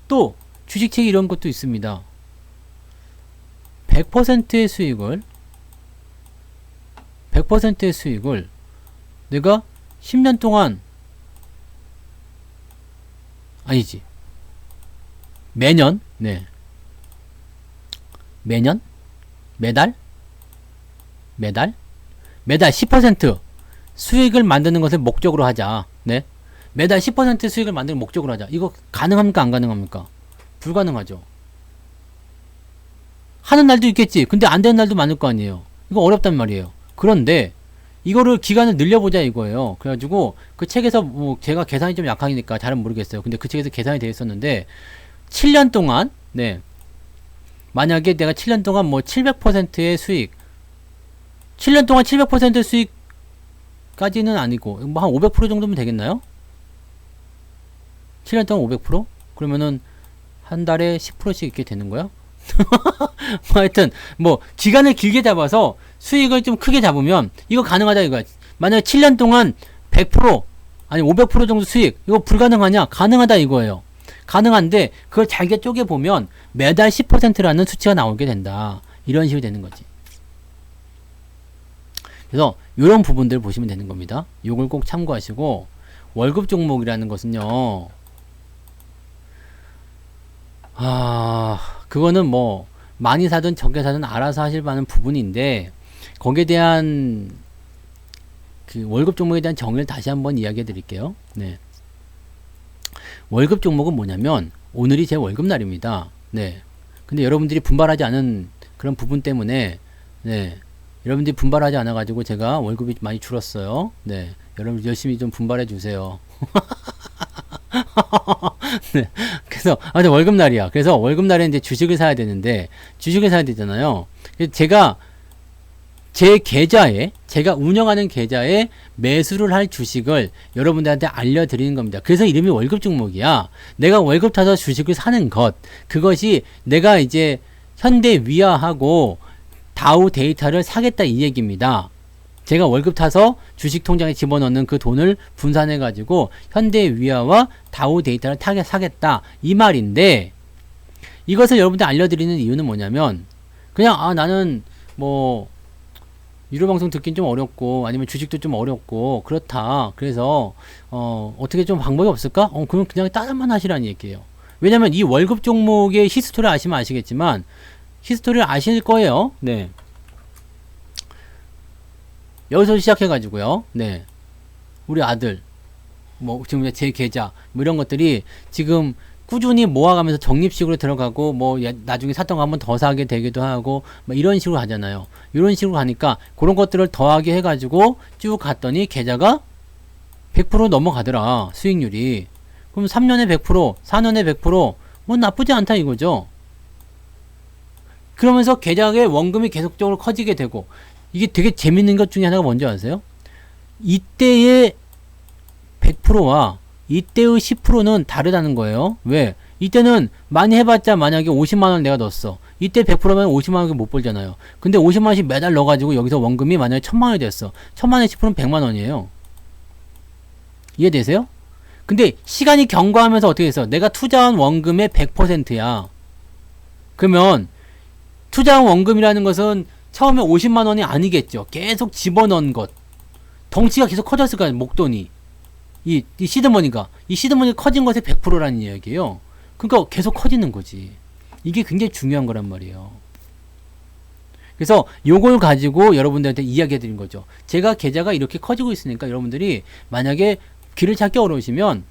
또 주식책이 이런 것도 있습니다. 100%의 수익을 내가 10년 동안 아니지 매년 네 매년 매달 10% 수익을 만드는 것을 목적으로 하자. 네 매달 10% 수익을 만드는 목적으로 하자. 이거 가능합니까 안 가능합니까? 불가능하죠. 하는 날도 있겠지. 근데 안 되는 날도 많을 거 아니에요. 이거 어렵단 말이에요. 그런데 이거를 기간을 늘려보자 이거예요. 그래가지고 그 책에서 뭐 제가 계산이 좀 약하니까 잘은 모르겠어요. 근데 그 책에서 계산이 되어 있었는데 7년 동안 네 만약에 내가 7년 동안 뭐 700%의 수익 7년 동안 700% 수익까지는 아니고 뭐 한 500% 정도면 되겠나요? 7년 동안 500%? 그러면은 한 달에 10%씩 있게 되는 거야? 하여튼 뭐 기간을 길게 잡아서 수익을 좀 크게 잡으면 이거 가능하다 이거야. 만약에 7년 동안 100% 아니 500% 정도 수익 이거 불가능하냐? 가능하다 이거예요. 가능한데 그걸 잘게 쪼개보면 매달 10%라는 수치가 나오게 된다. 이런 식으로 되는 거지. 그래서 요런 부분들 보시면 되는 겁니다. 요걸 꼭 참고하시고, 월급 종목이라는 것은요, 그거는 뭐 많이 사든 적게 사든 알아서 하실 만한 부분인데, 거기에 대한 그 월급 종목에 대한 정의를 다시 한번 이야기해 드릴게요. 네. 월급 종목은 뭐냐면 오늘이 제 월급 날입니다. 네. 근데 여러분들이 분발하지 않은 그런 부분 때문에, 네. 여러분들이 분발하지 않아 가지고 제가 월급이 많이 줄었어요. 네. 여러분 열심히 좀 분발해 주세요. 네. 그래서 월급 날이야. 그래서 월급 날에 이제 주식을 사야 되는데, 주식을 사야 되잖아요. 제가 제 계좌에, 제가 운영하는 계좌에 매수를 할 주식을 여러분들한테 알려드리는 겁니다. 그래서 이름이 월급 종목이야. 내가 월급 타서 주식을 사는 것, 그것이 내가 이제 현대위아하고 다우 데이터를 사겠다 이 얘기입니다. 제가 월급 타서 주식 통장에 집어넣는 그 돈을 분산해 가지고 현대위아와 다우 데이터를 사겠다 이 말인데, 이것을 여러분들 알려드리는 이유는 뭐냐면, 그냥 나는 뭐 유료 방송 듣긴 좀 어렵고 아니면 주식도 좀 어렵고 그렇다, 그래서 어떻게 좀 방법이 없을까? 그럼 그냥 따라만 하시라는 얘기예요. 왜냐면 이 월급 종목의 히스토리를 아시면 아시겠지만, 히스토리를 아실 거예요. 네. 여기서 시작해가지고요. 네. 우리 아들, 뭐, 지금 제 계좌, 뭐 이런 것들이 지금 꾸준히 모아가면서 적립식으로 들어가고, 뭐, 나중에 샀던 거 한 번 더 사게 되기도 하고, 뭐 이런 식으로 가잖아요. 이런 식으로 가니까, 그런 것들을 더하게 해가지고 쭉 갔더니 계좌가 100% 넘어가더라. 수익률이. 그럼 3년에 100%, 4년에 100%, 뭐 나쁘지 않다 이거죠. 그러면서 계좌의 원금이 계속적으로 커지게 되고, 이게 되게 재밌는 것 중에 하나가 뭔지 아세요? 이때의 100%와 이때의 10%는 다르다는 거예요. 왜? 이때는 많이 해봤자 만약에 50만원 내가 넣었어. 이때 100%면 50만원 못 벌잖아요. 근데 50만원씩 매달 넣어가지고 여기서 원금이 만약에 1000만원이 됐어. 1000만원에 10%는 100만원이에요. 이해되세요? 근데 시간이 경과하면서 어떻게 됐어? 내가 투자한 원금의 100%야. 그러면 투자한 원금이라는 것은 처음에 50만원이 아니겠죠. 계속 집어넣은 것. 덩치가 계속 커졌을 거아요. 목돈이. 이 시드머니가 커진 것의 100%라는 이야기예요. 그러니까 계속 커지는 거지. 이게 굉장히 중요한 거란 말이에요. 그래서 요걸 가지고 여러분들한테 이야기해 드린 거죠. 제가 계좌가 이렇게 커지고 있으니까 여러분들이 만약에 길을 찾기 어려우시면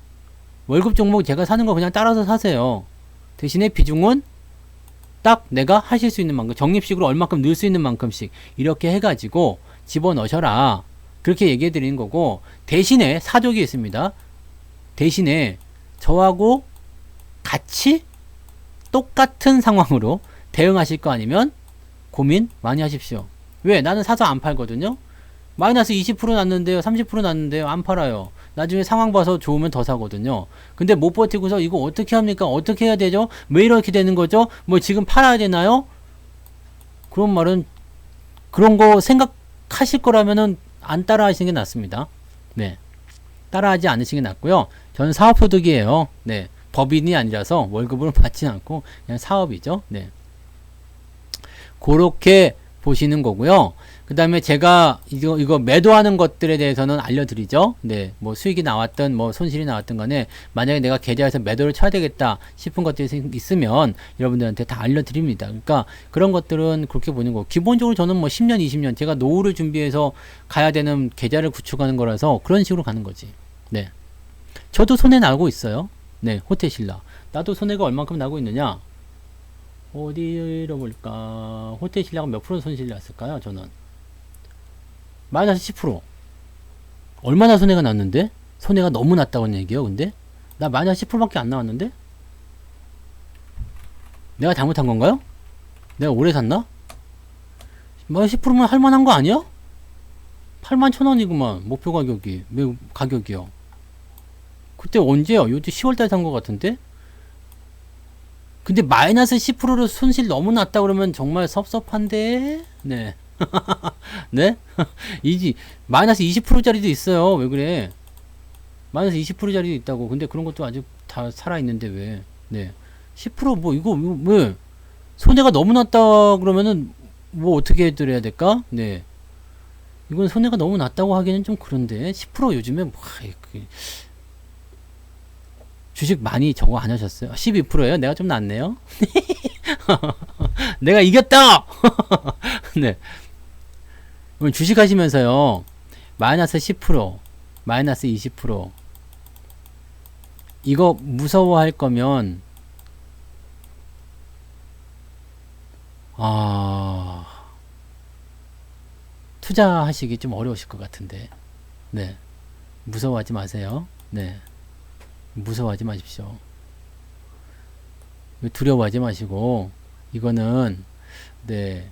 월급 종목 제가 사는 거 그냥 따라서 사세요. 대신에 비중은 딱 내가 하실 수 있는 만큼, 적립식으로 얼마큼 넣을 수 있는 만큼씩 이렇게 해가지고 집어넣으셔라. 그렇게 얘기해 드리는 거고, 대신에 사족이 있습니다. 대신에 저하고 같이 똑같은 상황으로 대응하실 거 아니면 고민 많이 하십시오. 왜? 나는 사서 안 팔거든요. 마이너스 20% 났는데요, 30% 났는데요, 안 팔아요. 나중에 상황 봐서 좋으면 더 사거든요. 근데 못 버티고서 이거 어떻게 합니까? 어떻게 해야 되죠? 왜 이렇게 되는 거죠? 뭐 지금 팔아야 되나요? 그런 말은, 그런 거 생각하실 거라면은 안 따라 하시는 게 낫습니다. 네. 따라 하지 않으시는 게 낫고요. 저는 사업소득이에요. 네. 법인이 아니라서 월급을 받지 않고 그냥 사업이죠. 네. 그렇게 보시는 거고요. 그 다음에 제가 이거 매도하는 것들에 대해서는 알려드리죠. 네, 뭐 수익이 나왔든 뭐 손실이 나왔든 간에 만약에 내가 계좌에서 매도를 쳐야 되겠다 싶은 것들이 있으면 여러분들한테 다 알려드립니다. 그러니까 그런 것들은 그렇게 보는 거고, 기본적으로 저는 뭐 10년, 20년 제가 노후를 준비해서 가야 되는 계좌를 구축하는 거라서 그런 식으로 가는 거지. 네, 저도 손해 나고 있어요. 네, 호텔신라. 나도 손해가 얼만큼 나고 있느냐? 어디로 볼까? 호텔신라가 몇 프로 손실이 났을까요? 저는 마이너스 10%. 얼마나 손해가 났는데? 손해가 너무 났다고 얘기해요. 근데 나 마이너스 10%밖에 안 나왔는데? 내가 잘못한 건가요? 내가 오래 샀나? 마이너스 10%면 할만한 거 아니야? 81,000원이구만 목표 가격이. 매우 가격이요. 그때 언제요? 요즘 10월달에 산 거 같은데? 근데 마이너스 10%로 손실 너무 났다 그러면 정말 섭섭한데? 네. 네? 마이너스 20%짜리도 있어요. 왜 그래? 마이너스 20%짜리도 있다고. 근데 그런 것도 아직 다 살아있는데 왜? 네. 10% 뭐, 이거 왜? 손해가 너무 났다 그러면은 뭐 어떻게 해드려야 될까? 네. 이건 손해가 너무 낮다고 하기는 좀 그런데 10% 요즘에 뭐, 주식 많이 저거 안 하셨어요? 12%예요? 내가 좀 낮네요. 내가 이겼다. 네. 오늘 주식 하시면서요. 마이너스 10%, 마이너스 20%. 이거 무서워할 거면 투자하시기 좀 어려우실 것 같은데. 네. 무서워하지 마세요. 네. 무서워하지 마십시오. 두려워하지 마시고, 이거는, 네.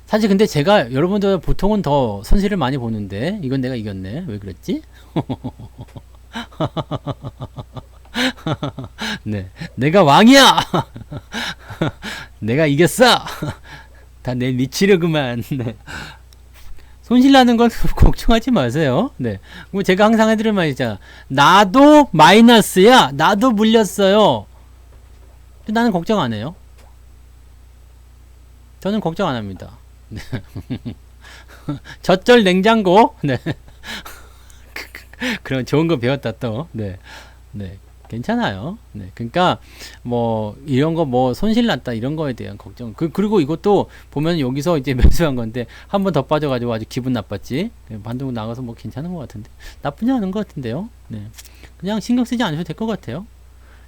사실 근데 제가 여러분들 보통은 더 손실을 많이 보는데, 이건 내가 이겼네. 왜 그랬지? 네. 내가 왕이야! 내가 이겼어! 다 내 미치려구만. 네. 손실 나는 건 걱정하지 마세요. 네. 뭐 제가 항상 해드릴 말이잖아. 나도 마이너스야. 나도 물렸어요. 근데 나는 걱정 안 해요. 저는 걱정 안 합니다. 네. 젖절 냉장고. 네. 그런 좋은 거 배웠다 또. 네. 네. 괜찮아요. 네. 그러니까 뭐 이런 거 뭐 손실 났다 이런 거에 대한 걱정. 그리고 이것도 보면 여기서 이제 매수한 건데 한 번 더 빠져가지고 아주 기분 나빴지. 반등 나가서 뭐 괜찮은 것 같은데 나쁘지 않은 것 같은데요. 네. 그냥 신경 쓰지 않으셔도 될 것 같아요.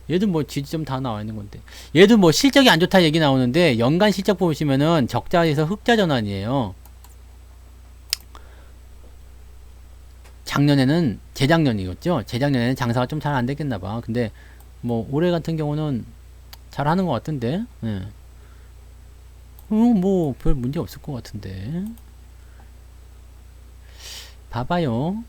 얘도 뭐 지지점 다 나와 있는 건데 얘도 뭐 실적이 안 좋다 얘기 나오는데 연간 실적 보시면은 적자에서 흑자 전환이에요. 작년에는 재작년이었죠. 재작년에는 장사가 좀 잘 안 됐겠나 봐. 근데 뭐 올해 같은 경우는 잘 하는 것 같은데. 예. 뭐 별 문제 없을 것 같은데. 봐봐요.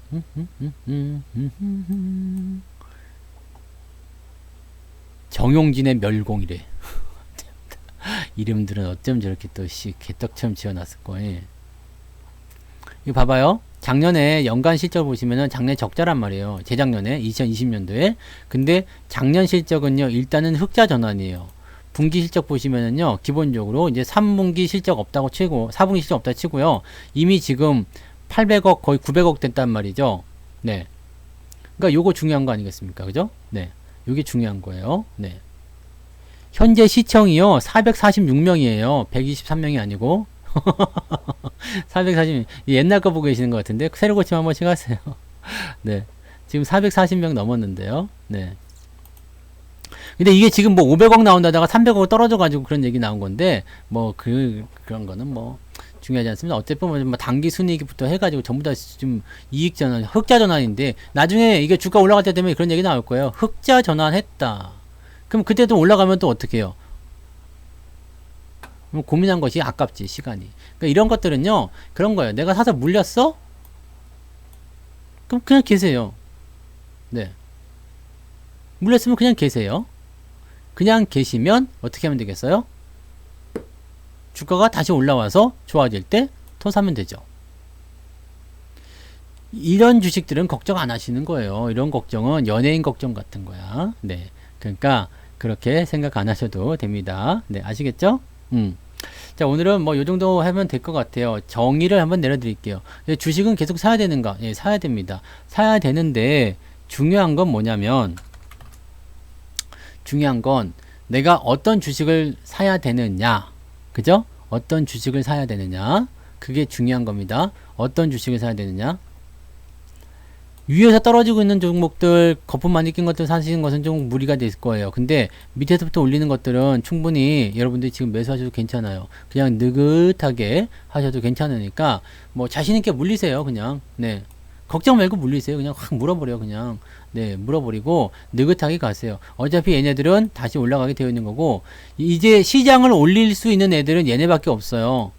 정용진의 멸공이래. 이름들은 어쩜 저렇게 또 개떡처럼 지어놨을 거예요. 이거 봐봐요. 작년에 연간 실적을 보시면은 작년 적자란 말이에요. 재작년에 2020년도에. 근데 작년 실적은요. 일단은 흑자 전환이에요. 분기 실적 보시면은요. 기본적으로 이제 3분기 실적 없다고 치고 4분기 실적 없다고 치고요. 이미 지금 800억 거의 900억 됐단 말이죠. 네. 그러니까 요거 중요한 거 아니겠습니까? 그죠? 네. 요게 중요한 거예요. 네. 현재 시청이요. 446명이에요. 123명이 아니고. 440명. 옛날 거 보고 계시는 것 같은데 새로 고침 한 번씩 하세요. 네. 지금 440명 넘었는데요. 네. 근데 이게 지금 뭐 500억 나온다다가 300억 떨어져 가지고 그런 얘기 나온 건데 뭐 그런 거는 뭐 중요하지 않습니다. 어쨌든 뭐 단기 순이익부터 해가지고 전부 다 지금 이익 전환, 흑자 전환인데 나중에 이게 주가 올라갈 때 되면 그런 얘기 나올 거예요. 흑자 전환했다. 그럼 그때도 올라가면 또 어떻게 해요? 고민한 것이 아깝지 시간이. 그러니까 이런 것들은요 그런 거예요. 내가 사서 물렸어? 그럼 그냥 계세요. 네. 물렸으면 그냥 계세요. 그냥 계시면 어떻게 하면 되겠어요? 주가가 다시 올라와서 좋아질 때 더 사면 되죠. 이런 주식들은 걱정 안 하시는 거예요. 이런 걱정은 연예인 걱정 같은 거야. 네. 그러니까 그렇게 생각 안 하셔도 됩니다. 네. 아시겠죠? 자, 오늘은 뭐 요 정도 하면 될 것 같아요. 정의를 한번 내려드릴게요. 주식은 계속 사야 되는가? 예, 사야 됩니다. 사야 되는데 중요한 건 뭐냐면 중요한 건 내가 어떤 주식을 사야 되느냐. 그죠? 어떤 주식을 사야 되느냐. 그게 중요한 겁니다. 어떤 주식을 사야 되느냐. 위에서 떨어지고 있는 종목들, 거품 많이 낀 것들 사시는 것은 좀 무리가 될 거예요. 근데 밑에서부터 올리는 것들은 충분히 여러분들이 지금 매수하셔도 괜찮아요. 그냥 느긋하게 하셔도 괜찮으니까 뭐 자신있게 물리세요. 그냥. 네. 걱정 말고 물리세요. 그냥 확 물어버려. 그냥. 네. 물어버리고 느긋하게 가세요. 어차피 얘네들은 다시 올라가게 되어 있는 거고 이제 시장을 올릴 수 있는 애들은 얘네밖에 없어요.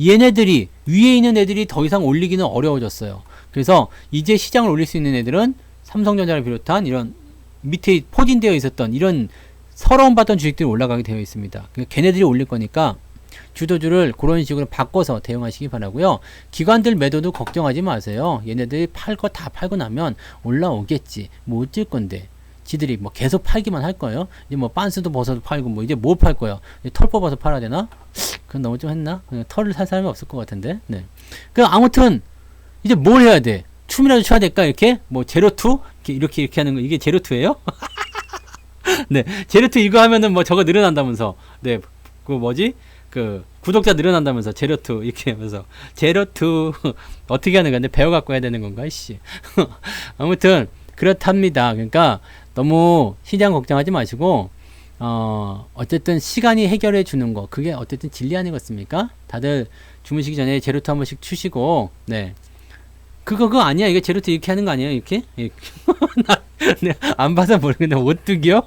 얘네들이 위에 있는 애들이 더 이상 올리기는 어려워졌어요. 그래서 이제 시장을 올릴 수 있는 애들은 삼성전자를 비롯한 이런 밑에 포진되어 있었던 이런 서러움 받던 주식들이 올라가게 되어 있습니다. 그러니까 걔네들이 올릴 거니까 주도주를 그런 식으로 바꿔서 대응하시기 바라고요. 기관들 매도도 걱정하지 마세요. 얘네들이 팔 거 다 팔고 나면 올라오겠지. 뭐 어쩔 건데. 지들이 뭐 계속 팔기만 할 거예요. 이제 뭐 빤스도 벗어도 팔고 뭐 이제 뭐 팔 거예요. 털 뽑아서 팔아야 되나? 그건 너무 좀 했나? 털을 살 사람이 없을 것 같은데. 네. 그 아무튼 이제 뭘 해야 돼? 춤이라도 춰야 될까? 이렇게 뭐 제로투 이렇게 하는 거 이게 제로투예요? 네, 제로투 이거 하면은 뭐 저거 늘어난다면서. 네, 그 뭐지? 그 구독자 늘어난다면서 제로투 이렇게 하면서 제로투 어떻게 하는 건데 배워갖고 해야 되는 건가? 씨. 아무튼 그렇답니다. 그러니까 너무 시장 걱정하지 마시고. 어쨌든 시간이 해결해 주는 거 그게 어쨌든 진리 아니겠습니까? 다들 주무시기 전에 제로투 한 번씩 추시고 네 그거 아니야 이게 제로투 이렇게 하는 거 아니에요 이렇게? 네, 안 봐서 모르겠는데 오뚜기요?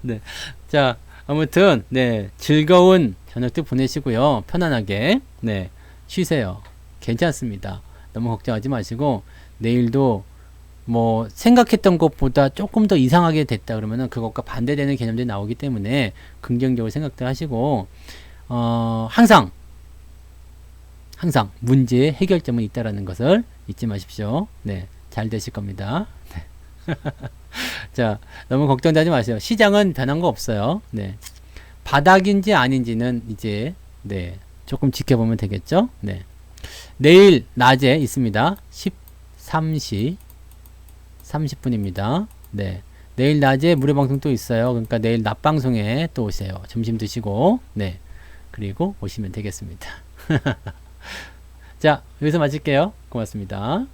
네, 자 아무튼 네 즐거운 저녁도 보내시고요 편안하게 네 쉬세요 괜찮습니다 너무 걱정하지 마시고 내일도 뭐 생각했던 것보다 조금 더 이상하게 됐다 그러면은 그것과 반대되는 개념들이 나오기 때문에 긍정적으로 생각들 하시고 항상 문제의 해결점은 있다라는 것을 잊지 마십시오. 네, 잘 되실 겁니다. 네. 자, 너무 걱정하지 마세요. 시장은 변한 거 없어요. 네, 바닥인지 아닌지는 이제 네 조금 지켜보면 되겠죠. 네, 내일 낮에 있습니다. 13시 30분입니다. 네. 내일 낮에 무료 방송 또 있어요. 그러니까 내일 낮 방송에 또 오세요. 점심 드시고, 네. 그리고 오시면 되겠습니다. 자, 여기서 마칠게요. 고맙습니다.